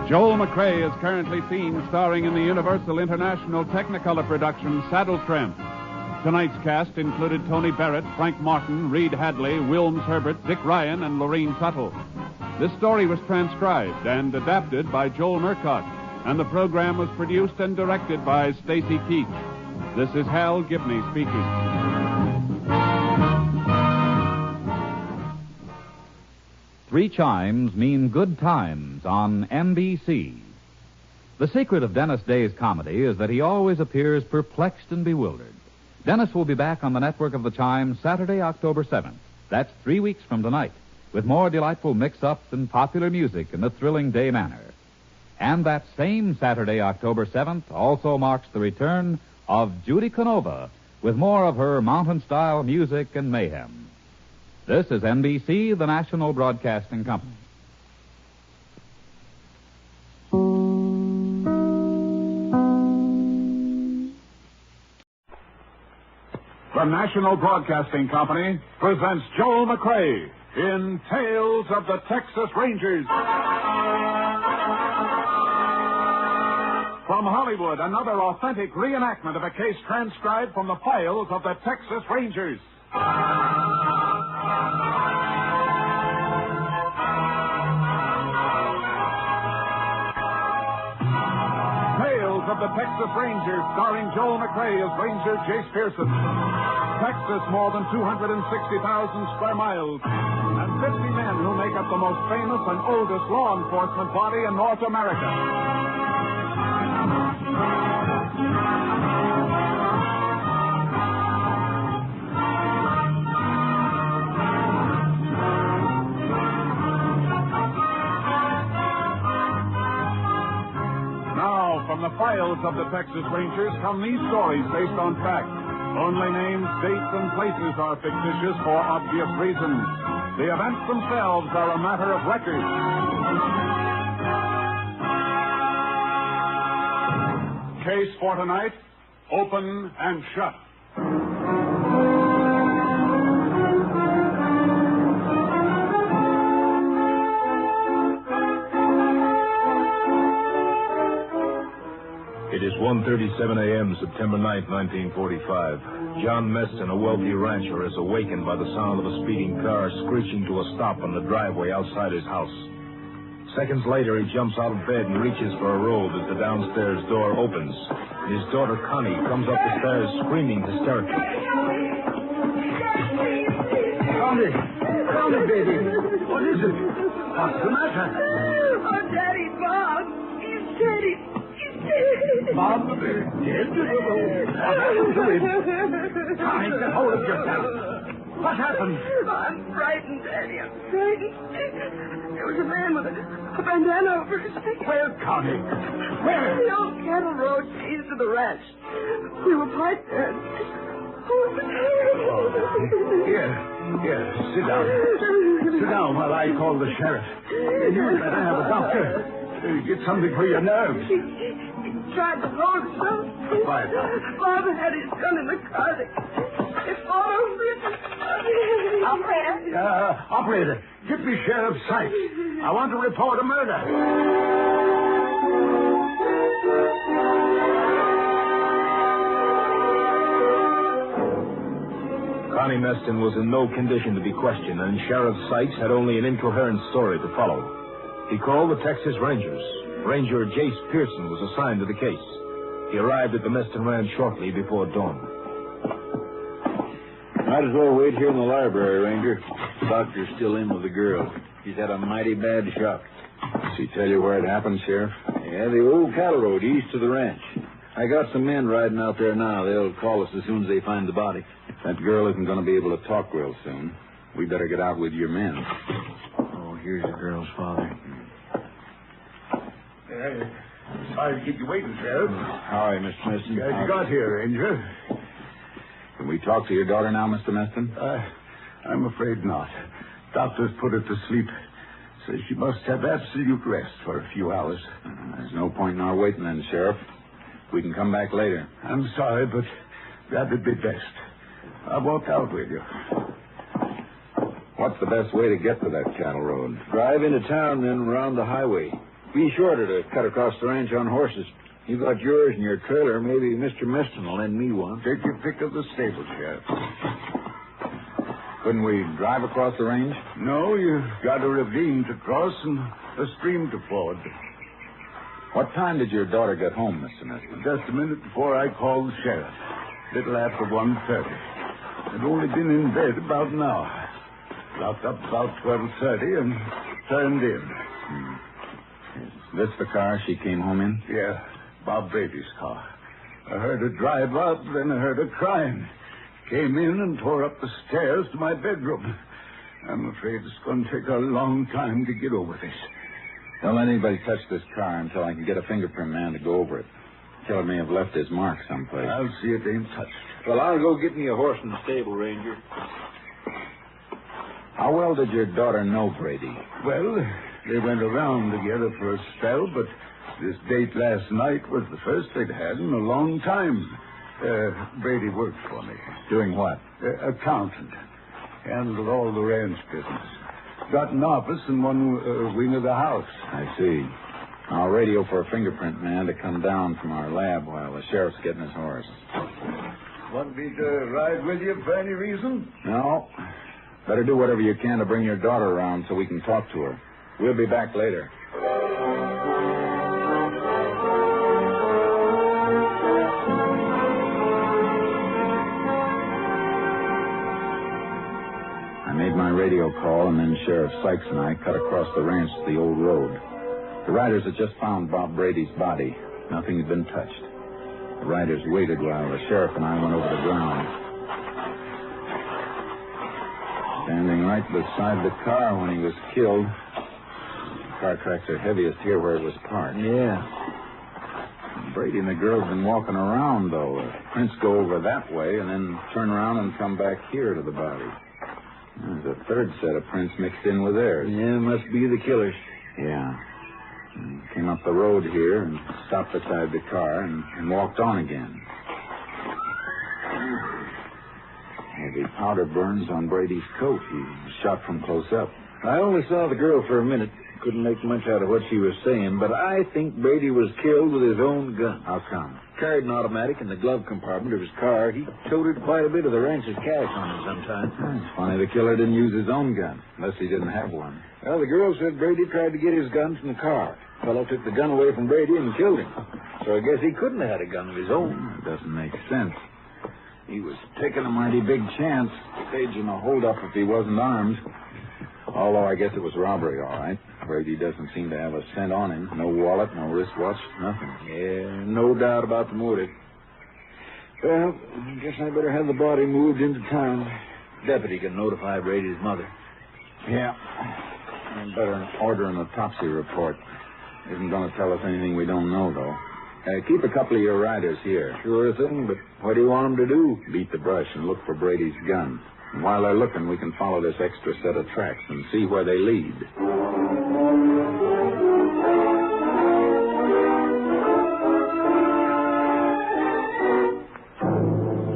Joel McCrae is currently seen starring in the Universal International Technicolor production Saddle Tramp. Tonight's cast included Tony Barrett, Frank Martin, Reed Hadley, Wilms Herbert, Dick Ryan, and Lorene Tuttle. This story was transcribed and adapted by Joel Murcott, and the program was produced and directed by Stacy Keach. This is Hal Gibney speaking. Three chimes mean good times on NBC. The secret of Dennis Day's comedy is that he always appears perplexed and bewildered. Dennis will be back on the network of the Chimes Saturday, October 7th. That's 3 weeks from tonight, with more delightful mix-ups and popular music in the thrilling day manner. And that same Saturday, October 7th, also marks the return of Judy Canova with more of her mountain-style music and mayhem. This is NBC, the National Broadcasting Company. The National Broadcasting Company presents Joel McCrea in Tales of the Texas Rangers. From Hollywood, another authentic reenactment of a case transcribed from the files of the Texas Rangers. Tales of the Texas Rangers, starring Joel McCrea as Ranger Jace Pearson. Texas, more than 260,000 square miles, and 50 men who make up the most famous and oldest law enforcement body in North America. From the files of the Texas Rangers come these stories based on fact. Only names, dates, and places are fictitious for obvious reasons. The events themselves are a matter of record. Case for tonight, Open and Shut. It is 1:37 a.m., September 9th, 1945. John Meston, a wealthy rancher, is awakened by the sound of a speeding car screeching to a stop on the driveway outside his house. Seconds later, he jumps out of bed and reaches for a robe as the downstairs door opens. His daughter, Connie, comes up the stairs screaming hysterically. Connie, baby. What is it? What's the matter? Oh, Daddy, Bob. He's dead. Bob, dead? What happened to him? Connie, get hold of yourself. What happened? I'm frightened, Daddy. I'm frightened. There was a man with a bandana over his face. Where, Connie? Where? The old cattle road east of the ranch. We were parked there. Here, sit down. Sit down while I call the sheriff. You better have a doctor. Get something for your nerves. He tried to load something. Quiet down. Bob had his gun in the car. They followed me. Operator, get me Sheriff Sykes. I want to report a murder. Connie Meston was in no condition to be questioned, and Sheriff Sykes had only an incoherent story to follow. He called the Texas Rangers. Ranger Jace Pearson was assigned to the case. He arrived at the Meston Ranch shortly before dawn. Might as well wait here in the library, Ranger. The doctor's still in with the girl. She's had a mighty bad shock. Does he tell you where it happened, Sheriff? Yeah, the old cattle road east of the ranch. I got some men riding out there now. They'll call us as soon as they find the body. That girl isn't going to be able to talk real soon. We better get out with your men. Oh, here's the girl's father. Sorry to keep you waiting, Sheriff. How are you, Mr. Meston? Glad you got here, Ranger. Can we talk to your daughter now, Mr. Meston? I'm afraid not. Doctors put her to sleep. Says she must have absolute rest for a few hours. There's no point in our waiting then, Sheriff. We can come back later. I'm sorry, but that'd be best. I'll walk out with you. What's the best way to get to that cattle road? Drive into town, then around the highway. Be shorter to cut across the ranch on horses. You got yours in your trailer. Maybe Mr. Meston will lend me one. Take your pick of the stable, Sheriff. Couldn't we drive across the range? No, you've got a ravine to cross and a stream to ford. What time did your daughter get home, Mr. Meston? Just a minute before I called the sheriff. Little after 1:30. I'd only been in bed about an hour. Locked up about 12:30 and turned in. Is this the car she came home in? Yeah, Bob Brady's car. I heard her drive up, then I heard her crying. Came in and tore up the stairs to my bedroom. I'm afraid it's going to take a long time to get over this. Don't let anybody touch this car until I can get a fingerprint man to go over it. Killer may have left his mark someplace. I'll see it ain't touched. Well, I'll go get me a horse in the stable, Ranger. How well did your daughter know Brady? Well, they went around together for a spell, but this date last night was the first they'd had in a long time. Brady worked for me. Doing what? Accountant. Handled all the ranch business. Got an office in one wing of the house. I see. I'll radio for a fingerprint man to come down from our lab while the sheriff's getting his horse. Want me to ride with you for any reason? No. Better do whatever you can to bring your daughter around so we can talk to her. We'll be back later. I made my radio call, and then Sheriff Sykes and I cut across the ranch to the old road. The riders had just found Bob Brady's body. Nothing had been touched. The riders waited while the sheriff and I went over the ground. Standing right beside the car when he was killed. The car tracks are heaviest here where it was parked. Yeah. Brady and the girl have been walking around, though. The prints go over that way and then turn around and come back here to the body. There's a third set of prints mixed in with theirs. Yeah, must be the killers. Yeah. Came up the road here and stopped beside the car and walked on again. Heavy powder burns on Brady's coat. He was shot from close up. I only saw the girl for a minute. Couldn't make much out of what she was saying, but I think Brady was killed with his own gun. How come? Carried an automatic in the glove compartment of his car. He toted quite a bit of the ranch's cash on him sometimes. It's funny the killer didn't use his own gun, unless he didn't have one. Well, the girl said Brady tried to get his gun from the car. The fellow took the gun away from Brady and killed him. So I guess he couldn't have had a gun of his own. It doesn't make sense. He was taking a mighty big chance, staging a holdup if he wasn't armed. Although I guess it was robbery, all right. Brady doesn't seem to have a cent on him. No wallet, no wristwatch, nothing. Yeah, no doubt about the motive. Well, I guess I better have the body moved into town. Deputy can notify Brady's mother. Yeah. I'd better order an autopsy report. Isn't going to tell us anything we don't know, though. Keep a couple of your riders here. Sure thing, but what do you want them to do? Beat the brush and look for Brady's gun. And while they're looking, we can follow this extra set of tracks and see where they lead.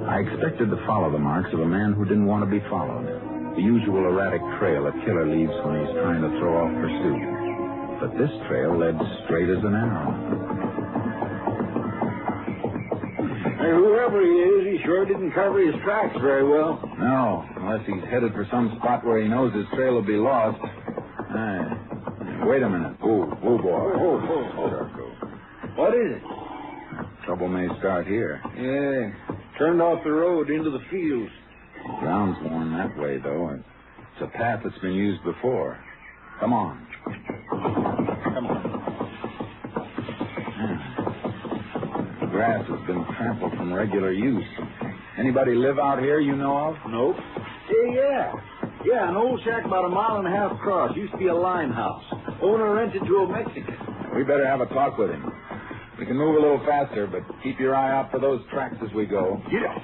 I expected to follow the marks of a man who didn't want to be followed. The usual erratic trail a killer leaves when he's trying to throw off pursuit. But this trail led straight as an arrow. Hey, whoever he is, he sure didn't cover his tracks very well. No, unless he's headed for some spot where he knows his trail will be lost. Wait a minute. Boy. What is it? Trouble may start here. Yeah, turned off the road into the fields. The ground's worn that way, though. It's a path that's been used before. Come on. The grass has been trampled from regular use. Anybody live out here you know of? Nope. Yeah, an old shack about a mile and a half across. Used to be a lime house. Owner rented to a Mexican. We better have a talk with him. We can move a little faster, but keep your eye out for those tracks as we go. Get up.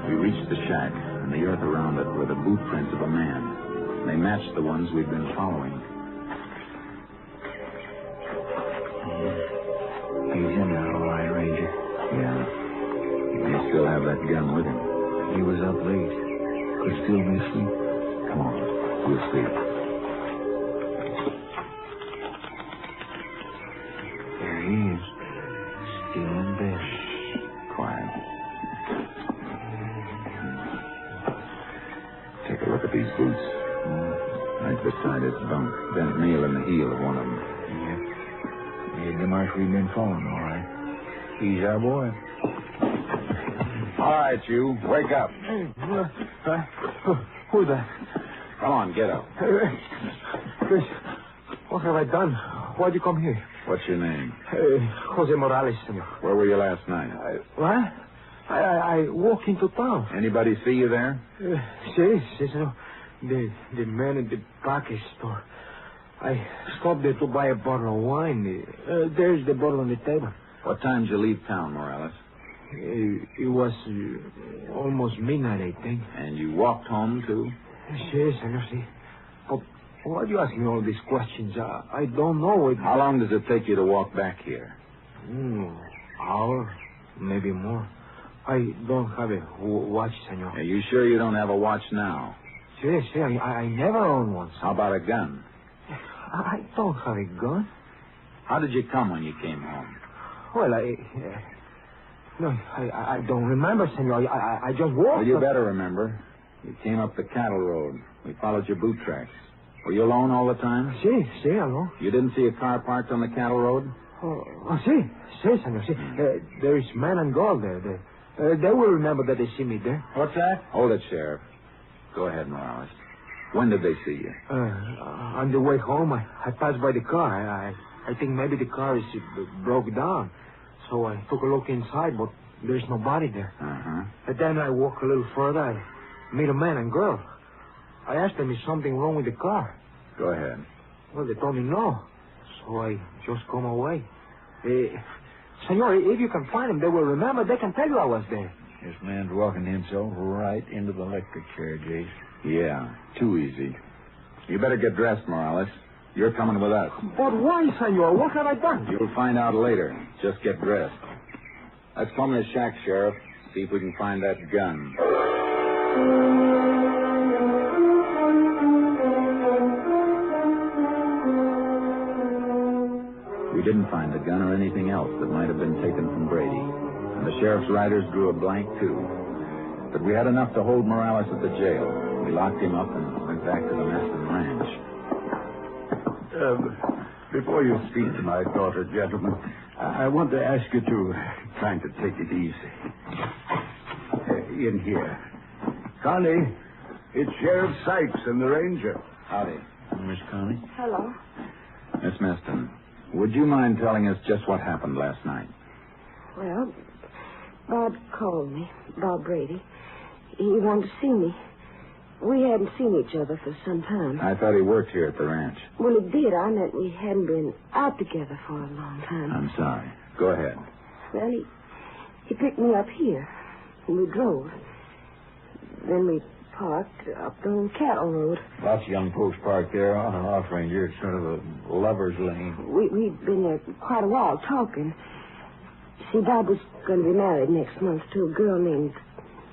We reached the shack, and the earth around it were the boot prints of a man. They matched the ones we'd been following. He's in there, all right, Ranger. Yeah. He may still have that gun with him. He was up late. Could still be asleep. Come on. We'll see. There he is. Still in bed. Quiet. Take a look at these boots. Right beside his bunk. Bent nail in the heel of one of them. Yep. The mark we've been following, all right. He's our boy. All right, you. Wake up. Who the Come on, get up. Chris, what have I done? Why'd you come here? What's your name? Jose Morales, senor. Where were you last night? What? I walk into town. Anybody see you there? Sí, senor. The man in the package store. I stopped there to buy a bottle of wine. There's the bottle on the table. What time did you leave town, Morales? It was almost midnight, I think. And you walked home, too? Sí, senor, sí. But why do you ask me all these questions? I don't know. How long does it take you to walk back here? Hour, maybe more. I don't have a watch, senor. Are you sure you don't have a watch now? Sí, I never owned one. How about a gun? I don't have a gun. How did you come when you came home? Well, I don't remember, senor. I just walked. Well, you better remember. You came up the cattle road. We followed your boot tracks. Were you alone all the time? Sí, alone. You didn't see a car parked on the cattle road? Sí, senor, sí. There is man and girl there. They will remember that they see me there. What's that? Hold it, Sheriff. Go ahead, Morales. When did they see you? On the way home, I passed by the car. I think maybe the car is broke down. So I took a look inside, but there's nobody there. And then I walk a little further. I meet a man and girl. I asked them, is something wrong with the car? Go ahead. Well, they told me no. So I just come away. Senor, if you can find them, they will remember. They can tell you I was there. This man's walking himself right into the electric chair, Jace. Yeah, too easy. You better get dressed, Morales. You're coming with us. But why, senor? What have I done? You'll find out later. Just get dressed. Let's come to the shack, Sheriff. See if we can find that gun. We didn't find the gun or anything else that might have been taken from Brady. And the sheriff's riders drew a blank, too. But we had enough to hold Morales at the jail. We locked him up and went back to the Meston Ranch. Before you speak to my daughter, gentlemen, I want to ask you to kind of take it easy. In here. Connie, it's Sheriff Sykes and the Ranger. Howdy. Miss Connie? Hello. Miss Meston, would you mind telling us just what happened last night? Well, Bob called me, Bob Brady. He wanted to see me. We hadn't seen each other for some time. I thought he worked here at the ranch. Well, he did. I meant we hadn't been out together for a long time. I'm sorry. Go ahead. Well, he picked me up here, and we drove. Then we parked up the cattle road. Lots of young folks parked there on and off, Ranger. It's sort of a lover's lane. We'd been there quite a while talking. See, Bob was going to be married next month to a girl named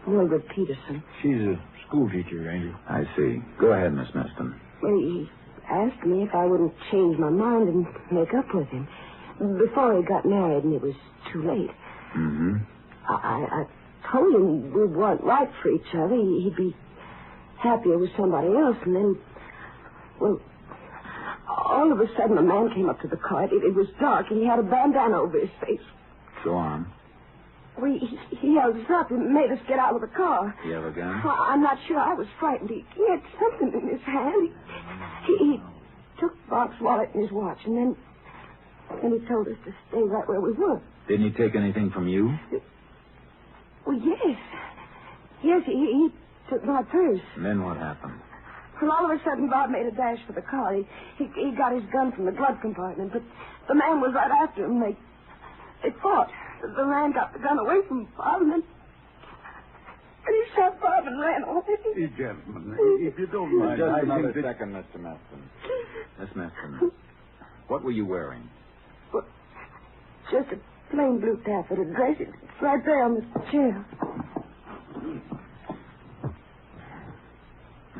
Mildred Peterson. She's a school teacher, Ranger. I see. Go ahead, Miss Meston. Well, he asked me if I wouldn't change my mind and make up with him before he got married, and it was too late. Mm-hmm. I told him we weren't right for each other. He'd be happier with somebody else, and then, well, all of a sudden a man came up to the car. It was dark, and he had a bandana over his face. Go on. He held us up and made us get out of the car. You have a gun? Well, I'm not sure. I was frightened. He had something in his hand. He took Bob's wallet and his watch, and then he told us to stay right where we were. Didn't he take anything from you? Well, yes. Yes, he took my purse. And then what happened? Well, all of a sudden, Bob made a dash for the car. He got his gun from the glove compartment, but the man was right after him. They fought. The man got the gun away from Bob, and he shot Bob and ran away. Gentlemen, if you don't mind, Just I another think second, Mr. Meston. Miss Meston, what were you wearing? Well, just a plain blue taffeta dress. It's right there on the chair.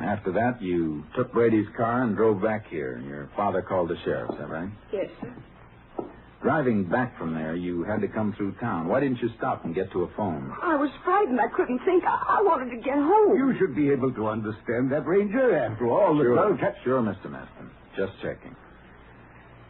After that, you took Brady's car and drove back here. Your father called the sheriff, is that right? Yes, sir. Driving back from there, you had to come through town. Why didn't you stop and get to a phone? I was frightened. I couldn't think. I wanted to get home. you should be able to understand that, Ranger. After all, Sure, Mr. Meston. Just checking.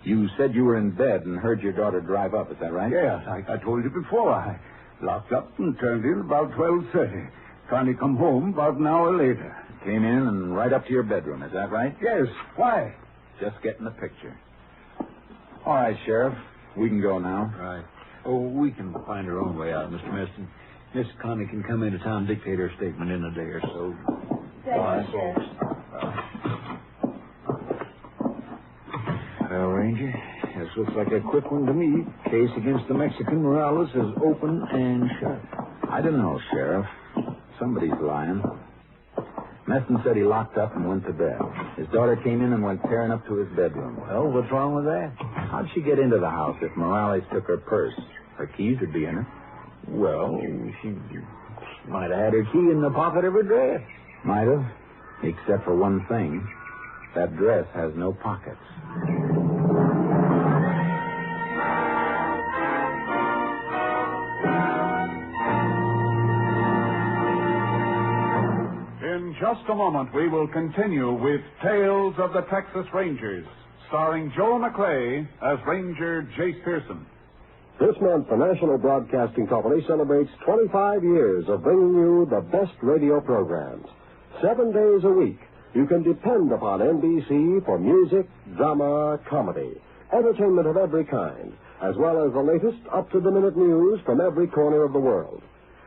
You said you were in bed and heard your daughter drive up, is that right? Yes, I told you before. I locked up and turned in about 12:30. Connie come home about an hour later. Came in and right up to your bedroom, is that right? Yes. Why? Just getting the picture. All right, Sheriff. We can go now. Right. Oh, we can find our own way out, Mr. Meston. Miss Connie can come into town and dictate her statement in a day or so. Thank you, Sheriff. Well, Ranger, this looks like a quick one to me. Case against the Mexican Morales is open and shut. I don't know, Sheriff. Somebody's lying. Meston said he locked up and went to bed. His daughter came in and went tearing up to his bedroom. Well, what's wrong with that? How'd she get into the house if Morales took her purse? Her keys would be in it. Well, she might have had her key in the pocket of her dress. Might have, except for one thing. That dress has no pockets. In just a moment, we will continue with Tales of the Texas Rangers, starring Joel McCrea as Ranger Jace Pearson. This month, the National Broadcasting Company celebrates 25 years of bringing you the best radio programs. 7 days a week, you can depend upon NBC for music, drama, comedy, entertainment of every kind, as well as the latest up-to-the-minute news from every corner of the world.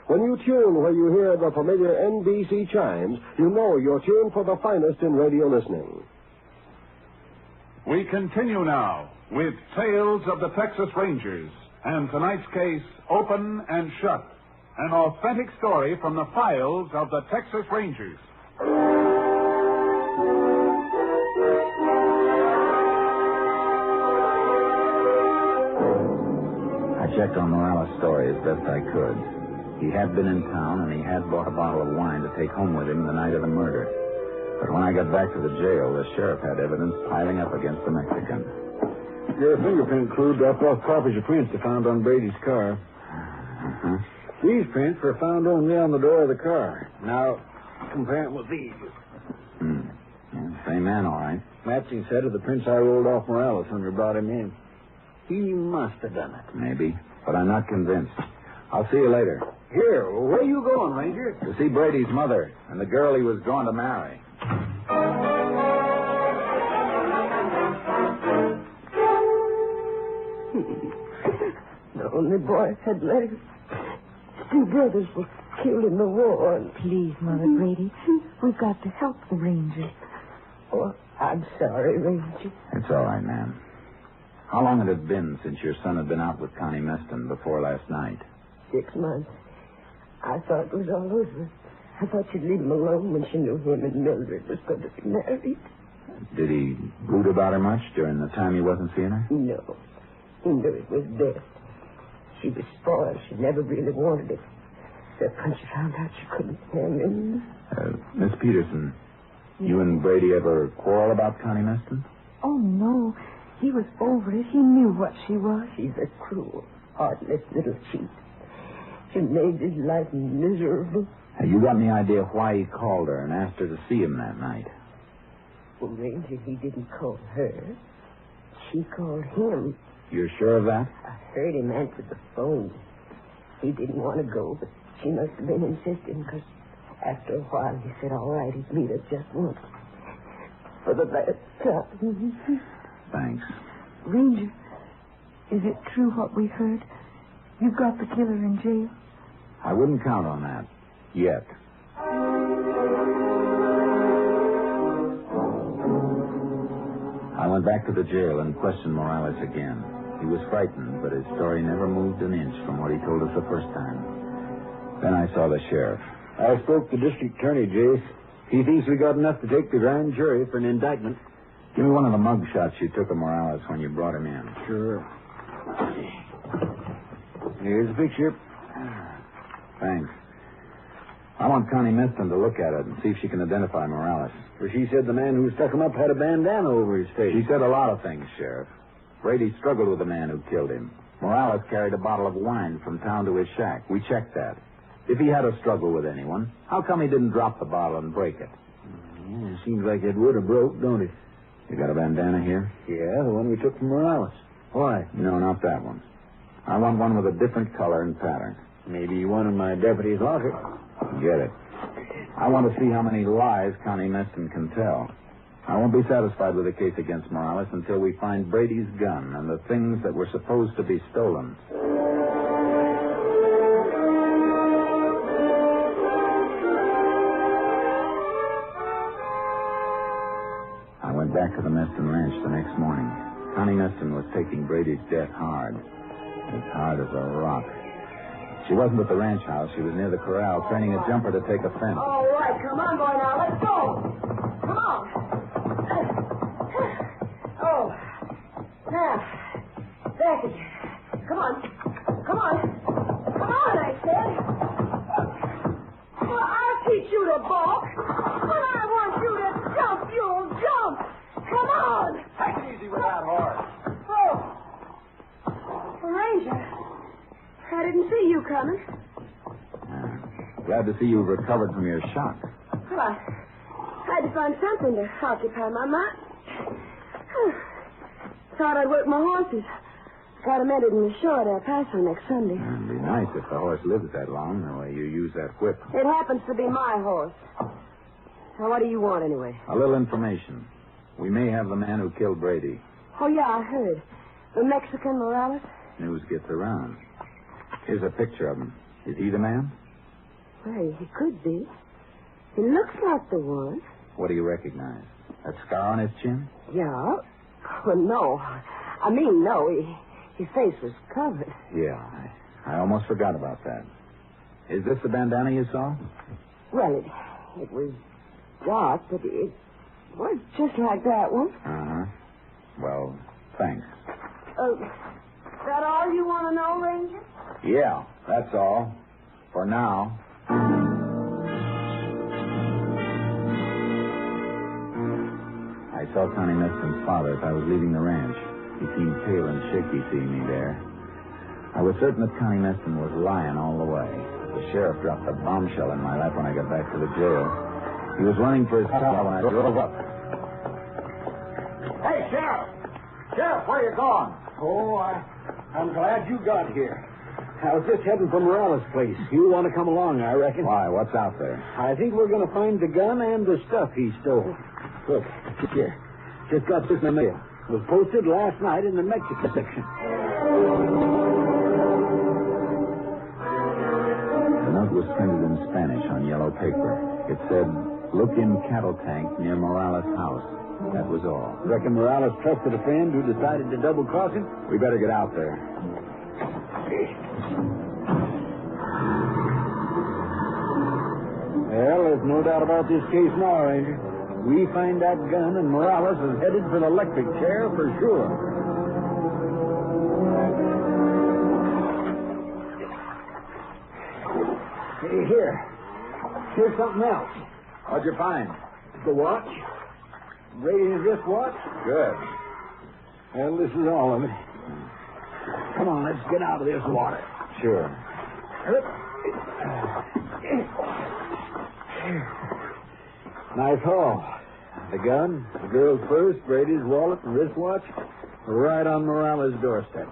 When you tune where you hear the familiar NBC chimes, you know you're tuned for the finest in radio listening. We continue now with Tales of the Texas Rangers, and tonight's case, Open and Shut, an authentic story from the files of the Texas Rangers. I checked on Morales' story as best I could. He had been in town, and he had bought a bottle of wine to take home with him the night of the murder. But when I got back to the jail, the sheriff had evidence piling up against the Mexican. Your fingerprint clue dropped off copies of prints they found on Brady's car. Uh-huh. These prints were found only on the door of the car. Now, compare them with these. Yeah, same man, all right. Matching set of the prints I rolled off Morales when we brought him in. He must have done it. Maybe, but I'm not convinced. I'll see you later. Here, where are you going, Ranger? To see Brady's mother and the girl he was going to marry. The only boy had legs. 2 brothers were killed in the war. Please, Mother Brady, we've got to help the Rangers. Oh, I'm sorry, Ranger. It's all right, ma'am. How long had it been since your son had been out with Connie Meston before last night? 6 months. I thought it was all over. I thought she'd leave him alone when she knew him and Mildred was going to be married. Did he brood about her much during the time he wasn't seeing her? No. He knew it was best. She was spoiled. She never really wanted it. Except when she found out she couldn't stand him. Miss Peterson, you and Brady ever quarrel about Connie Meston? Oh, no. He was over it. He knew what she was. She's a cruel, heartless little cheat. She made his life miserable. You got any idea why he called her and asked her to see him that night? Well, Ranger, he didn't call her. She called him. You're sure of that? I heard him answer the phone. He didn't want to go, but she must have been insisting, because after a while he said, all right, he'd meet her just once. For the last time. Thanks. Ranger, is it true what we heard? You've got the killer in jail? I wouldn't count on that. Yet. I went back to the jail and questioned Morales again. He was frightened, but his story never moved an inch from what he told us the first time. Then I saw the sheriff. I spoke to District Attorney, Jace. He thinks we got enough to take the grand jury for an indictment. Give me one of the mug shots you took of Morales when you brought him in. Sure. Here's the picture. Thanks. I want Connie Meston to look at it and see if she can identify Morales. For she said the man who stuck him up had a bandana over his face. She said a lot of things, Sheriff. Brady struggled with the man who killed him. Morales carried a bottle of wine from town to his shack. We checked that. If he had a struggle with anyone, how come he didn't drop the bottle and break it? Yeah, it seems like it would have broke, don't it? You got a bandana here? Yeah, the one we took from Morales. Why? No, not that one. I want one with a different color and pattern. Maybe one in my deputy's locker. Get it. I want to see how many lies Connie Meston can tell. I won't be satisfied with the case against Morales until we find Brady's gun and the things that were supposed to be stolen. I went back to the Meston Ranch the next morning. Connie Meston was taking Brady's death hard. As hard as a rock. She wasn't at the ranch house. She was near the corral, training a jumper to take a fence. All right, come on, boy, now. Let's go. Come on. Oh. Now. Back again. Come on. Come on. Come on, I said. Well, I'll teach you to balk. When I want you to jump, you'll jump. Come on. Take it easy with that horse. Oh. Ranger. I didn't see you coming. Glad to see you recovered from your shock. Well, I had to find something to occupy my mind. Thought I'd work my horses. Got 'em entered in the show at El Paso next Sunday. It'd be nice if the horse lives that long, the way you use that whip. It happens to be my horse. Now, what do you want, anyway? A little information. We may have the man who killed Brady. Oh, yeah, I heard. The Mexican Morales? News gets around. Here's a picture of him. Is he the man? Well, he could be. He looks like the one. What do you recognize? That scar on his chin? Yeah. Well, no. I mean, no. His face was covered. Yeah, I almost forgot about that. Is this the bandana you saw? Well, it was dark, but it was just like that one. Uh-huh. Well, thanks. That all you want to know, Ranger? Yeah, that's all. For now. I saw Connie Meston's father as I was leaving the ranch. He seemed pale and shaky seeing me there. I was certain that Connie Meston was lying all the way. The sheriff dropped a bombshell in my lap when I got back to the jail. He was running for his car when I drove up. Hey, Sheriff! Sheriff, where you going? Oh, I'm glad you got here. I was just heading for Morales' place. You want to come along, I reckon. Why? What's out there? I think we're going to find the gun and the stuff he stole. Look, here. Just got this in the mail. It was posted last night in the Mexico section. The note was printed in Spanish on yellow paper. It said, "Look in cattle tank near Morales' house." That was all. Reckon Morales trusted a friend who decided to double-cross him? We better get out there. Well, there's no doubt about this case now, Ranger. We find that gun, and Morales is headed for the electric chair for sure. Hey, here's something else. What'd you find? The watch. Brady's wristwatch. Good. Well, this is all of it. Come on, let's get out of this water. Sure. Nice haul. The gun, the girl's purse, Brady's wallet, and wristwatch are right on Morales' doorstep.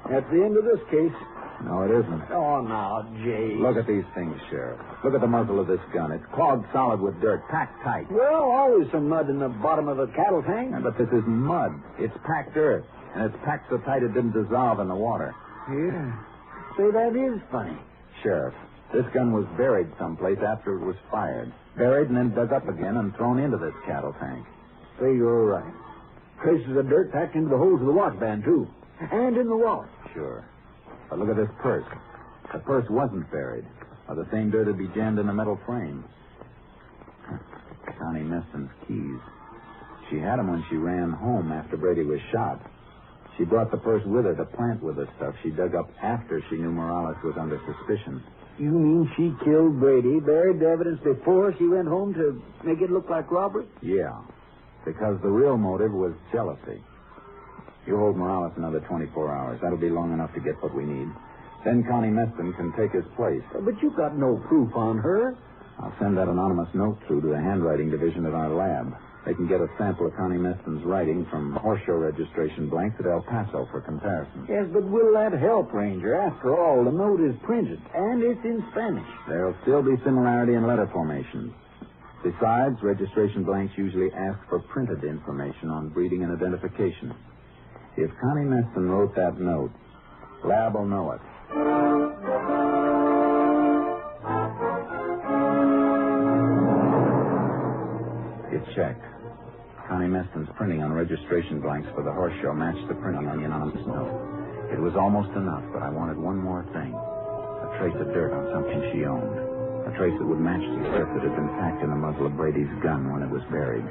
That's the end of this case. No, it isn't. Oh, now, Jay. Look at these things, Sheriff. Look at the muzzle of this gun. It's clogged solid with dirt, packed tight. Well, always some mud in the bottom of a cattle tank. Yeah, but this isn't mud. It's packed earth. And it's packed so tight it didn't dissolve in the water. Yeah. Say, that is funny. Sheriff, this gun was buried someplace after it was fired. Buried and then dug up again and thrown into this cattle tank. Say, you're right. Traces of dirt packed into the holes of the watch band, too. And in the wallet. Sure. But look at this purse. The purse wasn't buried. Or the same dirt would be jammed in the metal frame. Connie Meston's keys. She had them when she ran home after Brady was shot. She brought the purse with her to plant with the stuff she dug up after she knew Morales was under suspicion. You mean she killed Brady, buried the evidence before she went home to make it look like robbery? Yeah, because the real motive was jealousy. You hold Morales another 24 hours. That'll be long enough to get what we need. Then Connie Meston can take his place. But you've got no proof on her. I'll send that anonymous note through to the handwriting division at our lab. They can can get a sample of Connie Meston's writing from horse show registration blanks at El Paso for comparison. Yes, but will that help, Ranger? After all, the note is printed, and it's in Spanish. There'll still be similarity in letter formations. Besides, registration blanks usually ask for printed information on breeding and identification. If Connie Meston wrote that note, Lab will know it. It checked. Connie Meston's printing on registration blanks for the horse show matched the printing on the anonymous note. It was almost enough, but I wanted one more thing. A trace of dirt on something she owned. A trace that would match the dirt that had been packed in the muzzle of Brady's gun when it was buried.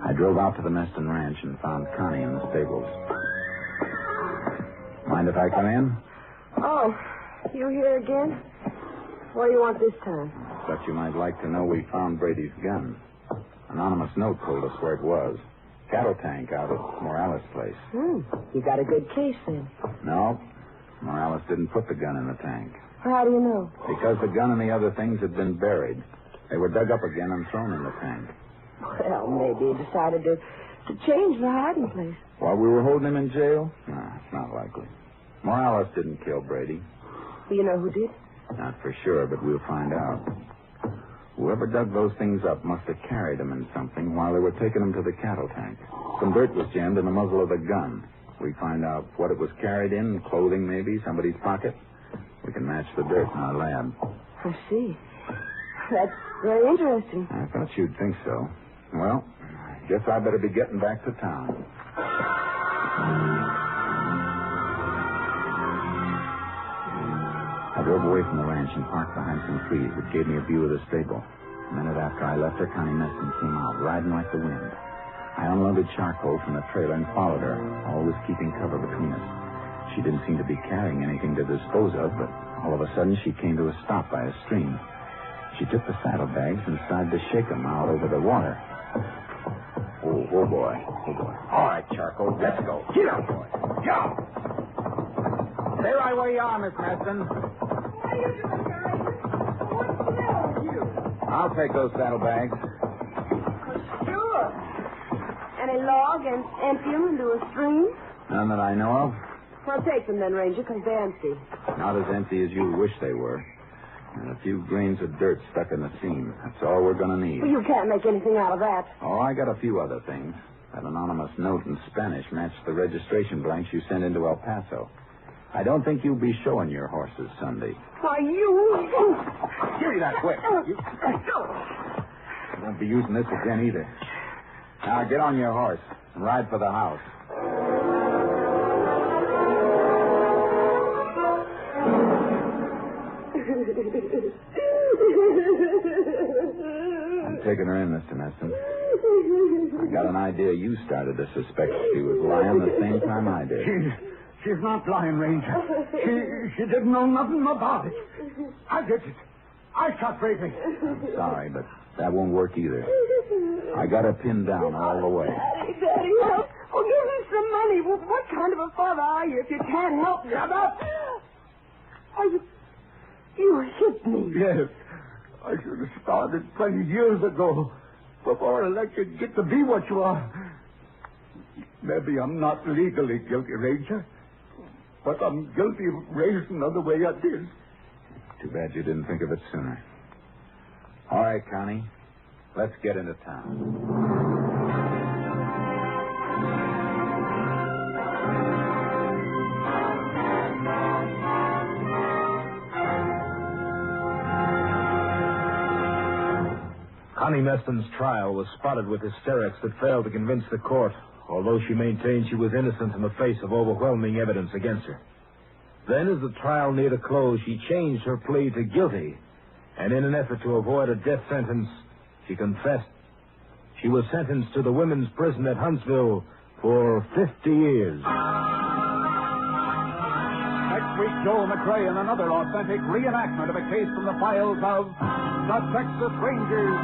I drove out to the Meston ranch and found Connie in the stables. Mind if I come in? Oh, you here again? What do you want this time? Thought you might like to know we found Brady's gun. Anonymous note told us where it was. Cattle tank out at Morales' place. You got a good case then. No, Morales didn't put the gun in the tank. How do you know? Because the gun and the other things had been buried. They were dug up again and thrown in the tank. Well, maybe he decided to change the hiding place. While we were holding him in jail? No, it's not likely. Morales didn't kill Brady. You know who did? Not for sure, but we'll find out. Whoever dug those things up must have carried them in something while they were taking them to the cattle tank. Some dirt was jammed in the muzzle of the gun. We find out what it was carried in, clothing maybe, somebody's pocket. We can match the dirt in our lab. I see. That's very interesting. I thought you'd think so. Well, I guess I better be getting back to town. I drove away from the ranch and parked behind some trees that gave me a view of the stable. A minute after I left her, Connie Meston came out, riding like the wind. I unloaded charcoal from the trailer and followed her, always keeping cover between us. She didn't seem to be carrying anything to dispose of, but all of a sudden she came to a stop by a stream. She took the saddlebags and started to shake them out over the water. Oh, boy. Oh, boy. All right, Charcoal, let's go. Get up, boy. Get up. Stay right where you are, Miss Meston. What are you doing, guys? What's the matter with you? I'll take those saddlebags. Sure. Any log and empty them into a stream? None that I know of. Well, take them then, Ranger, because they're empty. Not as empty as you wish they were. And a few grains of dirt stuck in the seam. That's all we're going to need. Well, you can't make anything out of that. Oh, I got a few other things. That anonymous note in Spanish matched the registration blanks you sent into El Paso. I don't think you'll be showing your horses Sunday. Why, you... Give me that quick. You won't be using this again either. Now, get on your horse and ride for the house. I'm taking her in, Mr. Meston. I got an idea you started to suspect she was lying the same time I did. She's not lying, Ranger. She didn't know nothing about it. I did it. I shot Brady. I'm sorry, but that won't work either. I got her pinned down all the way. Daddy, help. Oh, give me some money. Well, what kind of a father are you if you can't help me? Shut up! Oh, you hit me. Yes. I should have started 20 years ago before I let you get to be what you are. Maybe I'm not legally guilty, Ranger, but I'm guilty of raising her the way I did. Too bad you didn't think of it sooner. All right, Connie. Let's get into town. Connie Meston's trial was spotted with hysterics that failed to convince the court, although she maintained she was innocent in the face of overwhelming evidence against her. Then, as the trial neared a close, she changed her plea to guilty, and in an effort to avoid a death sentence, she confessed. She was sentenced to the women's prison at Huntsville for 50 years. Next week, Joel McRae in another authentic reenactment of a case from the files of the Texas Rangers.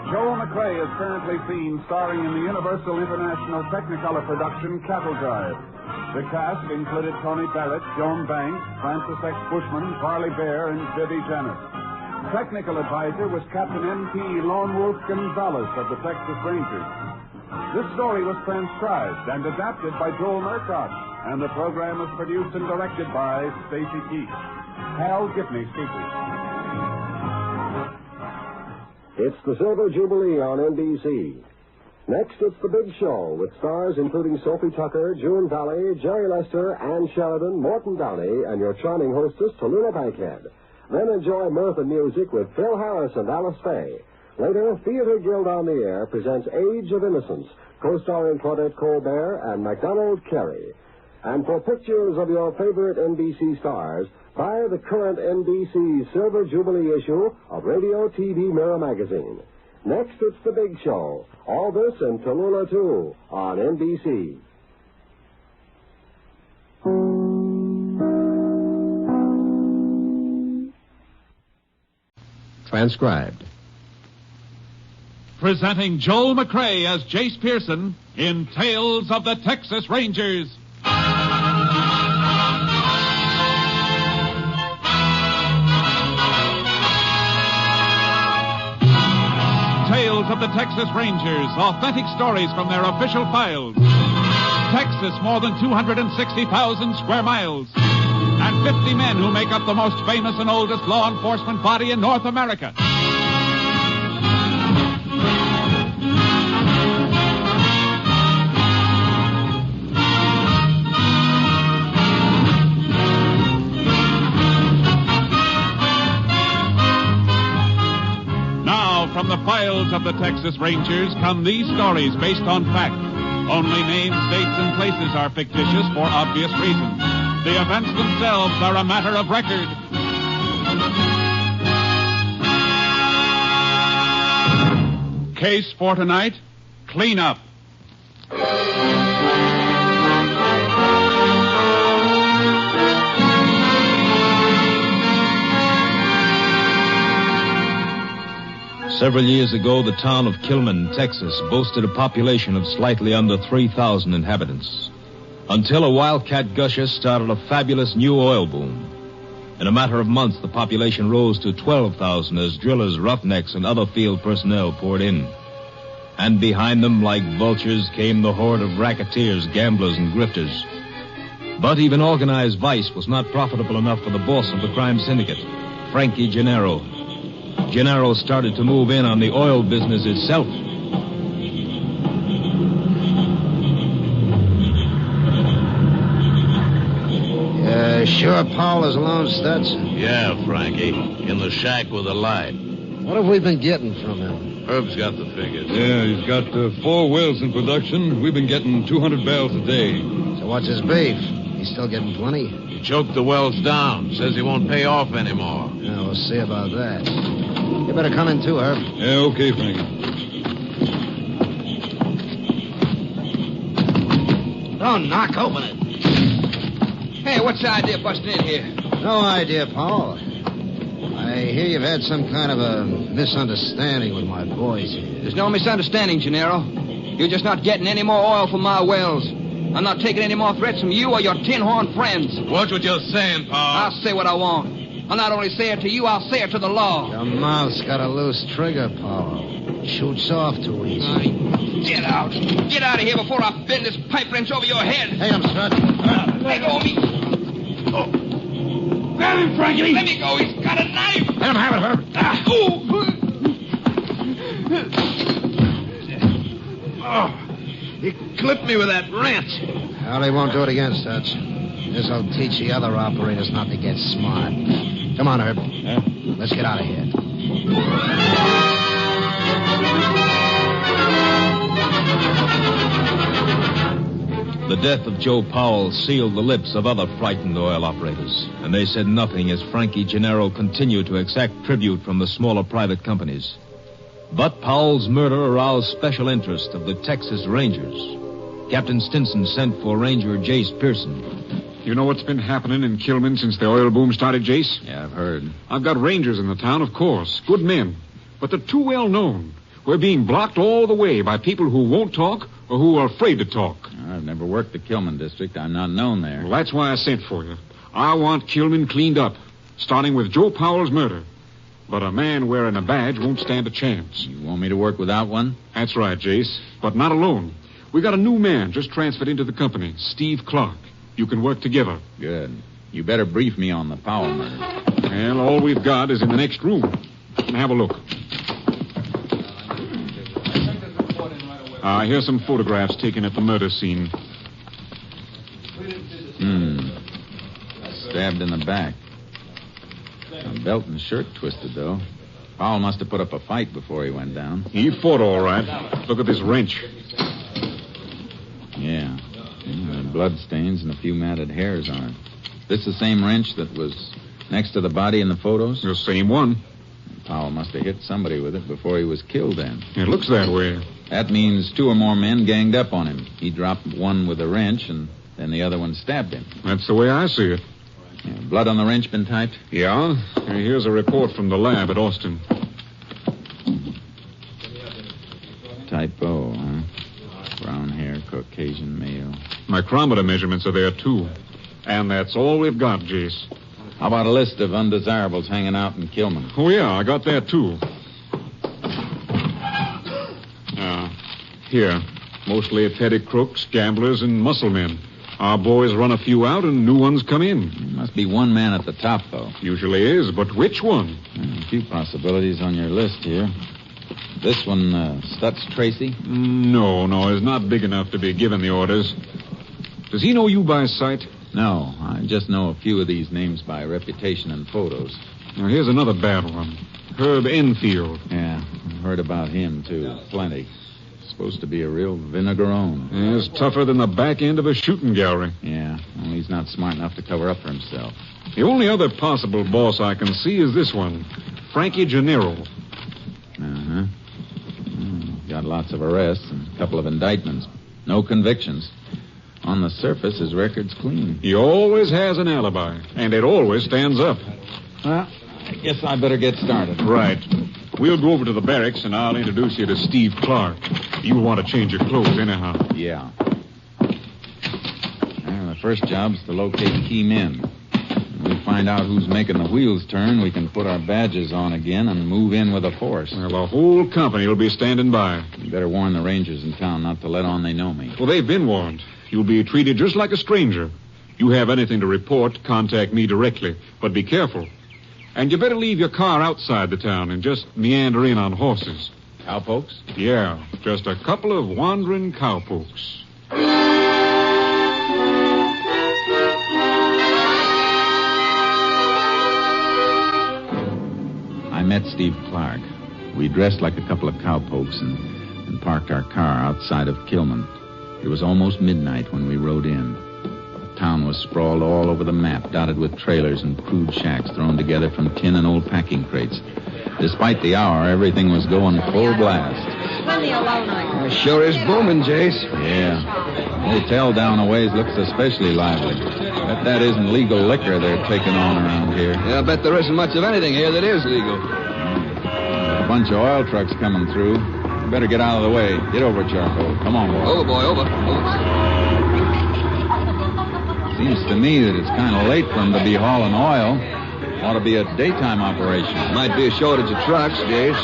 Joel McRae is currently seen starring in the Universal International Technicolor production Cattle Drive. The cast included Tony Barrett, Joan Banks, Francis X. Bushman, Parley Bear, and Vivi Janis. Technical advisor was Captain M.P. Lone Wolf Gonzalez of the Texas Rangers. This story was transcribed and adapted by Joel Murcott, and the program was produced and directed by Stacy Keith. Hal Gibney speaking. It's the Silver Jubilee on NBC. Next, it's The Big Show, with stars including Sophie Tucker, June Valley, Jerry Lester, Ann Sheridan, Morton Downey, and your charming hostess, Tallulah Bankhead. Then enjoy mirth and music with Phil Harris and Alice Faye. Later, Theater Guild on the Air presents Age of Innocence, co-starring Claudette Colbert and MacDonald Carey. And for pictures of your favorite NBC stars, buy the current NBC Silver Jubilee issue of Radio TV Mirror magazine. Next, it's The Big Show. All this and Tallulah, too, on NBC. Transcribed. Presenting Joel McCrea as Jace Pearson in Tales of the Texas Rangers. Tales of the Texas Rangers, authentic stories from their official files. Texas, more than 260,000 square miles. And 50 men who make up the most famous and oldest law enforcement body in North America. Now, from the files of the Texas Rangers come these stories based on fact. Only names, dates, and places are fictitious for obvious reasons. The events themselves are a matter of record. Case for tonight, clean up. Several years ago, the town of Kilman, Texas, boasted a population of slightly under 3,000 inhabitants. Until a wildcat gusher started a fabulous new oil boom. In a matter of months, the population rose to 12,000 as drillers, roughnecks, and other field personnel poured in. And behind them, like vultures, came the horde of racketeers, gamblers, and grifters. But even organized vice was not profitable enough for the boss of the crime syndicate, Frankie Gennaro. Gennaro started to move in on the oil business itself. Sure Paul is alone, Stetson? Yeah, Frankie. In the shack with the light. What have we been getting from him? Herb's got the figures. Yeah, he's got 4 wells in production. We've been getting 200 barrels a day. So what's his beef? He's still getting plenty? He choked the wells down. Says he won't pay off anymore. Yeah, we'll see about that. You better come in too, Herb. Yeah, okay, Frankie. Don't knock, open it. Hey, what's the idea of busting in here? No idea, Paul. I hear you've had some kind of a misunderstanding with my boys here. There's no misunderstanding, Gennaro. You're just not getting any more oil from my wells. I'm not taking any more threats from you or your tin-horn friends. Watch what you're saying, Paul. I'll say what I want. I'll not only say it to you, I'll say it to the law. Your mouth's got a loose trigger, Paul. Shoots off too easy. Get out. Get out of here before I bend this pipe wrench over your head. Hey, I'm Strut. Let go of me. Oh. Grab him, Frankie. Let me go. He's got a knife. Let him have it, Herb. Oh, he clipped me with that wrench. Well, he won't do it again, Stutz. This'll teach the other operators not to get smart. Come on, Herb. Let's get out of here. The death of Joe Powell sealed the lips of other frightened oil operators, and they said nothing as Frankie Gennaro continued to exact tribute from the smaller private companies. But Powell's murder aroused special interest of the Texas Rangers. Captain Stinson sent for Ranger Jace Pearson. You know what's been happening in Kilman since the oil boom started, Jace? Yeah, I've heard. I've got rangers in the town, of course. Good men. But they're too well known. We're being blocked all the way by people who won't talk or who are afraid to talk. I've never worked the Kilman district. I'm not known there. Well, that's why I sent for you. I want Kilman cleaned up, starting with Joe Powell's murder. But a man wearing a badge won't stand a chance. You want me to work without one? That's right, Jace. But not alone. We got a new man just transferred into the company, Steve Clark. You can work together. Good. You better brief me on the Powell murder. Well, all we've got is in the next room. Have a look. Here's some photographs taken at the murder scene. Stabbed in the back. A belt and shirt twisted, though. Powell must have put up a fight before he went down. He fought all right. Look at this wrench. Yeah. Blood stains and a few matted hairs on it. This the same wrench that was next to the body in the photos? The same one. Powell must have hit somebody with it before he was killed then. It looks that way. That means 2 or more men ganged up on him. He dropped one with a wrench, and then the other one stabbed him. That's the way I see it. Yeah, blood on the wrench been typed? Yeah. Here's a report from the lab at Austin. Typo, huh? Brown hair, Caucasian male. Micrometer measurements are there, too. And that's all we've got, Jace. How about a list of undesirables hanging out in Kilman? Oh, yeah, I got that, too. Here. Mostly petty crooks, gamblers, and muscle men. Our boys run a few out and new ones come in. There must be one man at the top, though. Usually is, but which one? A few possibilities on your list here. This one, Stutz Tracy? No, he's not big enough to be given the orders. Does he know you by sight? No, I just know a few of these names by reputation and photos. Now, here's another bad one. Herb Enfield. Yeah, I've heard about him, too. Plenty. Supposed to be a real vinegarone. He's tougher than the back end of a shooting gallery. Yeah, well, he's not smart enough to cover up for himself. The only other possible boss I can see is this one, Frankie Gennaro. Uh-huh. Got lots of arrests and a couple of indictments. No convictions. On the surface, his record's clean. He always has an alibi, and it always stands up. Well, I guess I better get started. Right. We'll go over to the barracks, and I'll introduce you to Steve Clark. You'll want to change your clothes anyhow. Yeah. Well, the first job's to locate key men. When we find out who's making the wheels turn, we can put our badges on again and move in with a force. Well, the whole company will be standing by. You better warn the rangers in town not to let on they know me. Well, they've been warned. You'll be treated just like a stranger. You have anything to report, contact me directly. But be careful. And you better leave your car outside the town and just meander in on horses. Cowpokes? Yeah, just a couple of wandering cowpokes. I met Steve Clark. We dressed like a couple of cowpokes and parked our car outside of Kilman. It was almost midnight when we rode in. The town was sprawled all over the map, dotted with trailers and crude shacks thrown together from tin and old packing crates. Despite the hour, everything was going full blast. It sure is booming, Jace. Yeah. The hotel down a ways looks especially lively. Bet that isn't legal liquor they're taking on around here. Yeah, I bet there isn't much of anything here that is legal. A bunch of oil trucks coming through. You better get out of the way. Get over, Charcoal. Come on, boy. Over, boy, over. Seems to me that it's kind of late for them to be hauling oil. Ought to be a daytime operation. Might be a shortage of trucks, Jace.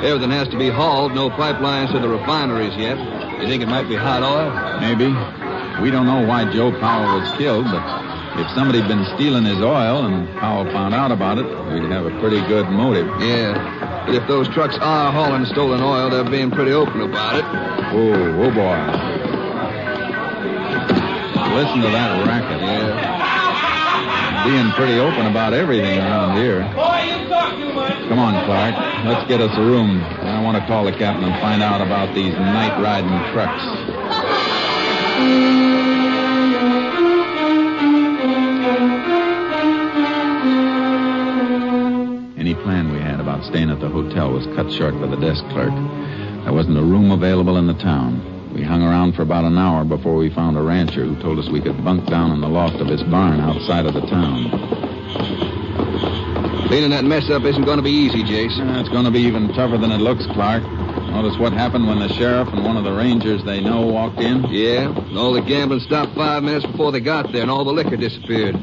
Everything has to be hauled. No pipelines to the refineries yet. You think it might be hot oil? Maybe. We don't know why Joe Powell was killed, but if somebody'd been stealing his oil and Powell found out about it, we'd have a pretty good motive. Yeah. But if those trucks are hauling stolen oil, they're being pretty open about it. Oh, boy. Listen to that racket. Yeah. Being pretty open about everything around here. Come on, Clark. Let's get us a room. I want to call the captain and find out about these night-riding trucks. Any plan we had about staying at the hotel was cut short by the desk clerk. There wasn't a room available in the town. We hung around for about an hour before we found a rancher who told us we could bunk down in the loft of his barn outside of the town. Cleaning that mess up isn't going to be easy, Jace. It's going to be even tougher than it looks, Clark. Notice what happened when the sheriff and one of the rangers they know walked in? Yeah, all the gambling stopped 5 minutes before they got there, and all the liquor disappeared.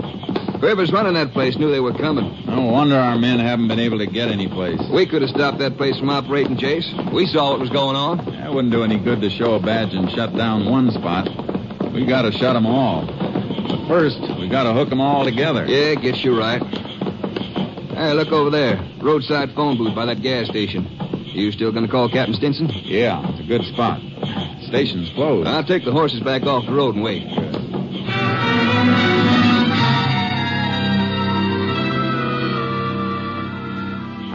Whoever's running that place knew they were coming. No wonder our men haven't been able to get any place. We could have stopped that place from operating, Jace. We saw what was going on. That wouldn't do any good to show a badge and shut down one spot. We got to shut them all. But first, we got to hook them all together. Yeah, guess you're right. Hey, look over there. Roadside phone booth by that gas station. You still going to call Captain Stinson? Yeah, it's a good spot. Station's closed. I'll take the horses back off the road and wait.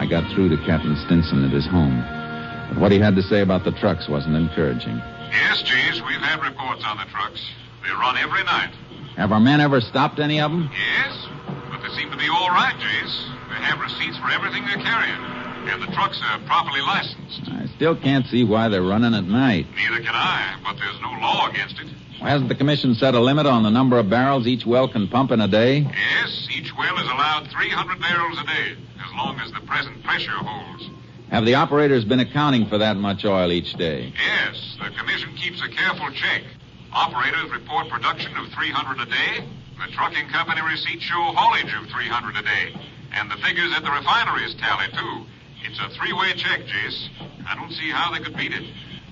I got through to Captain Stinson at his home. But what he had to say about the trucks wasn't encouraging. Yes, Jace, we've had reports on the trucks. They run every night. Have our men ever stopped any of them? Yes, but they seem to be all right, Jace. They have receipts for everything they're carrying. And the trucks are properly licensed. I still can't see why they're running at night. Neither can I, but there's no law against it. Well, hasn't the commission set a limit on the number of barrels each well can pump in a day? Yes, each well is allowed 300 barrels a day, as long as the present pressure holds. Have the operators been accounting for that much oil each day? Yes, the commission keeps a careful check. Operators report production of 300 a day. The trucking company receipts show haulage of 300 a day. And the figures at the refineries tally, too. It's a three-way check, Jace. I don't see how they could beat it.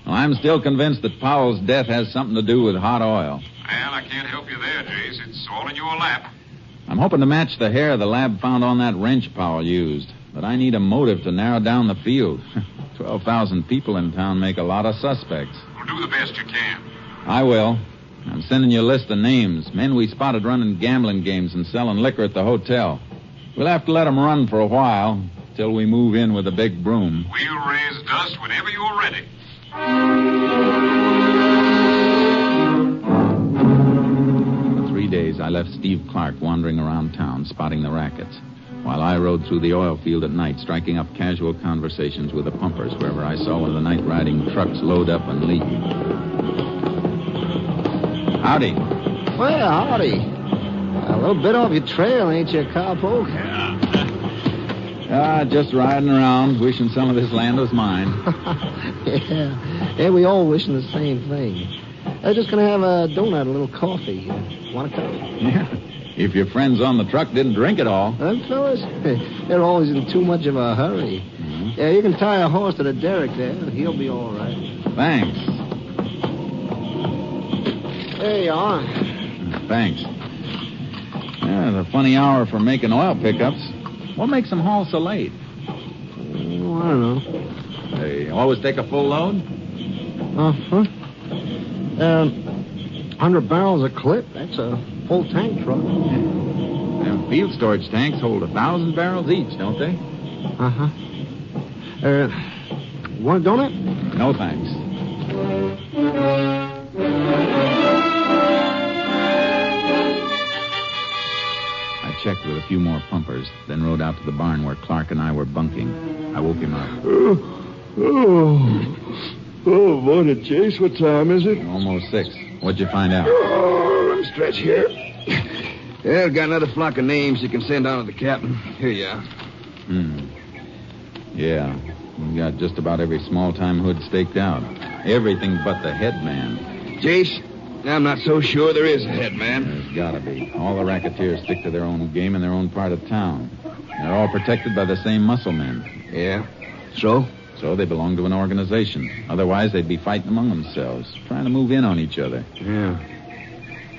Well, I'm still convinced that Powell's death has something to do with hot oil. Well, I can't help you there, Jace. It's all in your lap. I'm hoping to match the hair the lab found on that wrench Powell used. But I need a motive to narrow down the field. 12,000 people in town make a lot of suspects. Well, do the best you can. I will. I'm sending you a list of names. Men we spotted running gambling games and selling liquor at the hotel. We'll have to let them run for a while, till we move in with a big broom. We'll raise dust whenever you're ready. For 3 days, I left Steve Clark wandering around town, spotting the rackets, while I rode through the oil field at night, striking up casual conversations with the pumpers wherever I saw one of the night-riding trucks load up and leave. Howdy. Well, howdy. A little bit off your trail, ain't you, cowpoke? Just riding around, wishing some of this land was mine. Yeah, we all wishing the same thing. I'm just going to have a donut, a little coffee. Want a cup? Yeah, if your friends on the truck didn't drink it all. Them fellas, they're always in too much of a hurry. Mm-hmm. Yeah, you can tie a horse to the derrick there. He'll be all right. Thanks. There you are. Thanks. Yeah, it's a funny hour for making oil pickups. What makes them haul so late? Oh, I don't know. They always take a full load? Uh-huh. 100 barrels a clip. That's a full tank truck. Them field storage tanks hold 1,000 barrels each, don't they? Uh-huh. Want a donut? No, thanks. I checked with a few more pumpers, then rode out to the barn where Clark and I were bunking. I woke him up. Oh, morning, Chase. What time is it? Almost 6. What'd you find out? Oh, let me stretch here. Yeah, I've got another flock of names you can send on to the captain. Here you are. Yeah, we got just about every small-time hood staked out. Everything but the head man. Jace, I'm not so sure there is a head man. There's gotta be. All the racketeers stick to their own game in their own part of town. They're all protected by the same muscle men. Yeah? So? So they belong to an organization. Otherwise, they'd be fighting among themselves, trying to move in on each other. Yeah.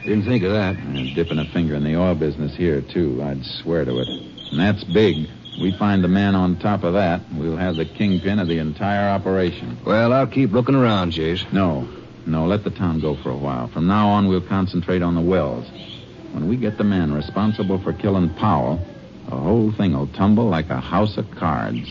Didn't think of that. And dipping a finger in the oil business here, too. I'd swear to it. And that's big. We find the man on top of that, we'll have the kingpin of the entire operation. Well, I'll keep looking around, Jace. No, let the town go for a while. From now on, we'll concentrate on the wells. When we get the man responsible for killing Powell, the whole thing will tumble like a house of cards.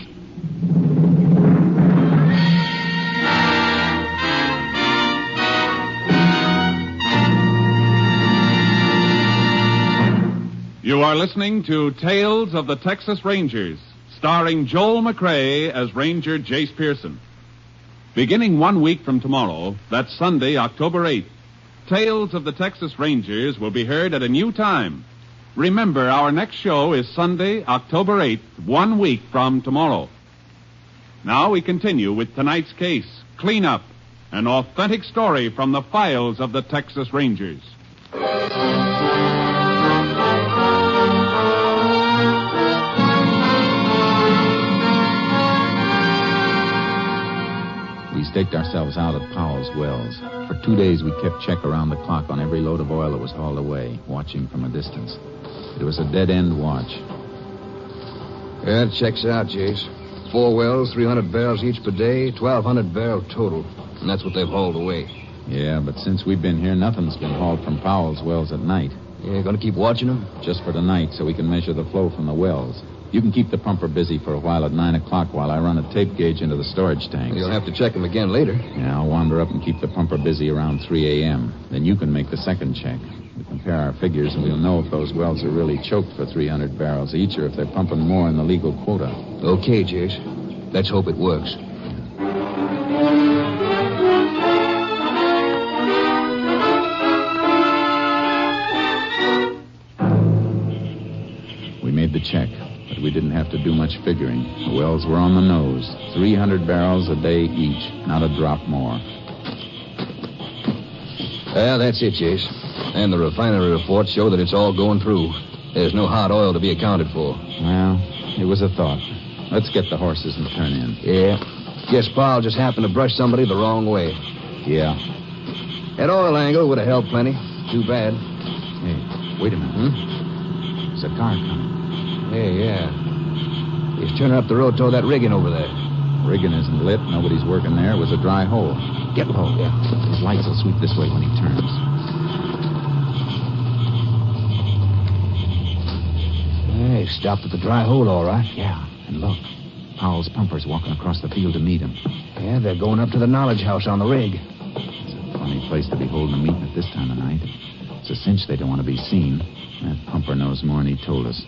You are listening to Tales of the Texas Rangers, starring Joel McCrea as Ranger Jace Pearson. Beginning 1 week from tomorrow, that's Sunday, October 8th, Tales of the Texas Rangers will be heard at a new time. Remember, our next show is Sunday, October 8th, 1 week from tomorrow. Now we continue with tonight's case, Cleanup, an authentic story from the files of the Texas Rangers. staked ourselves out at Powell's Wells. For 2 days, we kept check around the clock on every load of oil that was hauled away, watching from a distance. It was a dead-end watch. Yeah, it checks out, Jace. 4 wells, 300 barrels each per day, 1,200 barrel total. And that's what they've hauled away. Yeah, but since we've been here, nothing's been hauled from Powell's Wells at night. Yeah, gonna keep watching them? Just for tonight, so we can measure the flow from the wells. You can keep the pumper busy for a while at 9 o'clock while I run a tape gauge into the storage tanks. You'll have to check them again later. Yeah, I'll wander up and keep the pumper busy around 3 a.m. Then you can make the second check. We compare our figures, and we'll know if those wells are really choked for 300 barrels each or if they're pumping more in the legal quota. Okay, Jace. Let's hope it works. We made the check, but we didn't have to do much figuring. The wells were on the nose. 300 barrels a day each, not a drop more. Well, that's it, Jace. And the refinery reports show that it's all going through. There's no hot oil to be accounted for. Well, it was a thought. Let's get the horses and turn in. Yeah. Guess Paul just happened to brush somebody the wrong way. Yeah. That oil angle would have helped plenty. Too bad. Hey, wait a minute. There's a car coming. Hey, yeah. He's turning up the road toward that rigging over there. Rigging isn't lit. Nobody's working there. It was a dry hole. Get low. Yeah. His lights will sweep this way when he turns. Hey, stopped at the dry hole, all right. Yeah. And look, Powell's pumper's walking across the field to meet him. Yeah, they're going up to the knowledge house on the rig. It's a funny place to be holding a meeting at this time of night. It's a cinch they don't want to be seen. That pumper knows more than he told us.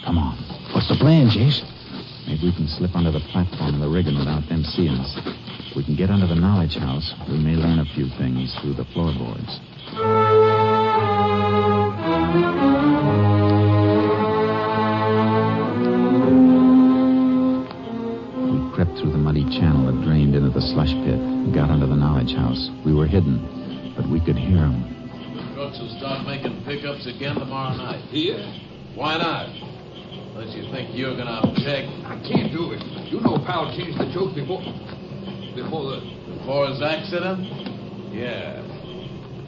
Come on. What's the plan, Jace? Maybe we can slip under the platform of the rigging without them seeing us. If we can get under the knowledge house, we may learn a few things through the floorboards. We crept through the muddy channel that drained into the slush pit and got under the knowledge house. We were hidden, but we could hear them. The trucks will start making pickups again tomorrow night. Here? Why not? Unless you think you're going to object. I can't do it. You know Powell changed the choke before his accident? Yeah.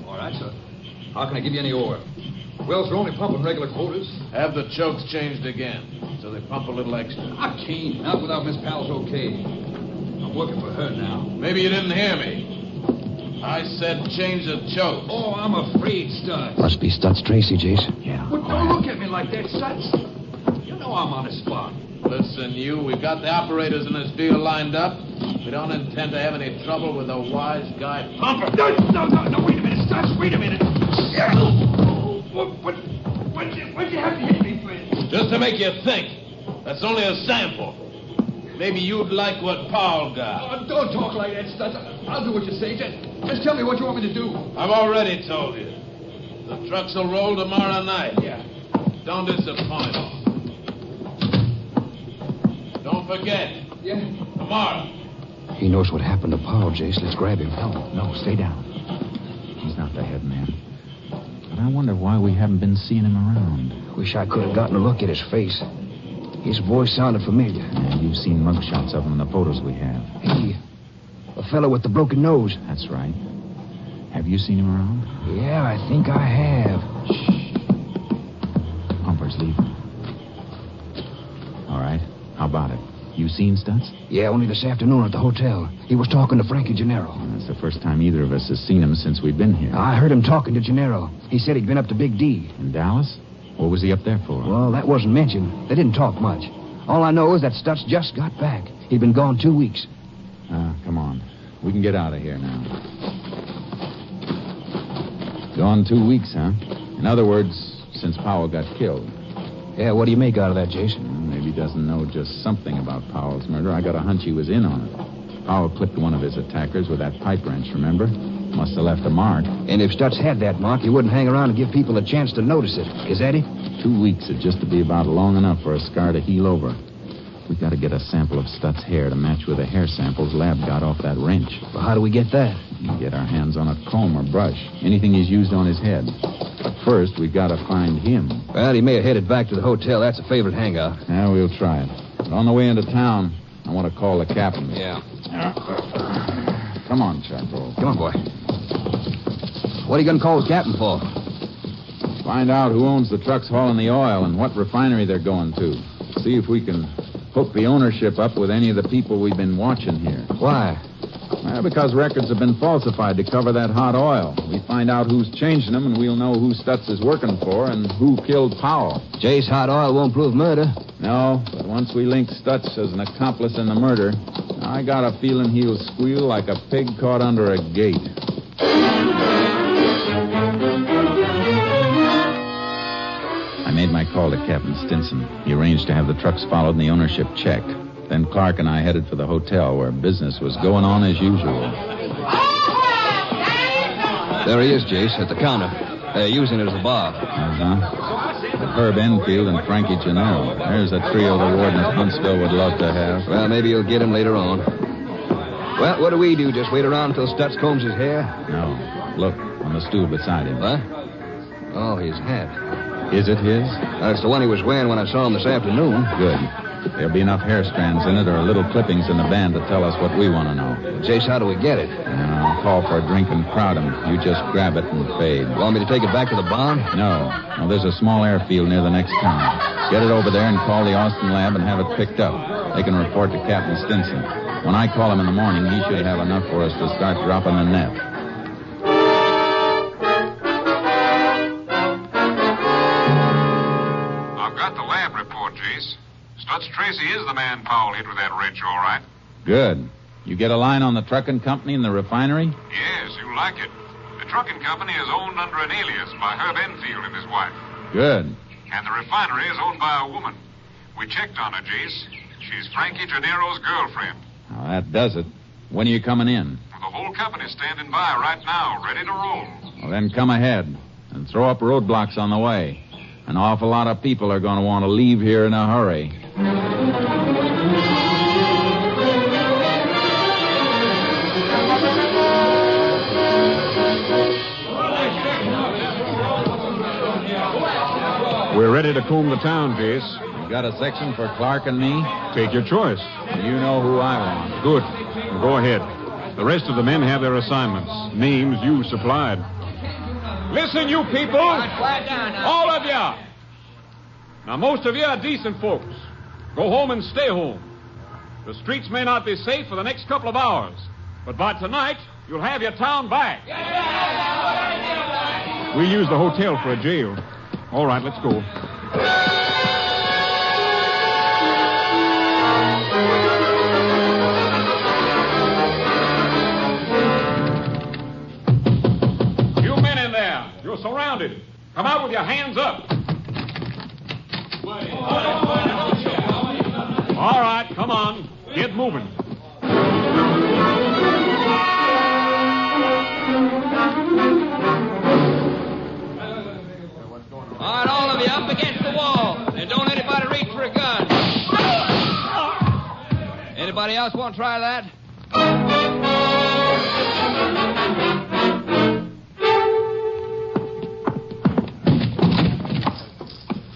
All right, sir. How can I give you any oil? Wells are only pumping regular quotas. Have the chokes changed again, so they pump a little extra. I can't. Not without Miss Powell's okay. I'm working for her now. Maybe you didn't hear me. I said change the chokes. Oh, I'm afraid, Stutz. Must be Stutz Tracy, Jace. Yeah. But don't look at me like that, Stutz. You know I'm on the spot. Listen, we've got the operators in this field lined up. We don't intend to have any trouble with a wise guy pumper. No, wait a minute, Stutz, wait a minute. What'd you have to hit me for? Just to make you think. That's only a sample. Maybe you'd like what Paul got. Don't talk like that, Stutz. I'll do what you say. Just tell me what you want me to do. I've already told you. The trucks will roll tomorrow night. Yeah. Don't disappoint. Don't forget. Yeah. Tomorrow. He knows what happened to Paul, Jace. Let's grab him. No, stay down. He's not the head man. But I wonder why we haven't been seeing him around. Wish I could have gotten a look at his face. His voice sounded familiar. Yeah, you've seen mugshots of him in the photos we have. Hey, a fellow with the broken nose. That's right. Have you seen him around? Yeah, I think I have. Shh. Pumper's leaving. All right. How about it? You seen Stutz? Yeah, only this afternoon at the hotel. He was talking to Frankie Gennaro. Well, that's the first time either of us has seen him since we've been here. I heard him talking to Gennaro. He said he'd been up to Big D. In Dallas? What was he up there for? Well, that wasn't mentioned. They didn't talk much. All I know is that Stutz just got back. He'd been gone 2 weeks. Come on. We can get out of here now. Gone 2 weeks, huh? In other words, since Powell got killed. Yeah, what do you make out of that, Jason? Maybe he doesn't know just something about Powell's murder. I got a hunch he was in on it. Powell clipped one of his attackers with that pipe wrench, remember? Must have left a mark. And if Stutz had that mark, he wouldn't hang around and give people a chance to notice it. Is that it? 2 weeks would just to be about long enough for a scar to heal over. We got to get a sample of Stutz's hair to match with the hair samples Lab got off that wrench. Well, how do we get that? We can get our hands on a comb or brush. Anything he's used on his head. But first, we've got to find him. Well, he may have headed back to the hotel. That's a favorite hangout. Yeah, we'll try it. But on the way into town, I want to call the captain. Yeah. Come on, Charcoal. Come on, boy. What are you going to call the captain for? Find out who owns the trucks hauling the oil and what refinery they're going to. See if we can hook the ownership up with any of the people we've been watching here. Why? Well, because records have been falsified to cover that hot oil. We find out who's changing them, and we'll know who Stutz is working for and who killed Powell. Jace hot oil won't prove murder. No, but once we link Stutz as an accomplice in the murder, I got a feeling he'll squeal like a pig caught under a gate. I made my call to Captain Stinson. He arranged to have the trucks followed and the ownership checked. Then Clark and I headed for the hotel where business was going on as usual. There he is, Jace, at the counter. They're using it as a bar. Herb Enfield and Frankie Gennaro. There's a trio the warden of Huntsville would love to have. Well, maybe you'll get him later on. Well, what do we do? Just wait around until Stutz combs his hair? No. Look, on the stool beside him. What? Oh, his hat. Is it his? That's the one he was wearing when I saw him this afternoon. Good. There'll be enough hair strands in it or little clippings in the band to tell us what we want to know. Jace, how do we get it? I'll call for a drink and crowd him. You just grab it and fade. Want me to take it back to the barn? No. Well, there's a small airfield near the next town. Get it over there and call the Austin lab and have it picked up. They can report to Captain Stinson. When I call him in the morning, he should have enough for us to start dropping the net. I've got the lab report, Jace. Stutz Tracy is the man Powell hit with that wrench, all right. Good. You get a line on the trucking company and the refinery? Yes, you'll like it. The trucking company is owned under an alias by Herb Enfield and his wife. Good. And the refinery is owned by a woman. We checked on her, Jace. She's Frankie Gennaro's girlfriend. Well, that does it. When are you coming in? Well, the whole company's standing by right now, ready to roll. Well, then come ahead and throw up roadblocks on the way. An awful lot of people are going to want to leave here in a hurry. We're ready to comb the town, Jace. You got a section for Clark and me? Take your choice. You know who I want. Good. Well, go ahead. The rest of the men have their assignments. Names you supplied. Listen, you people. Quiet down now. All of you. Now, most of you are decent folks. Go home and stay home. The streets may not be safe for the next couple of hours, but by tonight, you'll have your town back. We use the hotel for a jail. All right, let's go. You men in there, you're surrounded. Come out with your hands up. All right, come on. Get moving. All right, all of you, up against the wall. And don't anybody reach for a gun. Anybody else want to try that?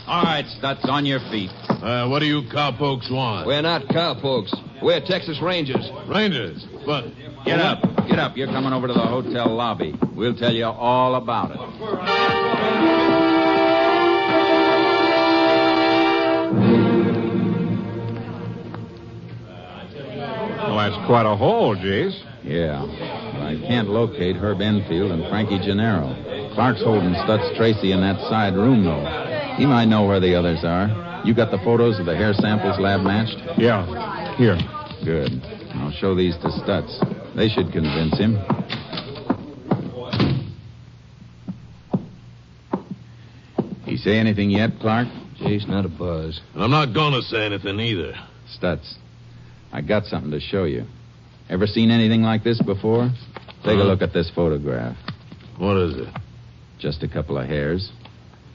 All right, Stutz, on your feet. What do you cowpokes want? We're not cowpokes. We're Texas Rangers. Rangers? But... Get up. Get up. You're coming over to the hotel lobby. We'll tell you all about it. Well, that's quite a haul, Jace. Yeah. But I can't locate Herb Enfield and Frankie Gennaro. Clark's holding Stutz Tracy in that side room, though. He might know where the others are. You got the photos of the hair samples lab matched? Yeah. Here. Good. I'll show these to Stutz. They should convince him. He say anything yet, Clark? Jace, not a buzz. I'm not gonna say anything either. Stutz, I got something to show you. Ever seen anything like this before? Take a look at this photograph. What is it? Just a couple of hairs.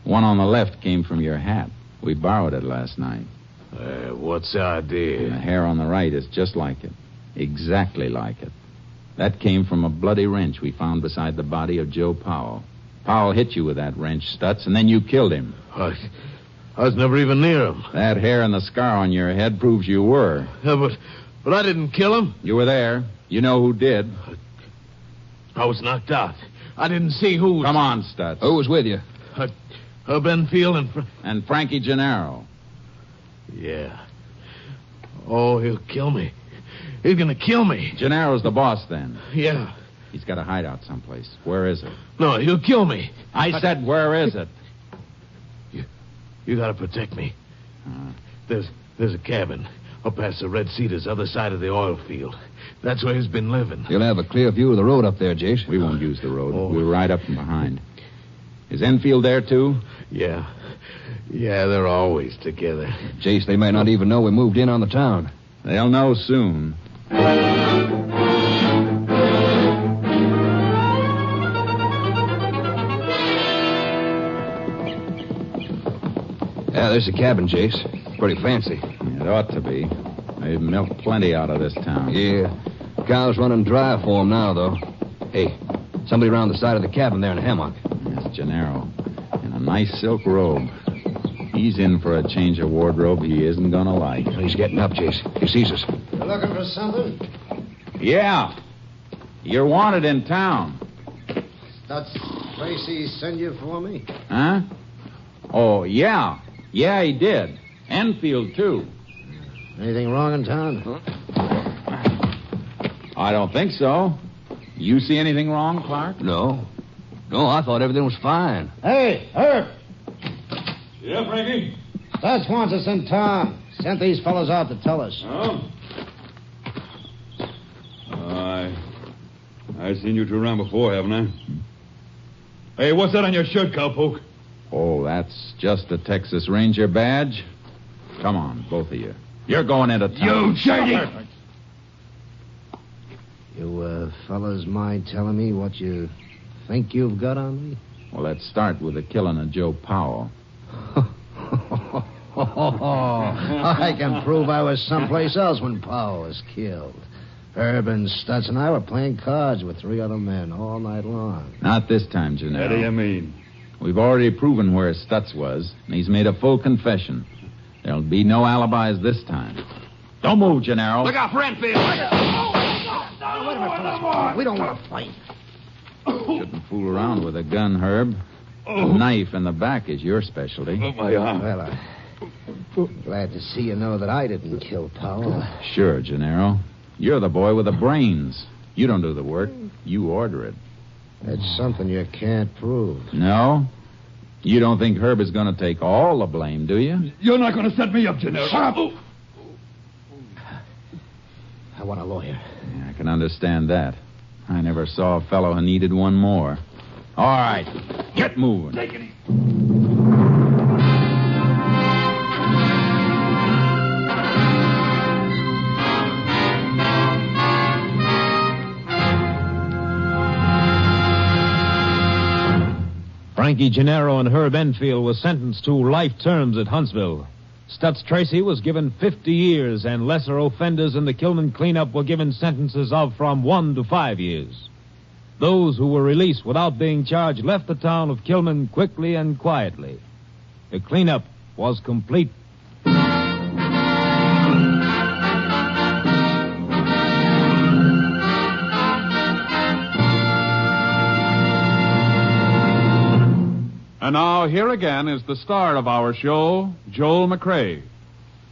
One on the left came from your hat. We borrowed it last night. What's the idea? And the hair on the right is just like it. Exactly like it. That came from a bloody wrench we found beside the body of Joe Powell. Powell hit you with that wrench, Stutz, and then you killed him. I was never even near him. That hair and the scar on your head proves you were. Yeah, but I didn't kill him. You were there. You know who did. I was knocked out. I didn't see who was... Come on, Stutz. Who was with you? Herb Enfield and Frankie Gennaro. Yeah. Oh, he'll kill me. He's gonna kill me. Gennaro's the boss, then? Yeah. He's got a hideout someplace. Where is it? No, he'll kill me. I said, where is it? You gotta protect me. There's a cabin up past the Red Cedars, other side of the oil field. That's where he's been living. You'll have a clear view of the road up there, Jace. We won't use the road. We'll ride up from behind. Is Enfield there, too? Yeah. Yeah, they're always together. Jace, they might not even know we moved in on the town. They'll know soon. Yeah, there's a cabin, Jace. Pretty fancy. It ought to be. They've milked plenty out of this town. Yeah. Cows running dry for 'em now, though. Hey, somebody around the side of the cabin there in a hammock. That's Gennaro. In a nice silk robe. He's in for a change of wardrobe he isn't gonna like. He's getting up, Jace. He sees us. You looking for something? Yeah. You're wanted in town. That's Tracy send you for me? Huh? Oh, yeah. Yeah, he did. Enfield, too. Anything wrong in town? I don't think so. You see anything wrong, Clark? No. No, I thought everything was fine. Hey, Herb! Yeah, Frankie? Stutz wants us in town. Sent these fellows out to tell us. Oh? I've seen you two around before, haven't I? Hey, what's that on your shirt, cowpoke? Oh, that's just a Texas Ranger badge. Come on, both of you. You're going into town. You shaggy! You, fellas mind telling me what you think you've got on me? Well, let's start with the killing of Joe Powell. I can prove I was someplace else when Powell was killed. Herb and Stutz and I were playing cards with 3 other men all night long. Not this time, Gennaro. What do you mean? We've already proven where Stutz was, and he's made a full confession. There'll be no alibis this time. Don't move, Gennaro. Look out for Enfield! Wait a minute. We don't want to fight. Shouldn't fool around with a gun, Herb. A knife in the back is your specialty. My arm. Well, I'm glad to see you know that I didn't kill Powell. Sure, Gennaro. You're the boy with the brains. You don't do the work. You order it. That's something you can't prove. No? You don't think Herb is going to take all the blame, do you? You're not going to set me up, Gennaro. Shut up! I want a lawyer. Yeah, I can understand that. I never saw a fellow who needed one more. All right. Get moving. Take it easy. Frankie Gennaro and Herb Enfield were sentenced to life terms at Huntsville. Stutz Tracy was given 50 years, and lesser offenders in the Kilman cleanup were given sentences of from 1 to 5 years. Those who were released without being charged left the town of Kilman quickly and quietly. The cleanup was complete. And now, here again is the star of our show, Joel McCrea.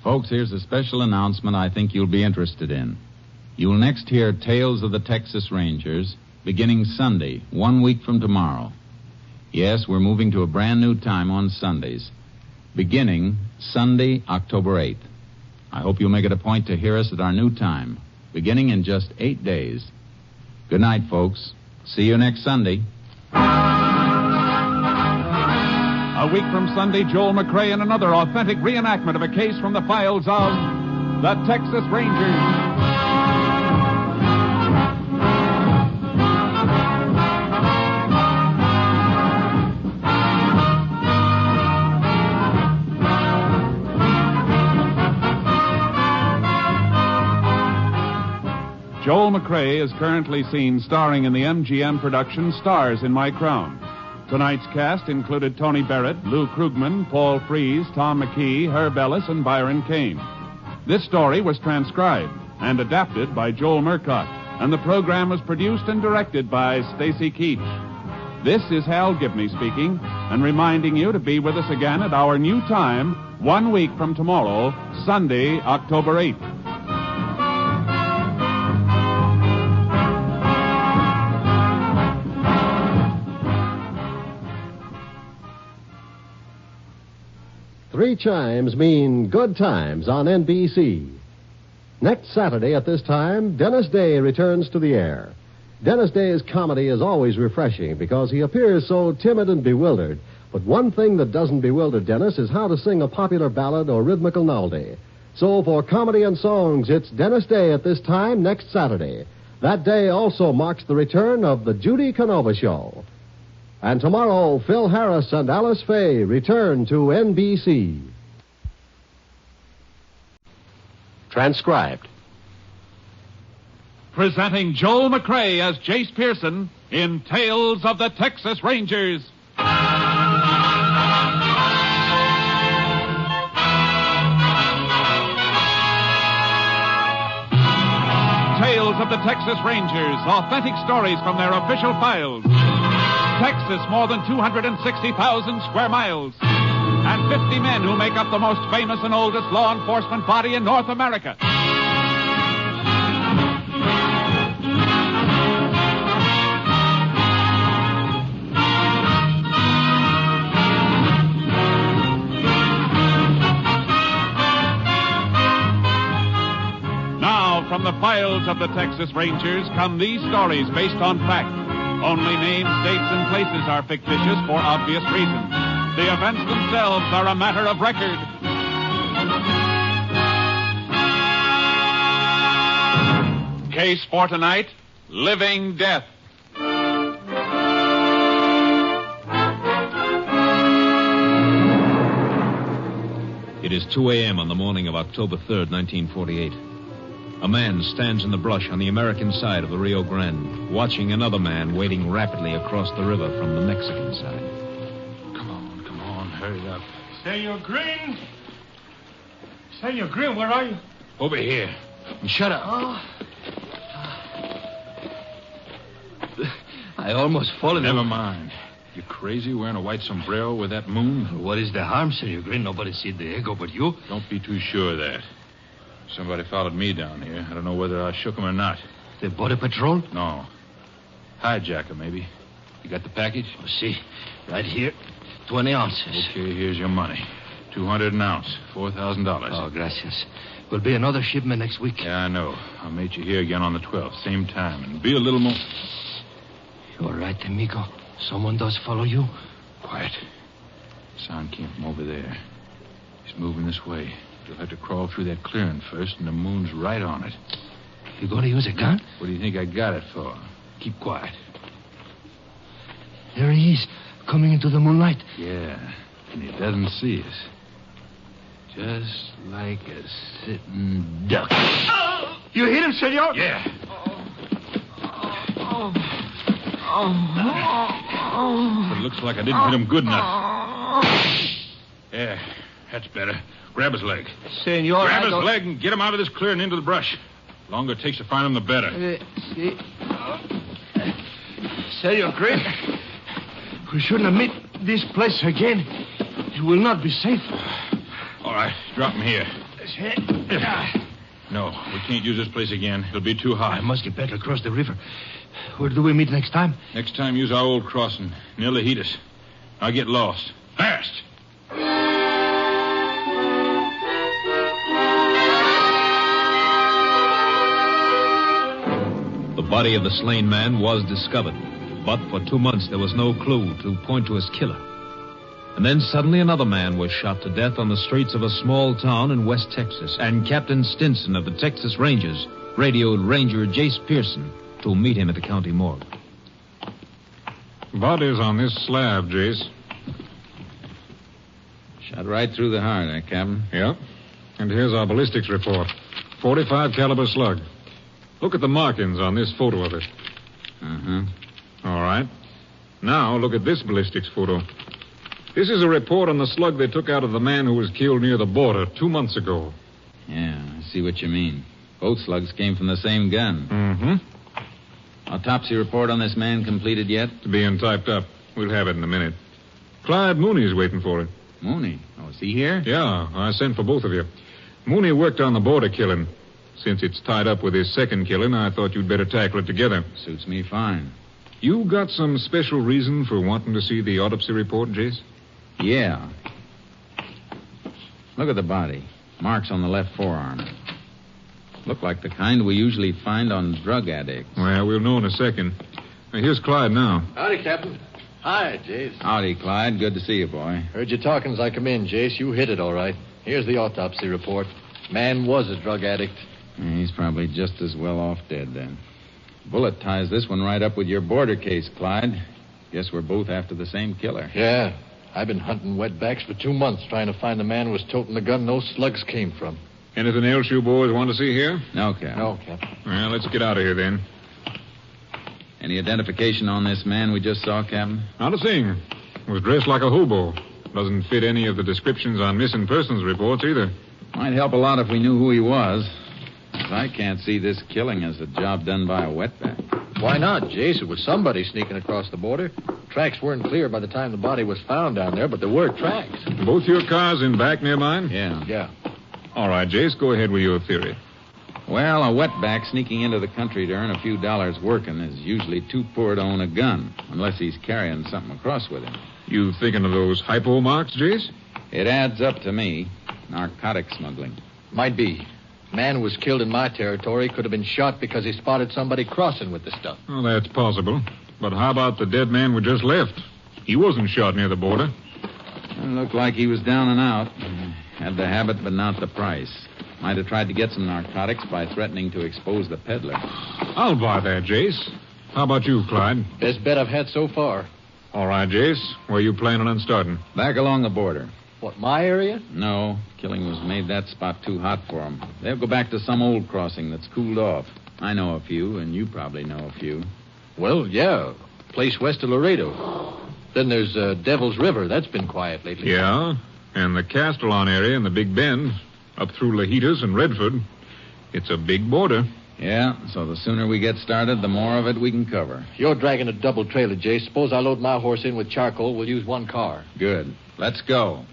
Folks, here's a special announcement I think you'll be interested in. You'll next hear Tales of the Texas Rangers beginning Sunday, 1 week from tomorrow. Yes, we're moving to a brand new time on Sundays, beginning Sunday, October 8th. I hope you'll make it a point to hear us at our new time, beginning in just 8 days. Good night, folks. See you next Sunday. A week from Sunday, Joel McCrea in another authentic reenactment of a case from the files of the Texas Rangers. Joel McCrea is currently seen starring in the MGM production Stars in My Crown. Tonight's cast included Tony Barrett, Lou Krugman, Paul Frees, Tom McKee, Herb Ellis, and Byron Kane. This story was transcribed and adapted by Joel Murcott. and the program was produced and directed by Stacy Keach. This is Hal Gibney speaking, and reminding you to be with us again at our new time 1 week from tomorrow, Sunday, October 8th. Three chimes mean good times on NBC. Next Saturday at this time, Dennis Day returns to the air. Dennis Day's comedy is always refreshing because he appears so timid and bewildered. But one thing that doesn't bewilder Dennis is how to sing a popular ballad or rhythmical melody. So for comedy and songs, it's Dennis Day at this time next Saturday. That day also marks the return of the Judy Canova Show. And tomorrow, Phil Harris and Alice Faye return to NBC. Transcribed. Presenting Joel McCrea as Jace Pearson in Tales of the Texas Rangers. Tales of the Texas Rangers, authentic stories from their official files. Texas, more than 260,000 square miles. And 50 men who make up the most famous and oldest law enforcement body in North America. From the files of the Texas Rangers come these stories based on fact. Only names, dates, and places are fictitious for obvious reasons. The events themselves are a matter of record. Case for tonight, Living Death. It is 2 a.m. on the morning of October 3rd, 1948. A man stands in the brush on the American side of the Rio Grande, watching another man wading rapidly across the river from the Mexican side. Come on, hurry up. Senor Green? Senor Green, where are you? Over here. And shut up. Oh. I almost fallen. Never mind. You crazy wearing a white sombrero with that moon? What is the harm, Senor Green? Nobody see the ego but you. Don't be too sure of that. Somebody followed me down here. I don't know whether I shook him or not. The border patrol? No. Hijacker, maybe. You got the package? Oh, see, right here. 20 ounces. Okay, here's your money. 200 an ounce. $4,000. Oh, gracias. Will be another shipment next week. Yeah, I know. I'll meet you here again on the 12th, same time, and be a little more... You all right, amigo? Someone does follow you? Quiet. Sound came from over there. He's moving this way. You'll have to crawl through that clearing first, and the moon's right on it. You going to use a gun? What do you think I got it for? Keep quiet. There he is, coming into the moonlight. Yeah, and he doesn't see us. Just like a sitting duck. Oh! You hit him, senor? Yeah. But it looks like I didn't hit him good enough. Yeah, that's better. Grab his leg. Senor, Grab his leg and get him out of this clearing into the brush. The longer it takes to find him, the better. Senor Green, we shouldn't have met this place again. It will not be safe. All right, drop him here. No, we can't use this place again. It'll be too high. I must get back across the river. Where do we meet next time? Next time, use our old crossing, near Lajitas. I'll get lost. Fast! The body of the slain man was discovered, but for 2 months there was no clue to point to his killer. And then suddenly another man was shot to death on the streets of a small town in West Texas, and Captain Stinson of the Texas Rangers radioed Ranger Jace Pearson to meet him at the county morgue. Body's on this slab, Jace. Shot right through the heart, Captain? Yeah. And here's our ballistics report. 45 caliber slug. Look at the markings on this photo of it. Uh-huh. All right. Now look at this ballistics photo. This is a report on the slug they took out of the man who was killed near the border 2 months ago. Yeah, I see what you mean. Both slugs came from the same gun. Mm-hmm. Autopsy report on this man completed yet? Being typed up. We'll have it in a minute. Clyde Mooney's waiting for it. Mooney? Oh, is he here? Yeah, I sent for both of you. Mooney worked on the border killing. Since it's tied up with his second killing, I thought you'd better tackle it together. Suits me fine. You got some special reason for wanting to see the autopsy report, Jace? Yeah. Look at the body. Marks on the left forearm. Look like the kind we usually find on drug addicts. Well, we'll know in a second. Now, here's Clyde now. Howdy, Captain. Hi, Jace. Howdy, Clyde. Good to see you, boy. Heard you talking as I come in, Jace. You hit it all right. Here's the autopsy report. Man was a drug addict. He's probably just as well off dead, then. Bullet ties this one right up with your border case, Clyde. Guess we're both after the same killer. Yeah. I've been hunting wetbacks for 2 months trying to find the man who was toting the gun those slugs came from. Anything else you boys want to see here? No, Cap. No, Captain. Well, let's get out of here, then. Any identification on this man we just saw, Captain? Not a thing. Was dressed like a hobo. Doesn't fit any of the descriptions on missing persons reports, either. Might help a lot if we knew who he was. 'Cause I can't see this killing as a job done by a wetback. Why not, Jace? It was somebody sneaking across the border. Tracks weren't clear by the time the body was found down there, but there were tracks. Both your cars in back near mine? Yeah. Yeah. All right, Jace, go ahead with your theory. Well, a wetback sneaking into the country to earn a few dollars working is usually too poor to own a gun, unless he's carrying something across with him. You thinking of those hypo marks, Jace? It adds up to me. Narcotic smuggling. Might be. Man who was killed in my territory could have been shot because he spotted somebody crossing with the stuff. Well, that's possible. But how about the dead man we just left? He wasn't shot near the border. It looked like he was down and out. Had the habit, but not the price. Might have tried to get some narcotics by threatening to expose the peddler. I'll buy that, Jace. How about you, Clyde? Best bet I've had so far. All right, Jace. Where you planning on starting? Back along the border. What, my area? No. Killing was made that spot too hot for them. They'll go back to some old crossing that's cooled off. I know a few, and you probably know a few. Well, yeah. Place west of Laredo. Then there's Devil's River. That's been quiet lately. Yeah, and the Castellon area and the Big Bend, up through Lajitas and Redford. It's a big border. Yeah, so the sooner we get started, the more of it we can cover. You're dragging a double trailer, Jay. Suppose I load my horse in with charcoal. We'll use one car. Good. Let's go.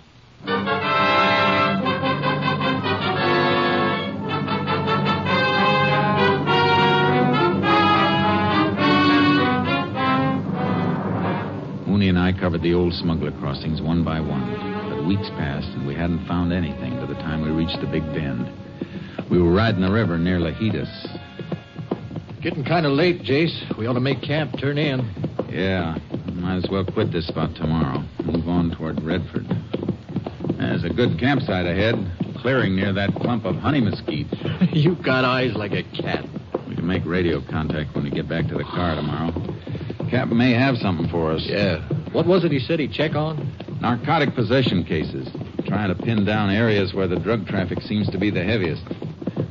Mooney and I covered the old smuggler crossings one by one. But weeks passed, and we hadn't found anything by the time we reached the Big Bend. We were riding the river near Lajitas. Getting kind of late, Jace. We ought to make camp, turn in. Yeah, might as well quit this spot tomorrow. Move on toward Redford. There's a good campsite ahead. Clearing near that clump of honey mesquite. You've got eyes like a cat. We can make radio contact when we get back to the car tomorrow. Captain may have something for us. Yeah. What was it he said he'd check on? Narcotic possession cases. Trying to pin down areas where the drug traffic seems to be the heaviest.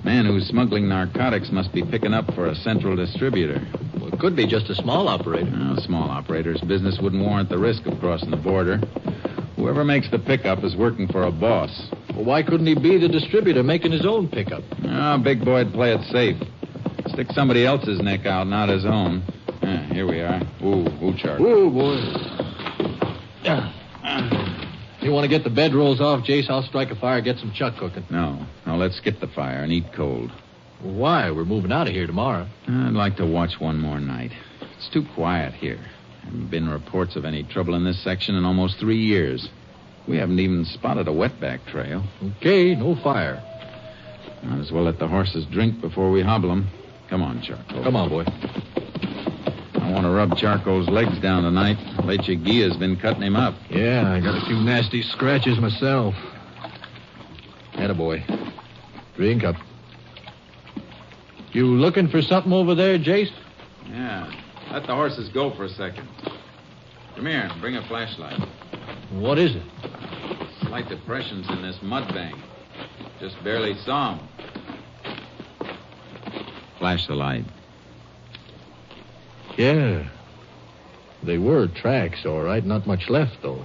Man who's smuggling narcotics must be picking up for a central distributor. Well, it could be just a small operator. No, small operators' business wouldn't warrant the risk of crossing the border. Whoever makes the pickup is working for a boss. Well, why couldn't he be the distributor making his own pickup? Oh, big boy'd play it safe. Stick somebody else's neck out, not his own. Here we are. Ooh, charcoal. Ooh, boy. You want to get the bedrolls off, Jace? I'll strike a fire, get some chuck cooking. No, let's skip the fire and eat cold. Why? We're moving out of here tomorrow. I'd like to watch one more night. It's too quiet here. There haven't been reports of any trouble in this section in almost 3 years. We haven't even spotted a wetback trail. Okay, no fire. Might as well let the horses drink before we hobble them. Come on, Charcoal. Come on, boy. I want to rub Charcoal's legs down tonight. Leche Guilla's been cutting him up. Yeah, I got a few nasty scratches myself. Attaboy. Drink up. You looking for something over there, Jace? Yeah. Let the horses go for a second. Come here, bring a flashlight. What is it? Slight depressions in this mud bank. Just barely saw them. Flash the light. Yeah. They were tracks, all right. Not much left, though.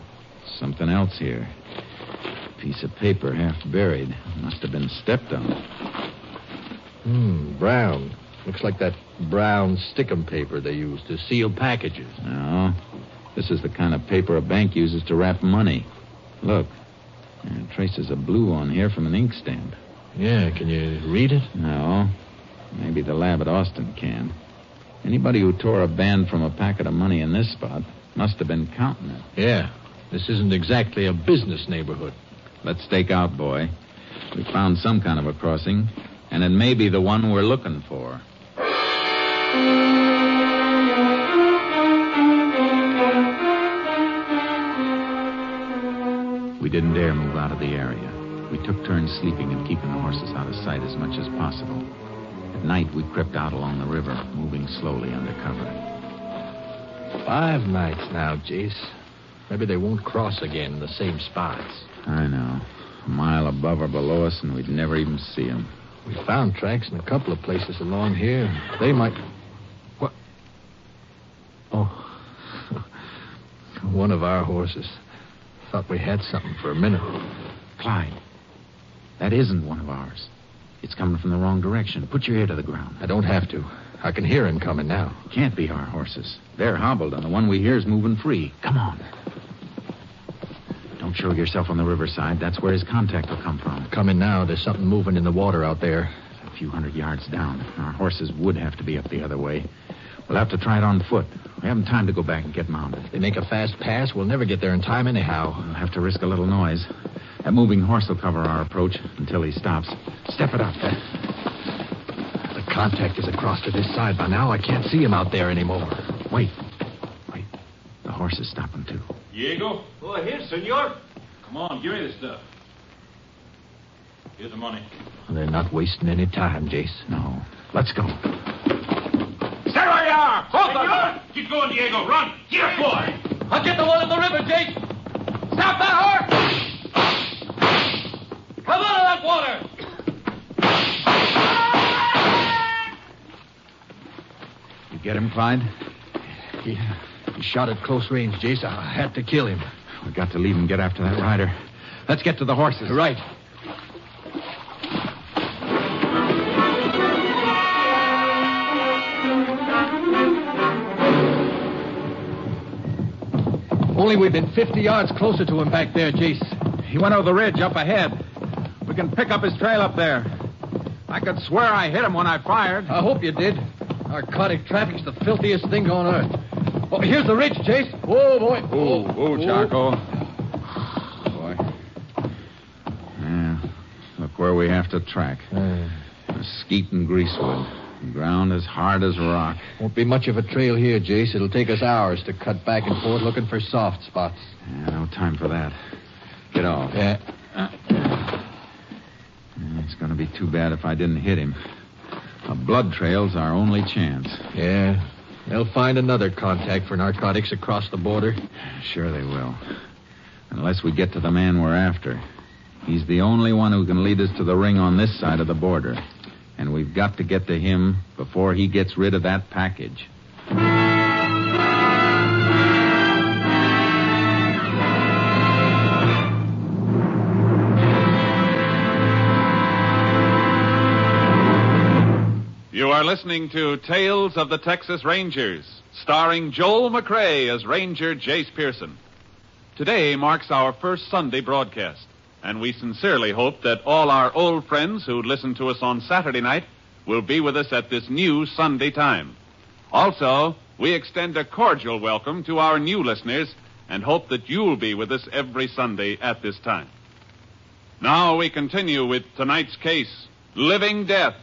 Something else here. Piece of paper half buried. Must have been stepped on. Brown. Looks like that brown stickum paper they use to seal packages. No. This is the kind of paper a bank uses to wrap money. Look. Traces of blue on here from an inkstand. Yeah, can you read it? No. Maybe the lab at Austin can. Anybody who tore a band from a packet of money in this spot must have been counting it. Yeah. This isn't exactly a business neighborhood. Let's stake out, boy. We found some kind of a crossing, and it may be the one we're looking for. We didn't dare move out of the area. We took turns sleeping and keeping the horses out of sight as much as possible. At night, we crept out along the river, moving slowly under cover. 5 nights now, Jace. Maybe they won't cross again in the same spots. I know. A mile above or below us, and we'd never even see them. We found tracks in a couple of places along here. They might... What? Oh. One of our horses. Thought we had something for a minute. Clyde, that isn't one of ours. It's coming from the wrong direction. Put your ear to the ground. I don't have to. I can hear him coming now. Can't be our horses. They're hobbled, and the one we hear is moving free. Come on. Don't show yourself on the riverside. That's where his contact will come from. Coming now. There's something moving in the water out there. A few hundred yards down. Our horses would have to be up the other way. We'll have to try it on foot. We haven't time to go back and get mounted. If they make a fast pass, we'll never get there in time anyhow. We'll have to risk a little noise. That moving horse will cover our approach until he stops. Step it up. The contact is across to this side by now. I can't see him out there anymore. Wait. The horse is stopping, too. Diego? Oh, here, senor. Come on, give me the stuff. Here's the money. They're not wasting any time, Jace. No. Let's go. Stay where you are! Both of you! Keep going, Diego. Run! Here, boy! I'll get the one in the river, Jace. Stop that horse! Come out of that water! You get him, Clyde? He shot at close range, Jace. I had to kill him. We've got to leave and get after that rider. Let's get to the horses. Right. Only we've been 50 yards closer to him back there, Jace. He went over the ridge up ahead. We can pick up his trail up there. I could swear I hit him when I fired. I hope you did. Narcotic traffic's the filthiest thing on earth. Oh, here's the ridge, Jace. Whoa, boy. Whoa, Charcoal. Boy. Yeah. Look where we have to track. Mesquite and greasewood. The ground as hard as rock. Won't be much of a trail here, Jace. It'll take us hours to cut back and forth looking for soft spots. Yeah, no time for that. Get off. Yeah. It's going to be too bad if I didn't hit him. A blood trail's our only chance. Yeah. They'll find another contact for narcotics across the border. Sure they will. Unless we get to the man we're after. He's the only one who can lead us to the ring on this side of the border. And we've got to get to him before he gets rid of that package. You are listening to Tales of the Texas Rangers, starring Joel McCrea as Ranger Jace Pearson. Today marks our first Sunday broadcast, and we sincerely hope that all our old friends who listened to us on Saturday night will be with us at this new Sunday time. Also, we extend a cordial welcome to our new listeners and hope that you'll be with us every Sunday at this time. Now we continue with tonight's case, Living Death,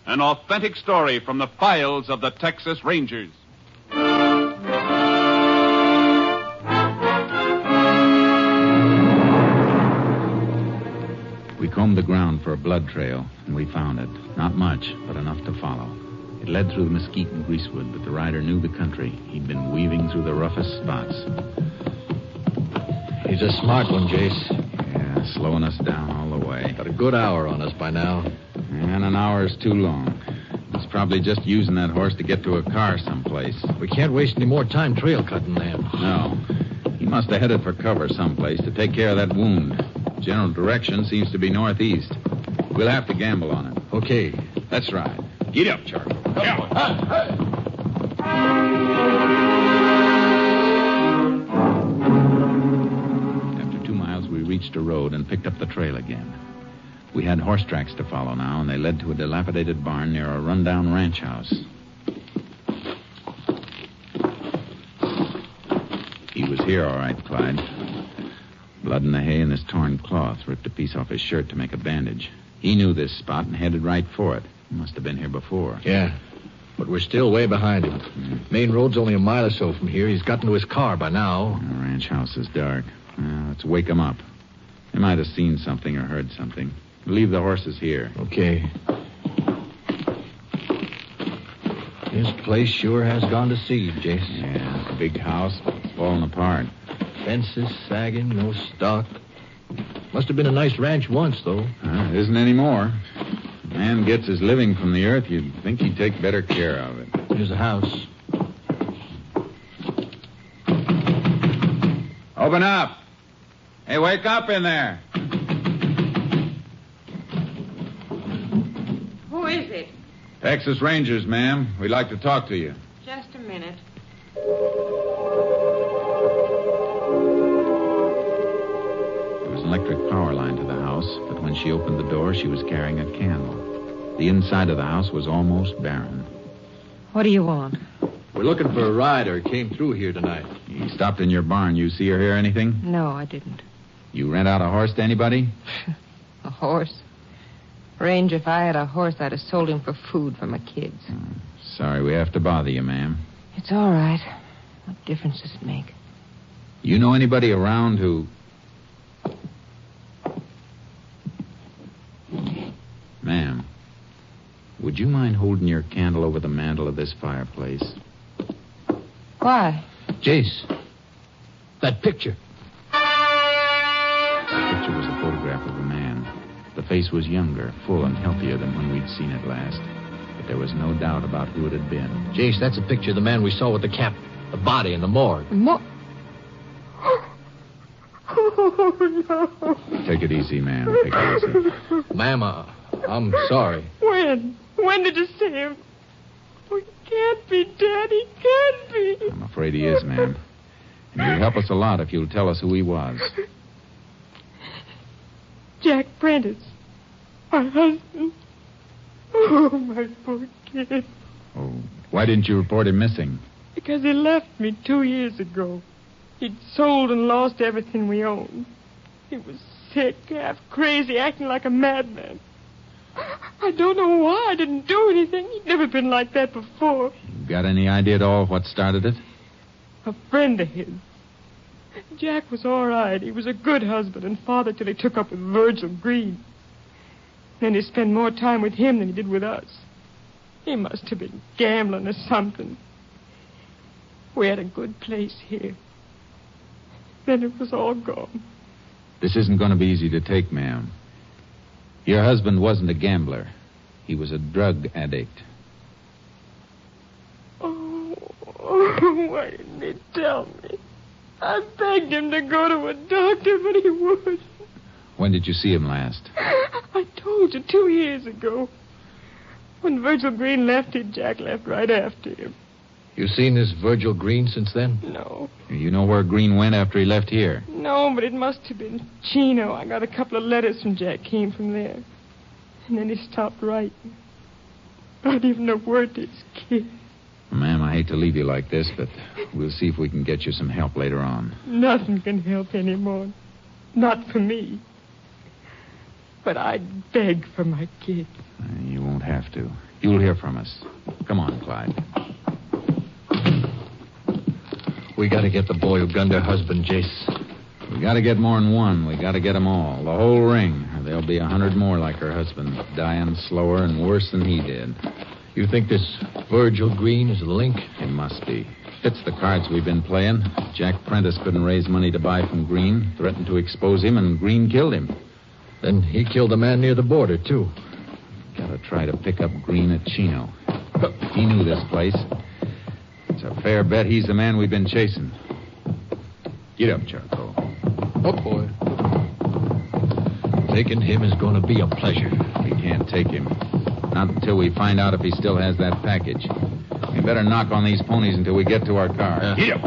an authentic story from the files of the Texas Rangers. We combed the ground for a blood trail, and we found it. Not much, but enough to follow. It led through the mesquite and greasewood, but the rider knew the country. He'd been weaving through the roughest spots. He's a smart one, Jace. Yeah, slowing us down all the way. Got a good hour on us by now. And an hour's too long. He's probably just using that horse to get to a car someplace. We can't waste any more time trail cutting them. No. He must have headed for cover someplace to take care of that wound. General direction seems to be northeast. We'll have to gamble on it. Okay. Let's ride. Get up, Charlie. After 2 miles, we reached a road and picked up the trail again. We had horse tracks to follow now, and they led to a dilapidated barn near a rundown ranch house. He was here, all right, Clyde. Blood in the hay and this torn cloth. Ripped a piece off his shirt to make a bandage. He knew this spot and headed right for it. Must have been here before. Yeah, but we're still way behind him. Main road's only a mile or so from here. He's gotten to his car by now. The ranch house is dark. Let's wake him up. They might have seen something or heard something. Leave the horses here. Okay. This place sure has gone to seed, Jace. Yeah, it's a big house, falling apart. Fences sagging, no stock. Must have been a nice ranch once, though. It isn't anymore. A man gets his living from the earth, you'd think he'd take better care of it. Here's the house. Open up. Hey, wake up in there. Who is it? Texas Rangers, ma'am. We'd like to talk to you. Just a minute. There was an electric power line to the house, but when she opened the door, she was carrying a candle. The inside of the house was almost barren. What do you want? We're looking for a rider. Came through here tonight. He stopped in your barn. You see or hear anything? No, I didn't. You rent out a horse to anybody? A horse? Range, if I had a horse, I'd have sold him for food for my kids. Sorry we have to bother you, ma'am. It's all right. What difference does it make? You know anybody around who... Ma'am, would you mind holding your candle over the mantel of this fireplace? Why? Jace, that picture. The picture was a photograph of a man. The face was younger, full and healthier than when we'd seen it last. But there was no doubt about who it had been. Jace, that's a picture of the man we saw with the cap, the body in the morgue. Oh, no. Take it easy, ma'am. Take it easy. Ma'am, I'm sorry. When? When did you see him? Oh, he can't be dead. He can't be. I'm afraid he is, ma'am. And you'll help us a lot if you'll tell us who he was. Jack Prentice. My husband. Oh, my poor kid. Oh, why didn't you report him missing? Because he left me 2 years ago. He'd sold and lost everything we owned. He was sick, half crazy, acting like a madman. I don't know why I didn't do anything. He'd never been like that before. Got any idea at all what started it? A friend of his. Jack was all right. He was a good husband and father till he took up with Virgil Green. Then he spent more time with him than he did with us. He must have been gambling or something. We had a good place here. Then it was all gone. This isn't going to be easy to take, ma'am. Your husband wasn't a gambler. He was a drug addict. Oh, why didn't he tell me? I begged him to go to a doctor, but he wouldn't. When did you see him last? I told you 2 years ago. When Virgil Green left him, Jack left right after him. You seen this Virgil Green since then? No. You know where Green went after he left here? No, but it must have been Chino. I got a couple of letters from Jack, came from there. And then he stopped writing. Not even a word to his kid. Ma'am, I hate to leave you like this, but we'll see if we can get you some help later on. Nothing can help anymore. Not for me. But I'd beg for my kid. You won't have to. You'll hear from us. Come on, Clyde. We gotta get the boy who gunned her husband, Jace. We gotta get more than one. We gotta get them all. The whole ring. Or there'll be 100 more like her husband, dying slower and worse than he did. You think this Virgil Green is the link? It must be. Fits the cards we've been playing. Jack Prentice couldn't raise money to buy from Green, threatened to expose him, and Green killed him. Then he killed the man near the border, too. Gotta try to pick up Green at Chino. He knew this place. It's a fair bet he's the man we've been chasing. Get up, Charcoal. Up, boy. Taking him is going to be a pleasure. We can't take him. Not until we find out if he still has that package. We better knock on these ponies until we get to our car. Here. We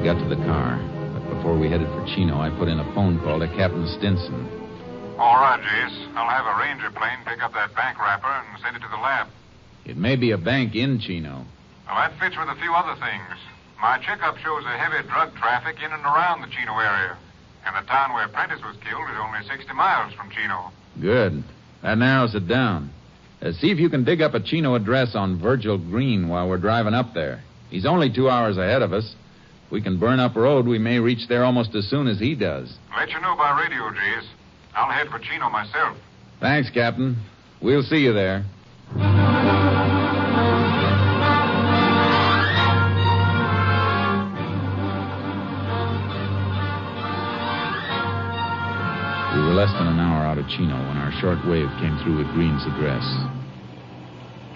got to the car, but before we headed for Chino, I put in a phone call to Captain Stinson. All right, Jace. I'll have a ranger plane pick up that bank wrapper and send it to the lab. It may be a bank in Chino. Well, that fits with a few other things. My checkup shows a heavy drug traffic in and around the Chino area. And the town where Prentice was killed is only 60 miles from Chino. Good. That narrows it down. See if you can dig up a Chino address on Virgil Green while we're driving up there. He's only 2 hours ahead of us. If we can burn up road, we may reach there almost as soon as he does. Let you know by radio, Jace. I'll head for Chino myself. Thanks, Captain. We'll see you there. We were less than an hour out of Chino when our short wave came through with Green's address.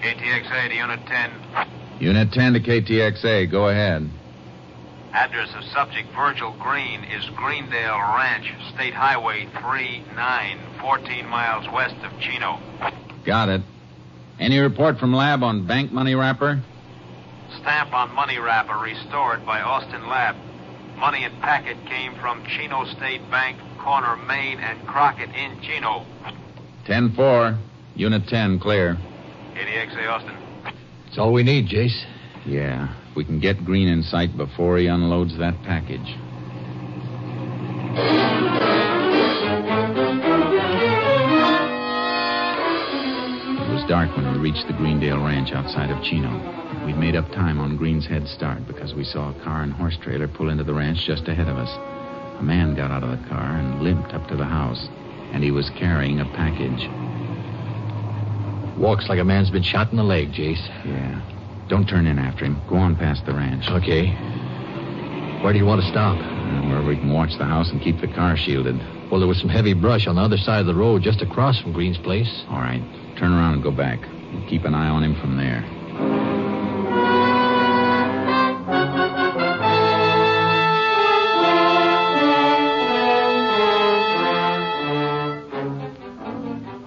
KTXA to Unit 10. Unit 10 to KTXA. Go ahead. Address of subject Virgil Green is Greendale Ranch, State Highway 39, 14 miles west of Chino. Got it. Any report from lab on bank money wrapper? Stamp on money wrapper restored by Austin Lab. Money and packet came from Chino State Bank, corner Main and Crockett in Chino. 10-4. Unit 10, clear. KTXA Austin. That's all we need, Jace. Yeah, we can get Green in sight before he unloads that package. It was dark when we reached the Greendale Ranch outside of Chino. We'd made up time on Green's head start because we saw a car and horse trailer pull into the ranch just ahead of us. A man got out of the car and limped up to the house, and he was carrying a package. Walks like a man's been shot in the leg, Jace. Yeah. Don't turn in after him. Go on past the ranch. Okay. Where do you want to stop? Where we can watch the house and keep the car shielded. Well, there was some heavy brush on the other side of the road just across from Green's place. All right. Turn around and go back. We'll keep an eye on him from there.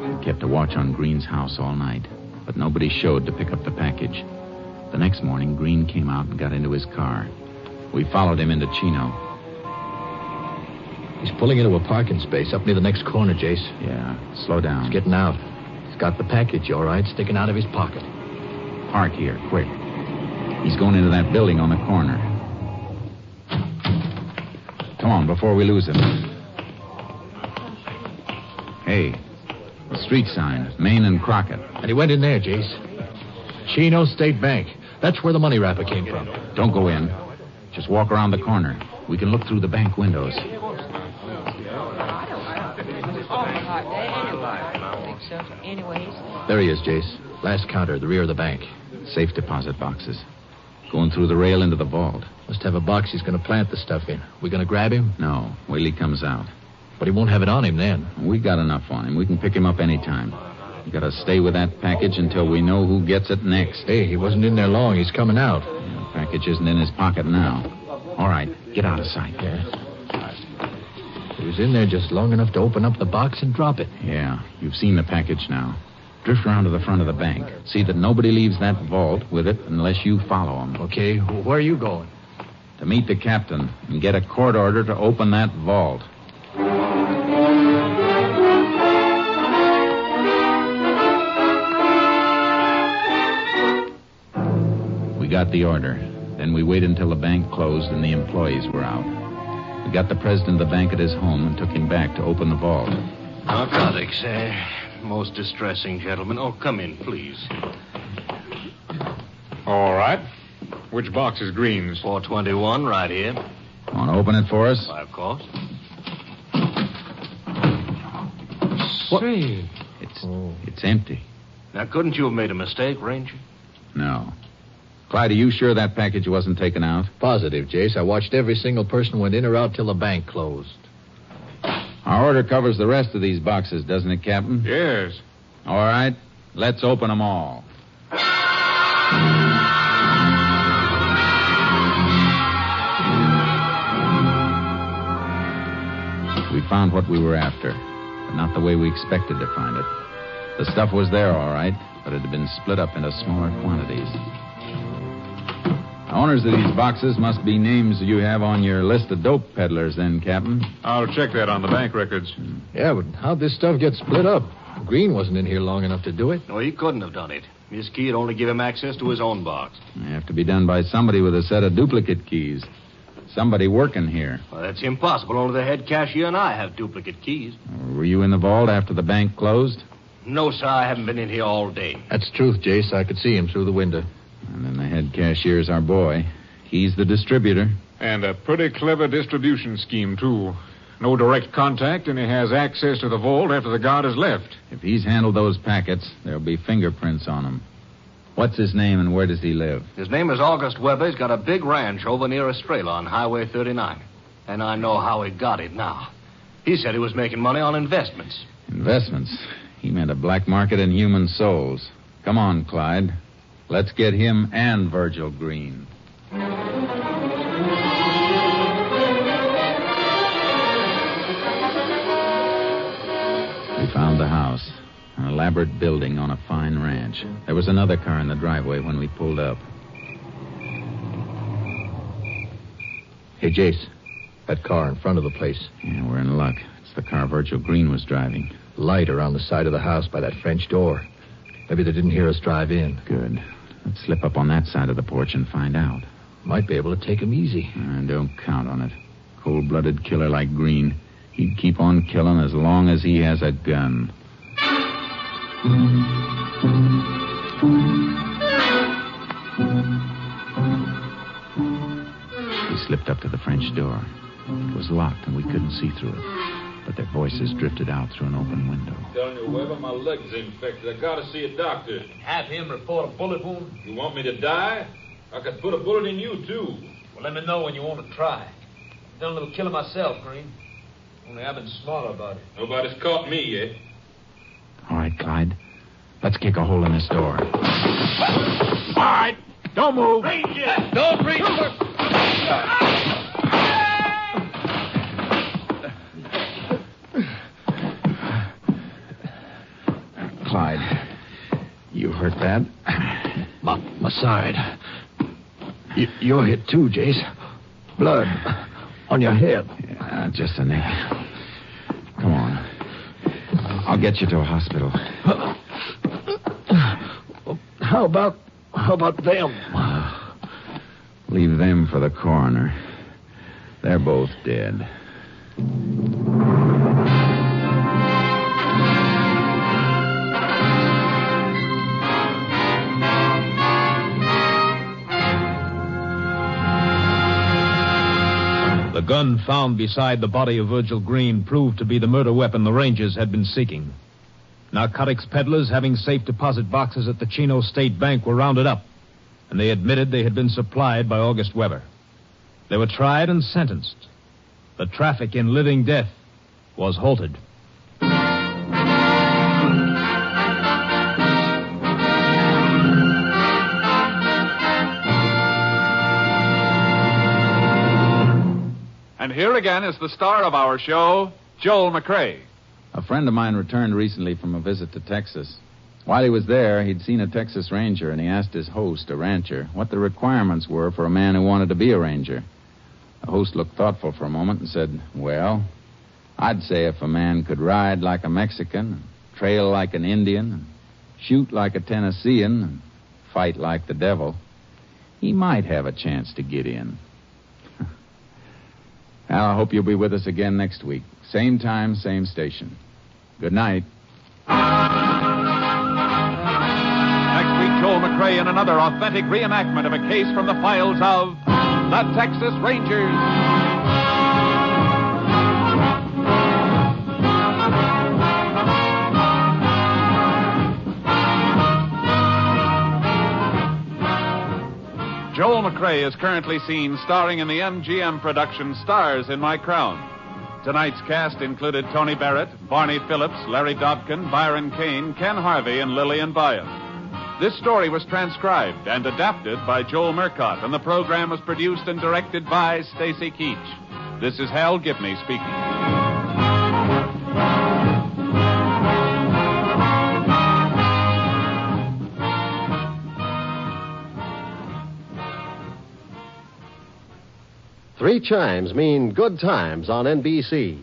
We kept a watch on Green's house all night, but nobody showed to pick up the package. The next morning, Green came out and got into his car. We followed him into Chino. He's pulling into a parking space up near the next corner, Jace. Yeah, slow down. He's getting out. He's got the package, all right, sticking out of his pocket. Park here, quick. He's going into that building on the corner. Come on, before we lose him. Hey, the street sign, Main and Crockett. And he went in there, Jace. Chino State Bank. That's where the money wrapper came from. Don't go in. Just walk around the corner. We can look through the bank windows. There he is, Jace. Last counter, the rear of the bank. Safe deposit boxes. Going through the rail into the vault. Must have a box he's going to plant the stuff in. We going to grab him? No, wait till he comes out. But he won't have it on him then. We got enough on him. We can pick him up any time. We got to stay with that package until we know who gets it next. Hey, he wasn't in there long. He's coming out. Yeah, the package isn't in his pocket now. All right, get out of sight. Yeah. He was in there just long enough to open up the box and drop it. Yeah, you've seen the package now. Drift around to the front of the bank. See that nobody leaves that vault with it unless you follow him. Okay, where are you going? To meet the captain and get a court order to open that vault. We got the order. Then we waited until the bank closed and the employees were out. We got the president of the bank at his home and took him back to open the vault. Narcotics, most distressing, gentlemen. Oh, come in, please. All right. Which box is Green's? 421, right here. Want to open it for us? Why, of course. Say. It's empty. Now, couldn't you have made a mistake, Ranger? No. Clyde, are you sure that package wasn't taken out? Positive, Jace. I watched every single person went in or out till the bank closed. Our order covers the rest of these boxes, doesn't it, Captain? Yes. All right. Let's open them all. We found what we were after, but not the way we expected to find it. The stuff was there, all right, but it had been split up into smaller quantities. The owners of these boxes must be names you have on your list of dope peddlers, then, Captain. I'll check that on the bank records. Yeah, but how'd this stuff get split up? Green wasn't in here long enough to do it. No, he couldn't have done it. His key had only given him access to his own box. It have to be done by somebody with a set of duplicate keys. Somebody working here. Well, that's impossible. Only the head cashier and I have duplicate keys. Were you in the vault after the bank closed? No, sir, I haven't been in here all day. That's truth, Jace. I could see him through the window. And then the head cashier's our boy. He's the distributor. And a pretty clever distribution scheme, too. No direct contact, and he has access to the vault after the guard has left. If he's handled those packets, there'll be fingerprints on them. What's his name and where does he live? His name is August Weber. He's got a big ranch over near Estrella on Highway 39. And I know how he got it now. He said he was making money on investments. Investments? He meant a black market in human souls. Come on, Clyde. Let's get him and Virgil Green. We found the house, an elaborate building on a fine ranch. There was another car in the driveway when we pulled up. Hey, Jace, that car in front of the place. Yeah, we're in luck. It's the car Virgil Green was driving. Light around the side of the house by that French door. Maybe they didn't hear us drive in. Good. Let's slip up on that side of the porch and find out. Might be able to take him easy. Don't count on it. Cold-blooded killer like Green. He'd keep on killing as long as he has a gun. We slipped up to the French door. It was locked and we couldn't see through it. But their voices drifted out through an open window. Telling you, Weber, my leg's infected. I gotta see a doctor. Have him report a bullet wound? You want me to die? I could put a bullet in you, too. Well, let me know when you want to try. I've done a little killing myself, Green. Only I've been smarter about it. Nobody's caught me yet. All right, Clyde. Let's kick a hole in this door. All right. Don't move. Ranger! Don't reach for... Clyde, you hurt bad? My side. You're hit too, Jace. Blood on your head. Yeah, just a nick. Come on. I'll get you to a hospital. How about them? Leave them for the coroner. They're both dead. The gun found beside the body of Virgil Green proved to be the murder weapon the Rangers had been seeking. Narcotics peddlers having safe deposit boxes at the Chino State Bank were rounded up, and they admitted they had been supplied by August Weber. They were tried and sentenced. The traffic in living death was halted. And here again is the star of our show, Joel McCrea. A friend of mine returned recently from a visit to Texas. While he was there, he'd seen a Texas Ranger, and he asked his host, a rancher, what the requirements were for a man who wanted to be a ranger. The host looked thoughtful for a moment and said, well, I'd say if a man could ride like a Mexican, trail like an Indian, shoot like a Tennessean, and fight like the devil, he might have a chance to get in. Well, I hope you'll be with us again next week. Same time, same station. Good night. Next week, Joel McCrea in another authentic reenactment of a case from the files of the Texas Rangers. Joel McCrea is currently seen starring in the MGM production Stars in My Crown. Tonight's cast included Tony Barrett, Barney Phillips, Larry Dobkin, Byron Kane, Ken Harvey, and Lillian Byam. This story was transcribed and adapted by Joel Murcott, and the program was produced and directed by Stacy Keach. This is Hal Gibney speaking. 3 chimes mean good times on NBC.